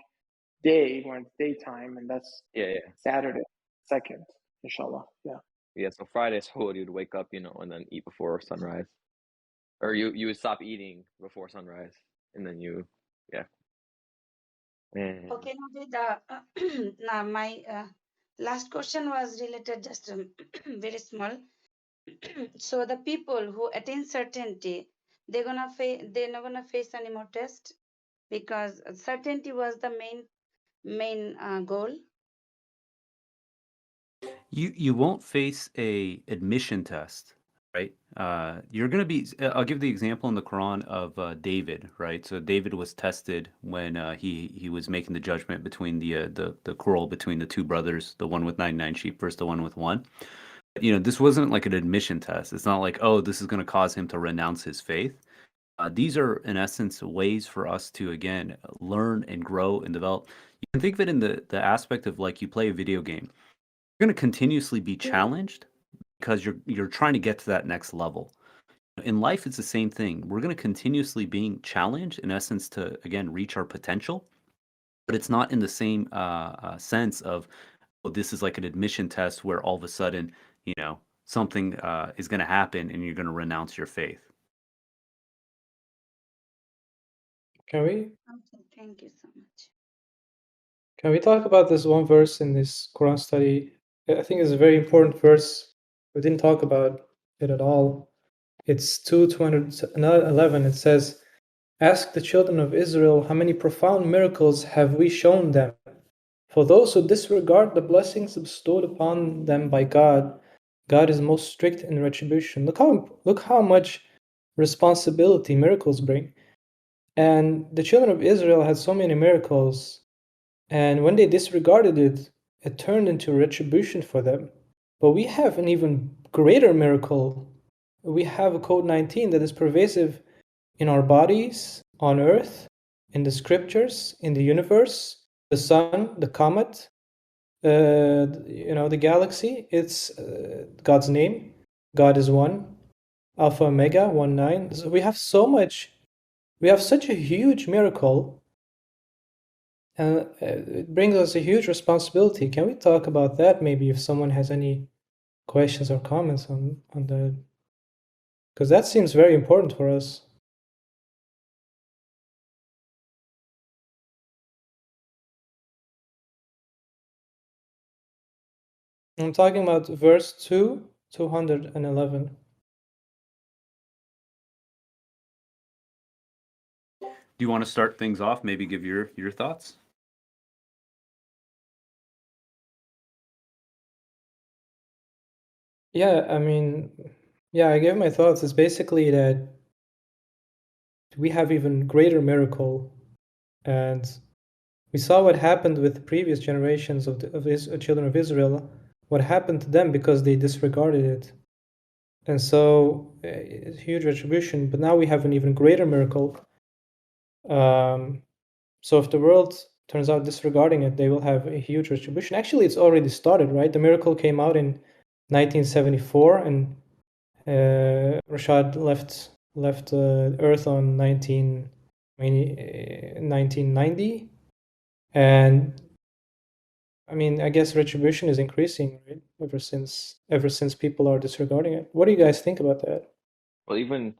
day when it's daytime, and that's Yeah. Saturday, 2nd, inshallah. Yeah. Yeah. So Friday's food, you'd wake up, and then eat before sunrise. Or you would stop eating before sunrise. And then yeah. Man. okay, now my last question was related just very small. So the people who attain certainty, they're not gonna face any more test because certainty was the main goal. You won't face a admission test, right? You're going to be. I'll give the example in the Quran of David, right? So David was tested when he was making the judgment between the quarrel between the two brothers, the one with 99 sheep versus the one with one. This wasn't like an admission test. It's not like, oh, this is going to cause him to renounce his faith. These are, in essence, ways for us to, again, learn and grow and develop. You can think of it in the aspect of like you play a video game. You're going to continuously be challenged because you're trying to get to that next level. In life, it's the same thing. We're going to continuously being challenged, in essence, to, again, reach our potential. But it's not in the same sense of, well, this is like an admission test where all of a sudden, something is going to happen and you're going to renounce your faith. can we Okay, thank you so much. can we talk about this one verse in this Quran study? I think it's a very important verse. We didn't talk about it at all. It's 2:211. It says, "Ask the children of Israel, how many profound miracles have we shown them? For those who disregard the blessings bestowed upon them by God, God is most strict in retribution." Look how much responsibility miracles bring. And the children of Israel had so many miracles, and when they disregarded it, it turned into retribution for them. But we have an even greater miracle. We have a code-19 that is pervasive in our bodies, on earth, in the scriptures, in the universe, the sun, the comet, the galaxy. It's God's name. God is one. Alpha Omega 1-9. So we have such a huge miracle, and it brings us a huge responsibility. Can we talk about that maybe if someone has any questions or comments on that? Because that seems very important for us. I'm talking about verse 2:211. Do you want to start things off? Maybe give your thoughts? Yeah, I gave my thoughts. It's basically that we have even greater miracle, and we saw what happened with the previous generations of children of Israel, what happened to them because they disregarded it. And so it's huge retribution, but now we have an even greater miracle. So if the world turns out disregarding it, they will have a huge retribution. Actually, it's already started, right? The miracle came out in 1974, and Rashad left Earth on 1990. And I mean, I guess retribution is increasing, right? Ever since people are disregarding it. What do you guys think about that? Well, even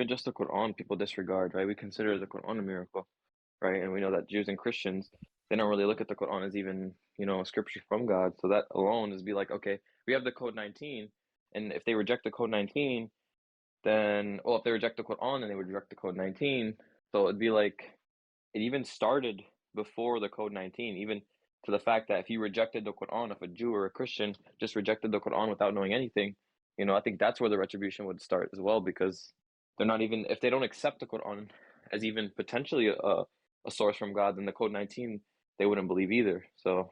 just the Quran, people disregard, right? We consider the Quran a miracle, right? And we know that Jews and Christians, they don't really look at the Quran as even, a scripture from God. So that alone is be like, okay, we have the Code 19, and if they reject the Code 19, then, well, if they reject the Quran, then they would reject the Code 19. So it'd be like, it even started before the Code 19, even to the fact that if you rejected the Quran, if a Jew or a Christian just rejected the Quran without knowing anything, I think that's where the retribution would start as well, because they're not even, if they don't accept the Quran as even potentially a source from God, then the Code 19, they wouldn't believe either. So,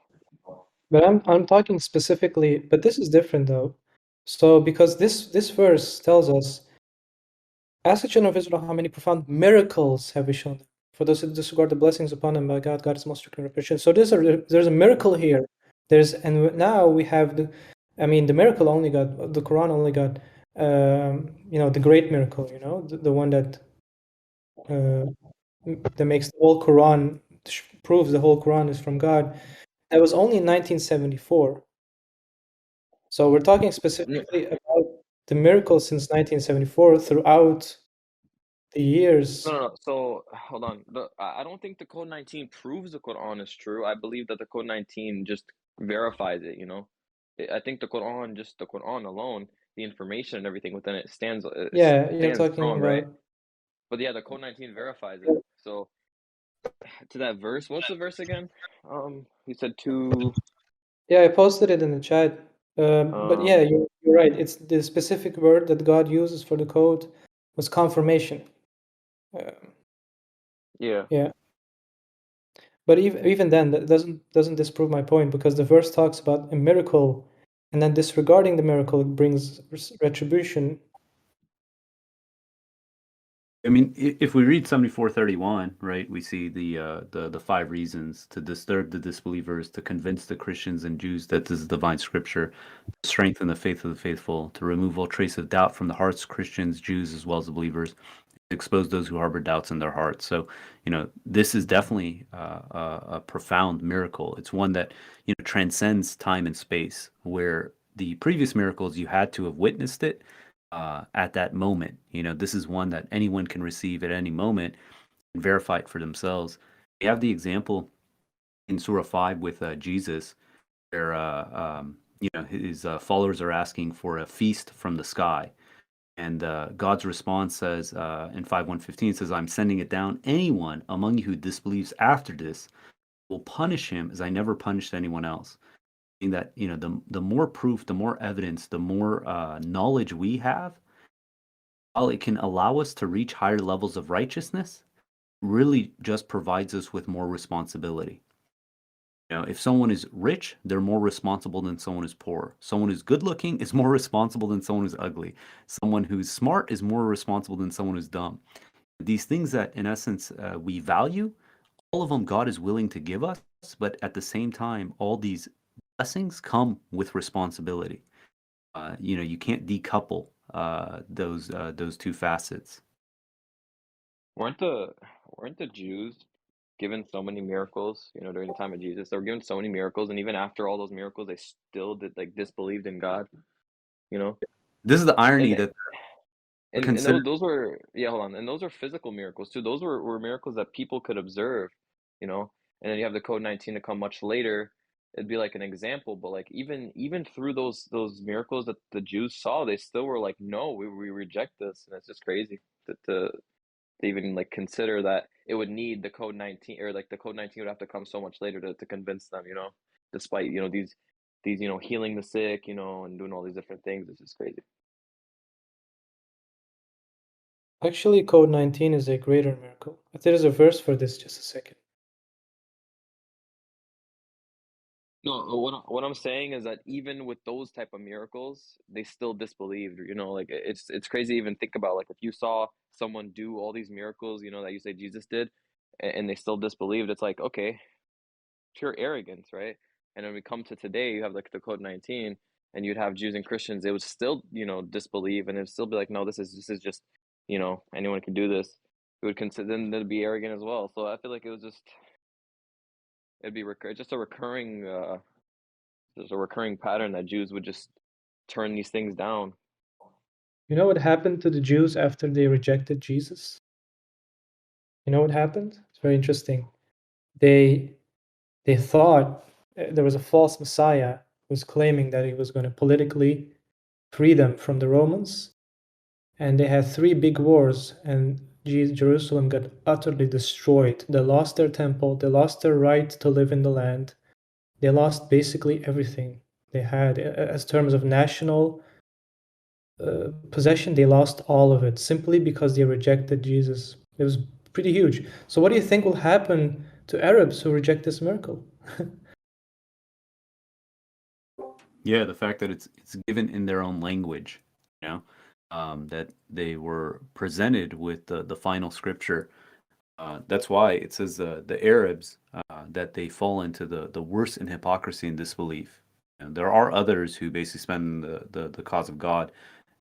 But I'm talking specifically, but this is different though. So because this verse tells us, ask the children of Israel how many profound miracles have we shown them. For those who disregard the blessings upon them by God, God is most strict in repression. So there's a miracle here. Now we have the miracle only got, the Quran only got, the great miracle, the one that makes the whole Quran, proves the whole Quran is from God. That was only in 1974. So we're talking specifically about the miracle since 1974 throughout the years. No. So hold on. I don't think the Code 19 proves the Quran is true. I believe that the Code 19 just verifies it. I think the Quran alone, the information and everything within it stands. Yeah, you're Stands talking strong, about. right? But yeah, the Code 19 verifies it. So to that verse, what's the verse again? You said two. Yeah, I posted it in the chat. But yeah, you're right. It's the specific word that God uses for the code was confirmation. Yeah. Yeah. But even then, that doesn't disprove my point, because the verse talks about a miracle, and then disregarding the miracle brings retribution. I mean, if we read 74:31, right, we see the 5 reasons to disturb the disbelievers, to convince the Christians and Jews that this is divine scripture, to strengthen the faith of the faithful, to remove all trace of doubt from the hearts of Christians, Jews, as well as the believers, to expose those who harbor doubts in their hearts. So, this is definitely a profound miracle. It's one that, transcends time and space, where the previous miracles you had to have witnessed it at that moment. This is one that anyone can receive at any moment and verify it for themselves. We have the example in Surah 5 with Jesus, where his followers are asking for a feast from the sky. And God's response says in 5:115, says, "I'm sending it down. Anyone among you who disbelieves after this will punish him as I never punished anyone else." Meaning that, the more proof, the more evidence, the more knowledge we have, while it can allow us to reach higher levels of righteousness, really just provides us with more responsibility. If someone is rich, they're more responsible than someone who's poor. Someone who's good looking is more responsible than someone who's ugly. Someone who's smart is more responsible than someone who's dumb. These things that, in essence, we value, all of them God is willing to give us, but at the same time, all these blessings come with responsibility. You can't decouple those two facets. Weren't the Jews given so many miracles, during the time of Jesus? They were given so many miracles, and even after all those miracles, they still disbelieved in God. This is the irony that and those were, hold on, and those are physical miracles too. Those were miracles that people could observe, and then you have the Code 19 to come much later. It'd be like an example, but like even through those miracles that the Jews saw, they still were like, no, we reject this. And it's just crazy to even like consider that it would need the Code 19, or like the Code 19 would have to come so much later to convince them, despite these healing the sick, and doing all these different things. It's just crazy. Actually, Code 19 is a greater miracle. But there is a verse for this. Just a second. No, what I'm saying is that even with those type of miracles, they still disbelieved. Like it's crazy to even think about. Like if you saw someone do all these miracles, that you say Jesus did, and they still disbelieved, it's like, okay, pure arrogance, right? And when we come to today, you have like the Code 19, and you'd have Jews and Christians. They would still, disbelieve, and it'd still be like, no, this is just, anyone can do this. It would consider them to be arrogant as well. So I feel like it was just it'd be just a recurring there's a recurring pattern that Jews would just turn these things down. You know what happened to the Jews after they rejected Jesus? You know what happened? It's very interesting. They thought there was a false Messiah who was claiming that he was going to politically free them from the Romans, and they had 3 big wars, and Jerusalem got utterly destroyed. They lost their temple, they lost their right to live in the land, they lost basically everything they had as terms of national possession. They lost all of it simply because they rejected Jesus. It was pretty huge. So what do you think will happen to Arabs who reject this miracle? Yeah, the fact that it's given in their own language, you know, that they were presented with the final scripture. That's why it says the Arabs that they fall into the worst in hypocrisy and disbelief. And there are others who basically spend the cause of God.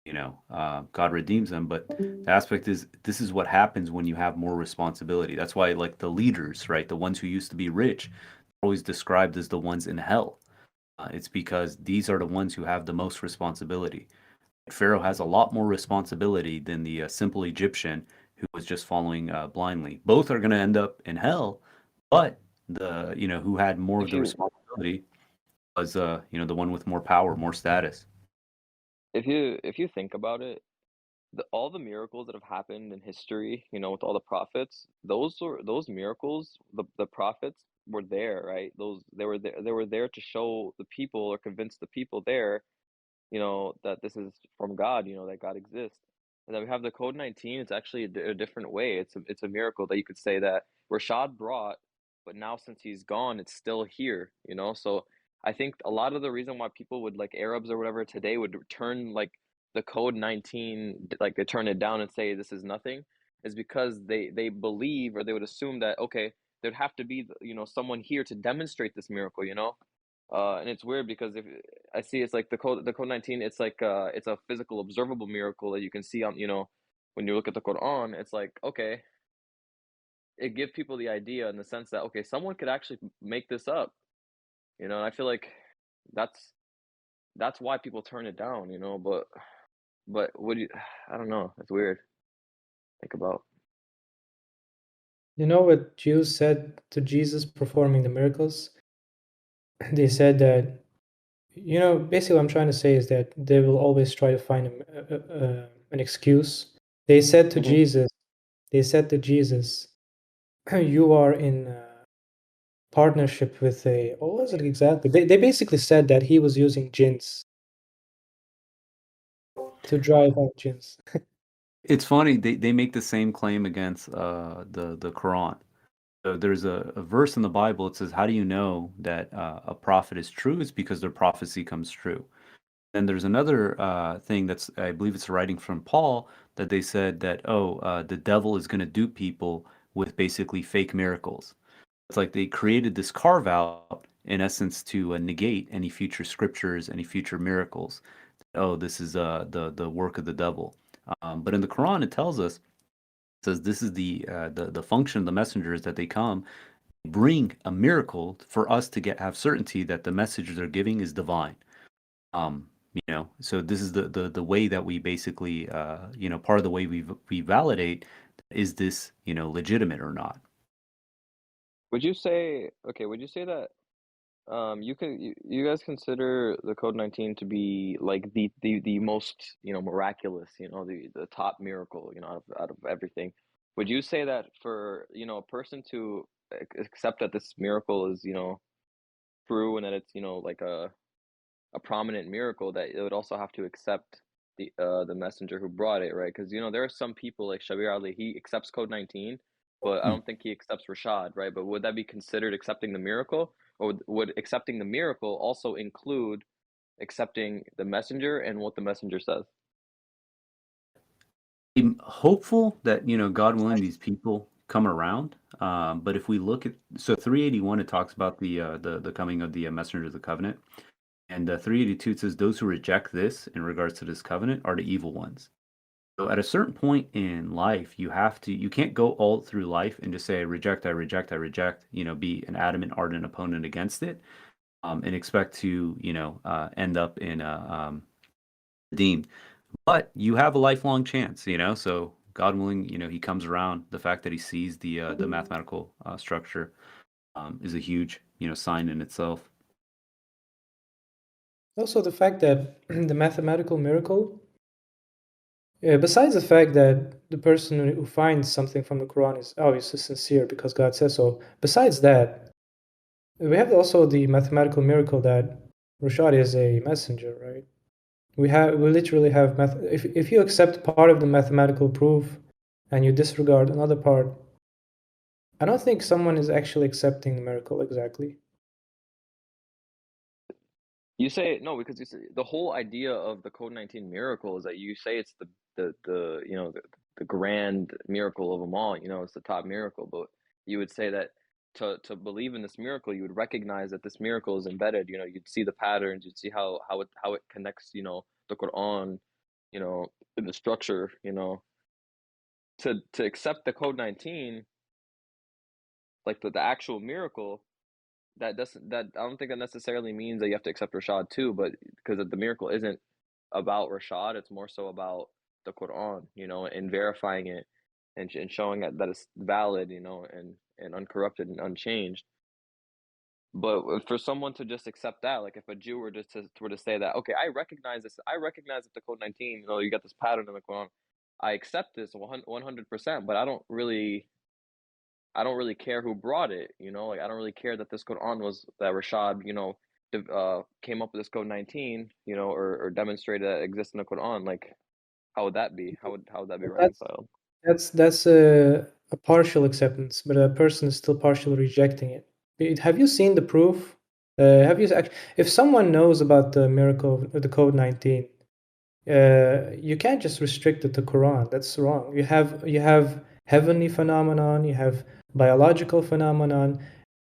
You know, God redeems them, but the aspect is this is what happens when you have more responsibility. That's why, like the leaders, right, the ones who used to be rich, are always described as the ones in hell. It's because these are the ones who have the most responsibility. Pharaoh has a lot more responsibility than the simple Egyptian who was just following blindly. Both are going to end up in hell, but the who had more of the responsibility was the one with more power, more status. If you think about it, all the miracles that have happened in history, with all the prophets, those miracles, the prophets were there, right? They were there to show the people or convince the people there, that this is from God, that God exists. And then we have the Code-19. It's actually a different way. It's a miracle that you could say that Rashad brought, but now since he's gone, it's still here, So I think a lot of the reason why people would, like Arabs or whatever today, would turn like the Code-19, like they turn it down and say this is nothing, is because they believe, or they would assume that, okay, there'd have to be someone here to demonstrate this miracle, and it's weird because if I see, it's like the Code-19, it's like it's a physical observable miracle that you can see on, when you look at the Quran. It's like, okay, it gives people the idea in the sense that, okay, someone could actually make this up, and I feel like that's why people turn it down, but what do you, I don't know, it's weird to think about. You know what Jews said to Jesus performing the miracles? They said that, basically what I'm trying to say is that they will always try to find an excuse. They said to Jesus, you are in partnership with what was it exactly? They basically said that he was using jinns to drive out jinns. It's funny, they make the same claim against the Quran. So there's a verse in the Bible. It says, how do you know that a prophet is true? It's because their prophecy comes true. And there's another thing that's, I believe it's a writing from Paul, that they said that, the devil is going to dupe people with basically fake miracles. It's like they created this carve out, in essence, to negate any future scriptures, any future miracles. Oh, this is the work of the devil. But in the Quran, it tells us, it says this is the function of the messengers, that they come bring a miracle for us to have certainty that the message they're giving is divine. So this is the way that we basically part of the way we validate, is this legitimate or not. Would you say that you guys consider the Code-19 to be like the most miraculous, the top miracle, out of everything? Would you say that for a person to accept that this miracle is true, and that it's like a prominent miracle, that it would also have to accept the messenger who brought it, right? Because there are some people like Shabir Ali, he accepts Code-19, but I don't think he accepts Rashad, right? But would that be considered accepting the miracle, or would accepting the miracle also include accepting the messenger and what the messenger says? I'm hopeful that God willing, these people come around. But if we look at 381, it talks about the coming of the messenger of the covenant, and 382 says those who reject this in regards to this covenant are the evil ones. So at a certain point in life, you can't go all through life and just say, I reject, I reject, I reject, be an adamant, ardent opponent against it, and expect to, end up in redeemed. But you have a lifelong chance, so God willing, he comes around. The fact that he sees the mathematical structure is a huge, sign in itself. Also, the fact that the mathematical miracle, besides the fact that the person who finds something from the Quran is obviously sincere because God says so, besides that, we have also the mathematical miracle that Rashad is a messenger, right? We literally have if you accept part of the mathematical proof and you disregard another part, I don't think someone is actually accepting the miracle exactly. You say no because you say the whole idea of the Code 19 miracle is that you say it's the grand miracle of them all. It's the top miracle, but you would say that to believe in this miracle, you would recognize that this miracle is embedded. You'd see the patterns, you'd see how it connects. The Quran, in the structure. To accept the Code 19, like the actual miracle. That I don't think that necessarily means that you have to accept Rashad too, but because the miracle isn't about Rashad, it's more so about the Quran, and verifying it and showing that it's valid, and uncorrupted and unchanged. But for someone to just accept that, like if a Jew were to say that, okay, I recognize this, I recognize that the Code 19, you got this pattern in the Quran, I accept this 100%, but I don't really care who brought it, like I don't really care that this Quran was that Rashad, came up with this Code 19, or demonstrated that it exists in the Quran. Like, how would that be? How would that be reconciled? That's a partial acceptance, but a person is still partially rejecting it. Have you seen the proof? If someone knows about the miracle of the Code 19, you can't just restrict it to Quran. That's wrong. You have heavenly phenomenon, you have biological phenomenon.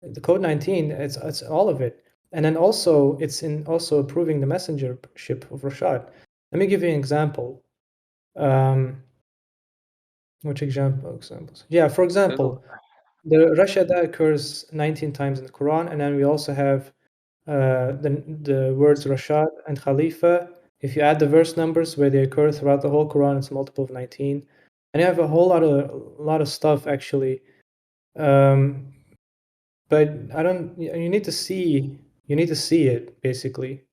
The Code 19, it's all of it. And then also it's in also proving the messengership of Rashad. Let me give you an example. Which examples? Yeah, for example, the Rashada occurs 19 times in the Quran, and then we also have the words Rashad and Khalifa. If you add the verse numbers where they occur throughout the whole Quran, it's a multiple of 19. And you have a whole lot of stuff actually. But you need to see it basically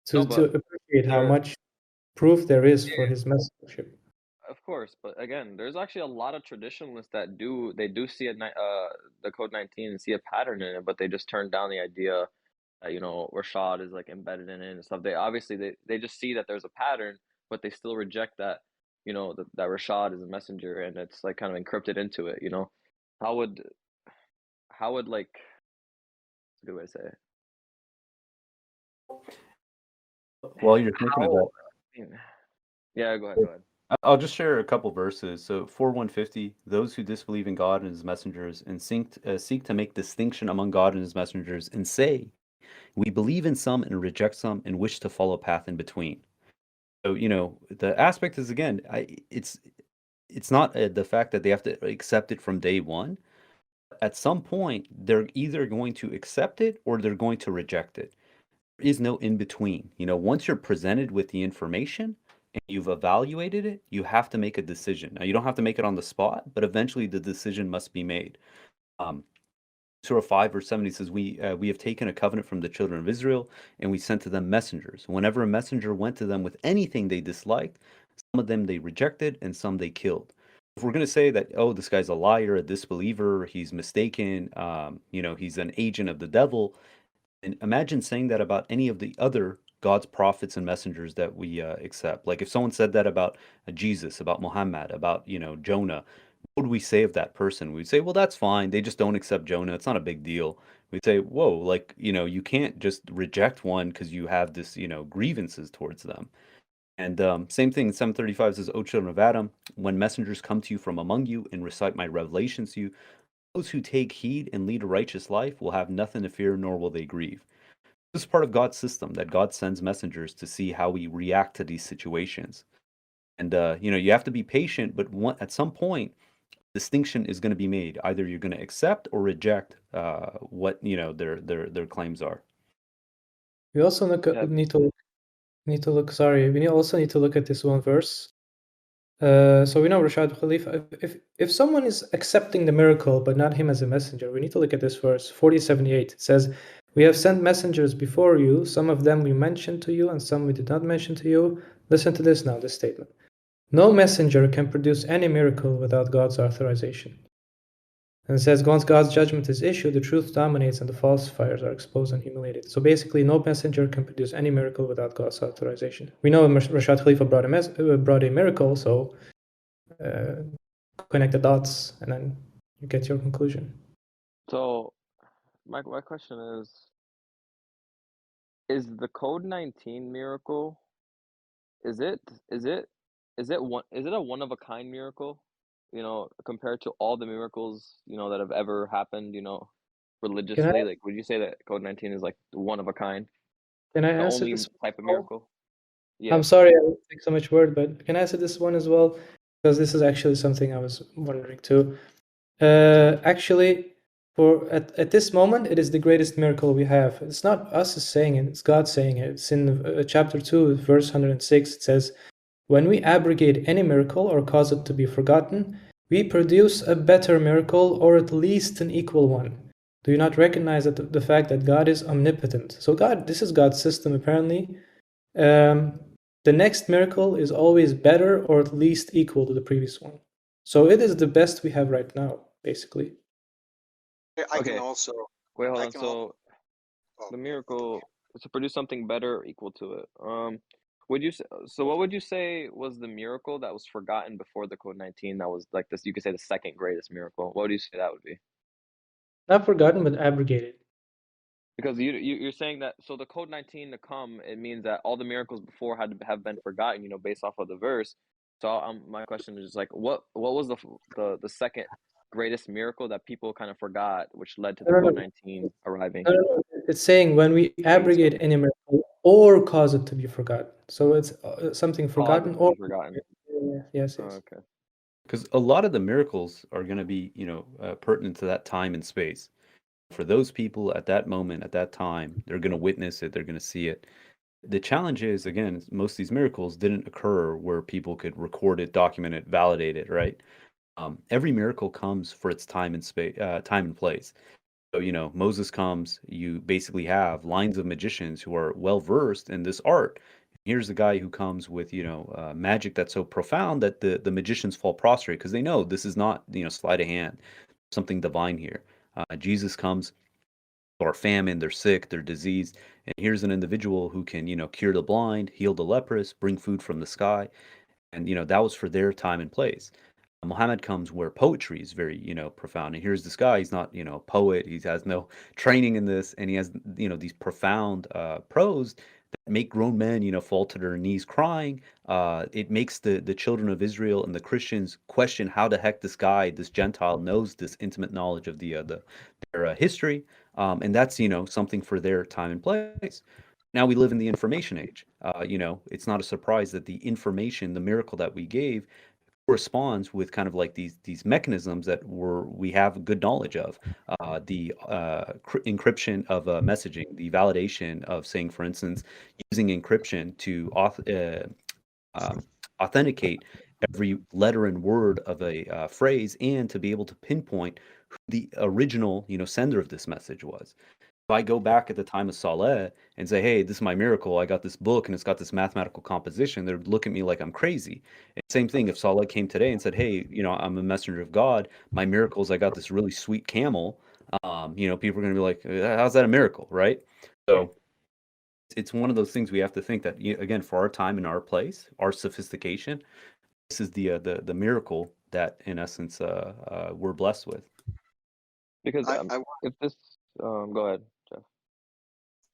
to appreciate how much proof there is for his messengership. Of course, but again, there's actually a lot of traditionalists that do see the Code 19 and see a pattern in it, but they just turn down the idea that Rashad is like embedded in it and stuff. They obviously they just see that there's a pattern, but they still reject that that Rashad is a messenger and it's like kind of encrypted into it. How would like, what's a good way to say it? While you're thinking of that, Yeah, go ahead. I'll just share a couple verses. So 4:150, those who disbelieve in God and his messengers and seek to make distinction among God and his messengers and say, we believe in some and reject some and wish to follow a path in between. So, the aspect is, again, it's not the fact that they have to accept it from day one. At some point, they're either going to accept it or they're going to reject it. There is no in between. Once you're presented with the information and you've evaluated it, you have to make a decision. Now, you don't have to make it on the spot, but eventually the decision must be made. Surah 5 verse 70 says, we have taken a covenant from the children of Israel, and we sent to them messengers. Whenever a messenger went to them with anything they disliked, some of them they rejected and some they killed. If we're going to say that, oh, this guy's a liar, a disbeliever, he's mistaken, he's an agent of the devil, and imagine saying that about any of the other God's prophets and messengers that we accept. Like if someone said that about Jesus, about Muhammad, about, Jonah, what would we say of that person? We'd say, well, that's fine. They just don't accept Jonah. It's not a big deal. We'd say, whoa, like, you can't just reject one because you have this, grievances towards them. And same thing in 735 says, O children of Adam, when messengers come to you from among you and recite my revelations to you, those who take heed and lead a righteous life will have nothing to fear, nor will they grieve. This is part of God's system, that God sends messengers to see how we react to these situations. And you have to be patient, but at some point, distinction is going to be made. Either you're going to accept or reject what their claims are. We also Yeah. need to look. Sorry, we also need to look at this one verse. So we know Rashad Khalifa. If someone is accepting the miracle but not him as a messenger, we need to look at this verse 40:78. It says, "We have sent messengers before you. Some of them we mentioned to you, and some we did not mention to you." Listen to this now. This statement: "No messenger can produce any miracle without God's authorization." And it says, once God's judgment is issued, the truth dominates and the falsifiers are exposed and humiliated. So basically, no messenger can produce any miracle without God's authorization. We know Rashad Khalifa brought a miracle, so connect the dots and then you get your conclusion. So my question is the Code-19 miracle, is it a one of a kind miracle? Compared to all the miracles, that have ever happened, religiously, like, would you say that Code-19 is like one of a kind? Can I The answer only this type of one? miracle? Yeah. I'm sorry I take so much word, but can I answer this one as well? Because this is actually something I was wondering too. Actually, at this moment, it is the greatest miracle we have. It's not us saying it; it's God saying it. It's in chapter 2, verse 106. It says, "When we abrogate any miracle or cause it to be forgotten, we produce a better miracle, or at least an equal one. Do you not recognize that the fact that God is omnipotent?" So this is God's system apparently. The next miracle is always better or at least equal to the previous one. So it is the best we have right now, basically. I can also. Wait, hold I on. can So the miracle is to produce something better or equal to it. What would you say was the miracle that was forgotten before the Code-19 that was like this, you could say the second greatest miracle? What would you say that would be? Not forgotten, but abrogated. Because you're saying that, so the Code-19 to come, it means that all the miracles before had to have been forgotten, based off of the verse. So my question is just like, what was the second greatest miracle that people kind of forgot, which led to the Code-19 arriving? It's saying when we abrogate any miracle or cause it to be forgotten. So it's something forgotten or forgotten. Yes. Okay. Because a lot of the miracles are going to be, pertinent to that time and space. For those people at that moment, at that time, they're going to witness it, they're going to see it. The challenge is, again, most of these miracles didn't occur where people could record it, document it, validate it, right? Every miracle comes for its time and space, time and place. So, Moses comes, you basically have lines of magicians who are well versed in this art. Here's a guy who comes with, magic that's so profound that the magicians fall prostrate because they know this is not, sleight of hand, something divine here. Jesus comes, or famine, they're sick, they're diseased, and here's an individual who can, cure the blind, heal the leprous, bring food from the sky, and that was for their time and place. Muhammad comes where poetry is very, profound, and here's this guy. He's not, a poet. He has no training in this, and he has, these profound prose that make grown men, fall to their knees crying. It makes the children of Israel and the Christians question how the heck this guy, this Gentile, knows this intimate knowledge of their history, and that's something for their time and place. Now we live in the information age. It's not a surprise that the information, the miracle that we gave, corresponds with kind of like these mechanisms that we have good knowledge of. The encryption of messaging, the validation of saying, for instance, using encryption to authenticate every letter and word of a phrase, and to be able to pinpoint who the original sender of this message was. If I go back at the time of Saleh and say, hey, this is my miracle, I got this book and it's got this mathematical composition, they'd look at me like I'm crazy. And same thing if Saleh came today and said, hey, I'm a messenger of God, my miracle is I got this really sweet camel, people are going to be like, how's that a miracle, right? So it's one of those things we have to think that, again, for our time and our place, our sophistication, this is the miracle that, in essence, we're blessed with. Because if this, go ahead, Jeff.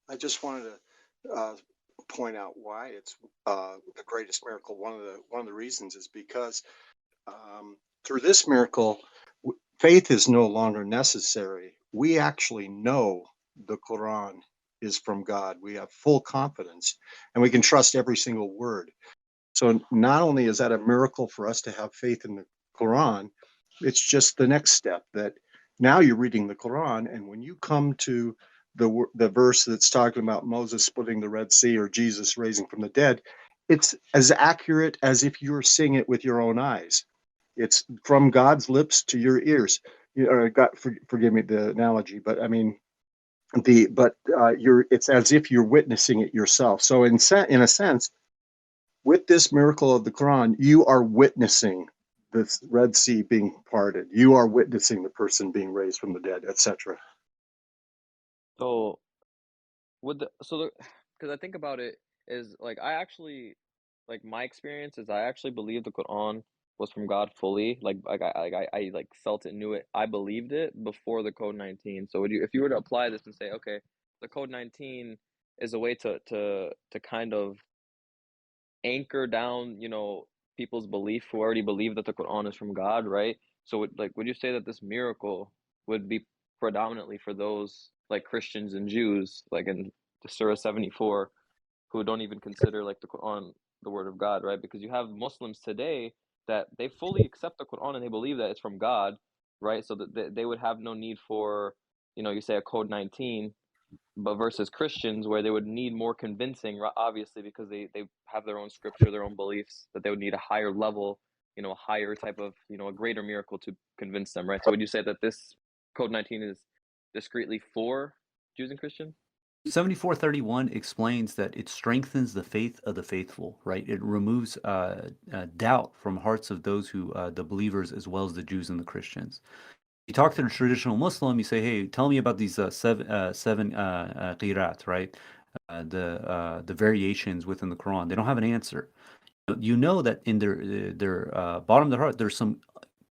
I just wanted to point out why it's the greatest miracle. One of the reasons is because through this miracle, faith is no longer necessary. We actually know the Quran is from God. We have full confidence, and we can trust every single word. So not only is that a miracle for us to have faith in the Quran, it's just the next step that now you're reading the Quran, and when you come to the verse that's talking about Moses splitting the Red Sea or Jesus raising from the dead, it's as accurate as if you were seeing it with your own eyes. It's from God's lips to your ears. Forgive me the analogy, but I mean it's as if you're witnessing it yourself. So in a sense, with this miracle of the Quran, you are witnessing this Red Sea being parted. You are witnessing the person being raised from the dead, etc. So because I think about it is like I actually like my experience is I actually believe the Quran was from God fully. I like felt it, knew it. I believed it before the Code 19. So if you were to apply this and say, okay, the Code 19 is a way to kind of anchor down, people's belief who already believe that the Quran is from God, right? So would you say that this miracle would be predominantly for those like Christians and Jews, like in the Surah 74, who don't even consider like the Quran the word of God, right? Because you have Muslims today that they fully accept the Quran and they believe that it's from God, right? So that they would have no need for, you say a Code 19, but versus Christians where they would need more convincing, obviously, because they have their own scripture, their own beliefs, that they would need a higher level, a higher type of, a greater miracle to convince them, right? So would you say that this Code 19 is discreetly for Jews and Christians? 7431 explains that it strengthens the faith of the faithful, right? It removes doubt from hearts of those who, the believers, as well as the Jews and the Christians. You talk to the traditional Muslim, you say, hey, tell me about these seven qirat, right? The variations within the Quran. They don't have an answer. You know that in their bottom of their heart, there's some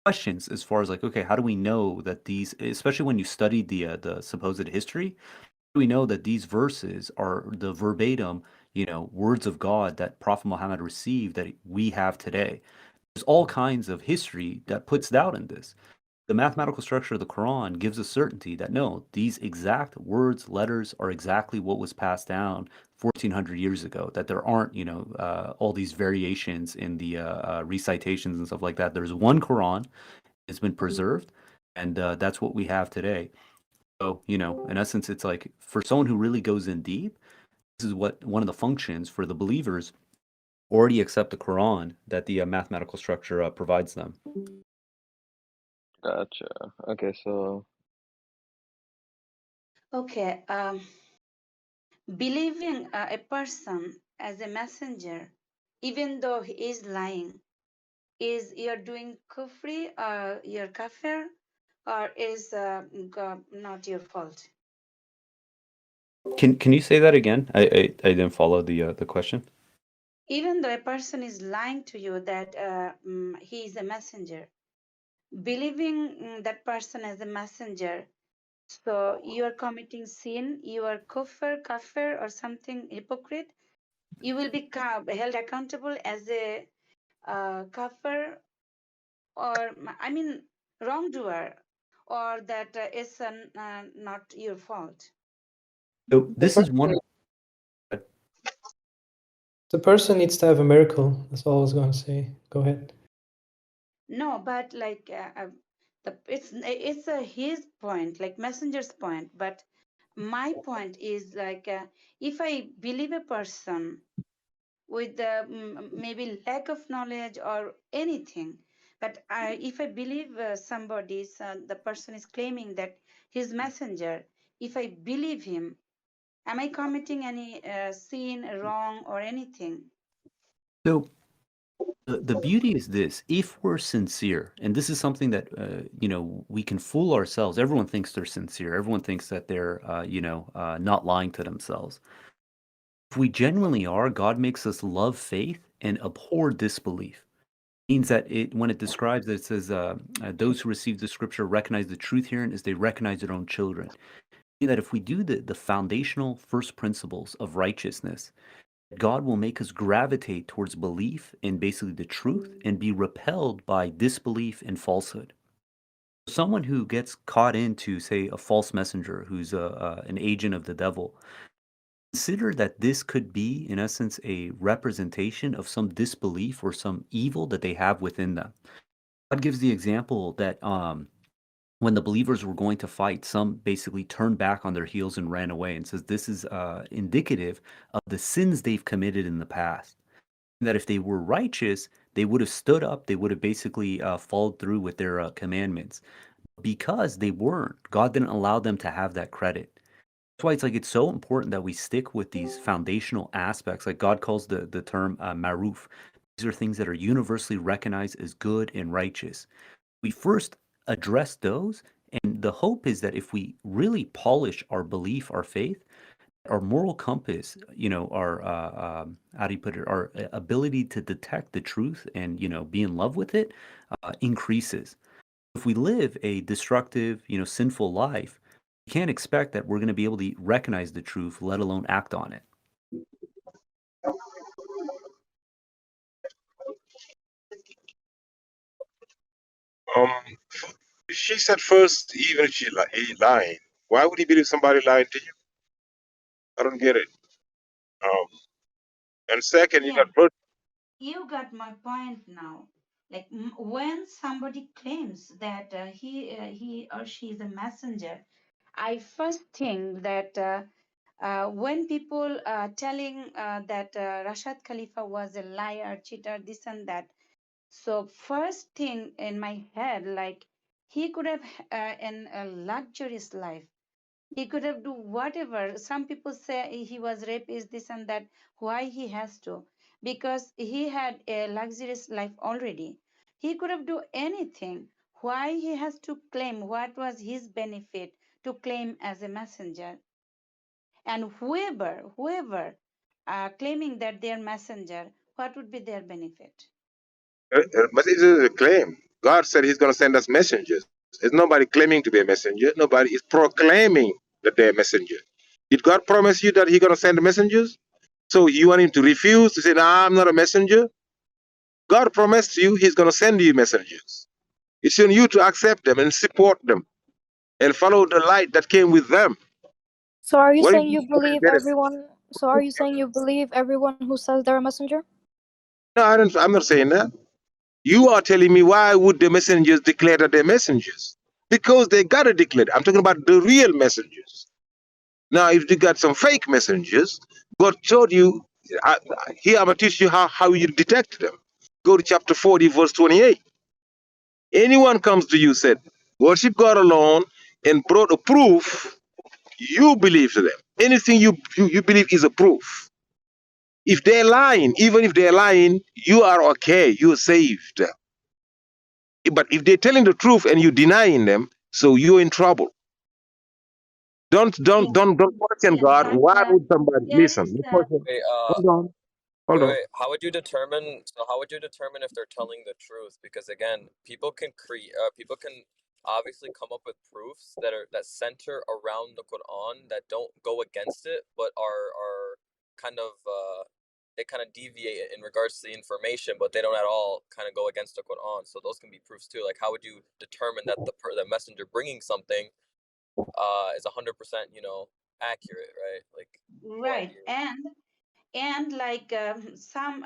questions as far as like, okay, how do we know that these, especially when you study the supposed history, we know that these verses are the verbatim, words of God that Prophet Muhammad received that we have today. There's all kinds of history that puts doubt in this. The mathematical structure of the Quran gives us certainty that no, these exact words, letters are exactly what was passed down 1400 years ago, that there aren't, all these variations in the recitations and stuff like that. There's one Quran, it's been preserved, and that's what we have today. So, in essence, it's like for someone who really goes in deep, this is what one of the functions for the believers already accept the Quran that the mathematical structure provides them. Gotcha. Okay, so Okay, believing a person as a messenger, even though he is lying, is you're doing kufri, you're kafir, or is not your fault? Can you say that again? I didn't follow the question. Even though a person is lying to you that he is a messenger, believing that person as a messenger, so you are committing sin, you are kafir or something hypocrite, you will be held accountable as a kafir, or I mean wrongdoer, or that is not your fault. So this is one. The person needs to have a miracle. That's all I was going to say. Go ahead. No, but like it's his point, like messenger's point. But my point is like if I believe a person with maybe lack of knowledge or anything, but if I believe the person is claiming that he's messenger, if I believe him, am I committing any sin, wrong, or anything? So the beauty is this: if we're sincere, and this is something that we can fool ourselves. Everyone thinks they're sincere. Everyone thinks that they're not lying to themselves. If we genuinely are, God makes us love faith and abhor disbelief. It means that when it describes it says those who receive the scripture recognize the truth herein as they recognize their own children. Meaning that if we do the foundational first principles of righteousness, God will make us gravitate towards belief in basically the truth and be repelled by disbelief and falsehood. Someone who gets caught into, say, a false messenger who's an agent of the devil, consider that this could be, in essence, a representation of some disbelief or some evil that they have within them. God gives the example that when the believers were going to fight, some basically turned back on their heels and ran away, and says this is indicative of the sins they've committed in the past. That if they were righteous, they would have stood up, they would have basically followed through with their commandments. Because they weren't, God didn't allow them to have that credit. That's why it's so important that we stick with these foundational aspects. Like God calls the term maruf. These are things that are universally recognized as good and righteous. We first address those, and the hope is that if we really polish our belief, our faith, our moral compass, our how do you put it, our ability to detect the truth and be in love with it increases. If we live a destructive, sinful life, we can't expect that we're going to be able to recognize the truth, let alone act on it. She said first, even if he lying, why would he believe somebody lying to you? I don't get it. And second, you Yeah, got first. you got my point now. Like when somebody claims that he or she is a messenger, I first think that when people telling that Rashad Khalifa was a liar, cheater, this and that. So first thing in my head, like he could have a luxurious life. He could have do whatever. Some people say he was rapist, this and that. Why he has to? Because he had a luxurious life already. He could have do anything. Why he has to claim? What was his benefit to claim as a messenger? And whoever claiming that they're messenger, what would be their benefit? But it is a claim. God said He's going to send us messengers. There's nobody claiming to be a messenger. Nobody is proclaiming that they're a messenger. Did God promise you that He's going to send the messengers? So you want Him to refuse to say, "Nah, I'm not a messenger"? God promised you He's going to send you messengers. It's on you to accept them and support them and follow the light that came with them. So are you What if saying you believe everyone? So are you saying you believe everyone who says they're a messenger? No, I'm not saying that. You are telling me why would the messengers declare that they're messengers? Because they gotta declare. I'm talking about the real messengers. Now, if you got some fake messengers, God told you, here I'm gonna teach you how you detect them. Go to chapter 40, verse 28. Anyone comes to you, said, worship God alone, and brought a proof, you believe to them. Anything you believe is a proof. If they're lying, even if they're lying, you are okay, you're saved. But if they're telling the truth and you're denying them, so you're in trouble. Don't question God. Why would somebody There listen? is Wait, Hold on. wait. How would you determine? So how would you determine if they're telling the truth? Because again, people can obviously come up with proofs that center around the Quran that don't go against it, but are kind of they kind of deviate in regards to the information, but they don't at all kind of go against the Quran. So those can be proofs too. Like how would you determine that the messenger bringing something is 100% accurate, right? Like right, and like some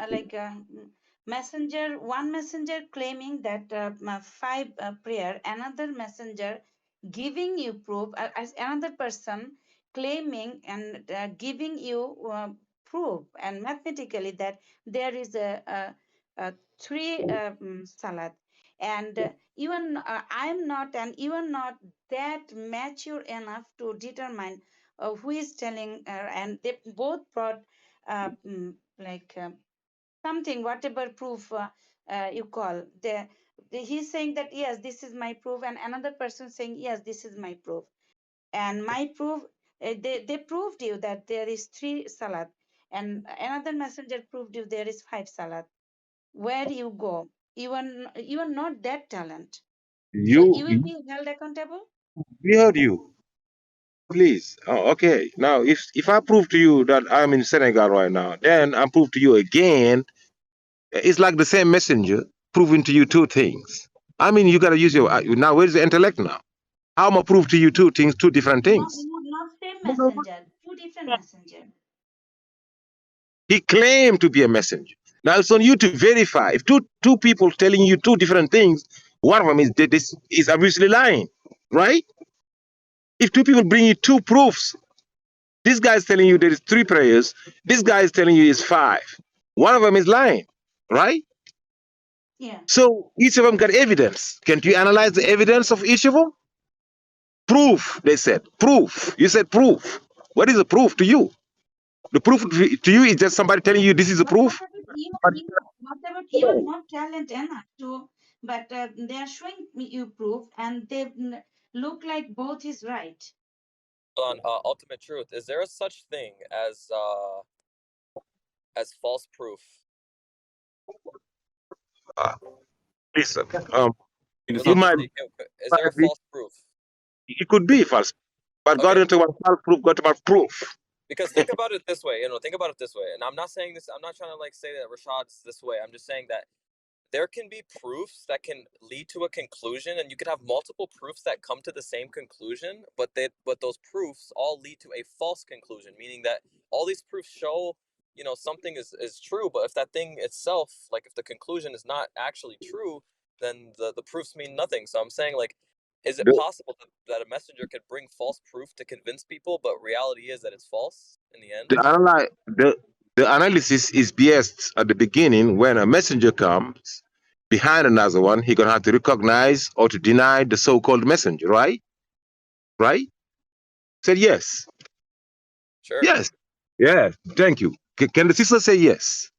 messenger, one messenger claiming that five prayer, another messenger giving you proof, as another person claiming and giving you proof and mathematically that there is a three salat, and even I'm not, and even not that mature enough to determine who is telling, and they both brought like something, whatever proof you call. He's saying that yes, this is my proof, and another person saying yes, this is my proof, and my proof. They proved you that there is three salat, and another messenger proved you there is five salat. Where you go, you are not that talent, so you will be held accountable. We heard you. Please. Oh, okay. Now, if I prove to you that I'm in Senegal right now, then I prove to you again. It's like the same messenger proving to you two things. I mean, you gotta use your now. Where's the intellect now? How am I prove to you two things, two different No, things? not same messenger, two different messenger. He claimed to be a messenger. Now it's on you to verify. If two people telling you two different things, one of them is obviously lying, right? If two people bring you two proofs, this guy is telling you there is 3 prayers, this guy is telling you is 5. One of them is lying, right? Yeah. So each of them got evidence. Can't you analyze the evidence of each of them? Proof, they said. Proof. You said proof. What is the proof to you? The proof to you is just somebody telling you this is a proof. What about you're not talent enough to, but they are showing me you proof, and they look like both is right. On ultimate truth, is there a such thing as false proof? Listen, You might. Is there a false proof? It could be false, but Okay. God didn't talk about false proof. God talked about proof. Because think about it this way, think about it this way. And I'm not saying this, I'm not trying to like say that Rashad's this way. I'm just saying that there can be proofs that can lead to a conclusion, and you could have multiple proofs that come to the same conclusion, but those proofs all lead to a false conclusion, meaning that all these proofs show, something is true, but if that thing itself, like if the conclusion is not actually true, then the proofs mean nothing. So I'm saying, like, is it possible that a messenger could bring false proof to convince people, but reality is that it's false in the end? The analysis is BS at the beginning. When a messenger comes behind another one, he's gonna have to recognize or to deny the so-called messenger, right? Right? Said yes. Sure. Yes. Yes. Thank you. Can the sister say yes?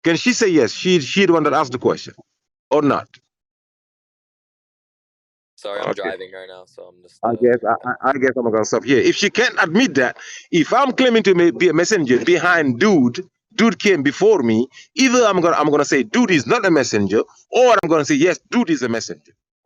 Can she say yes? She the one that asked the question, or not? Sorry, I'm Okay. driving right now, so I'm just. I guess I'm gonna stop here. If she can't admit that, if I'm claiming to be a messenger behind dude came before me, either I'm gonna say dude is not a messenger, or I'm gonna say yes, dude is a messenger.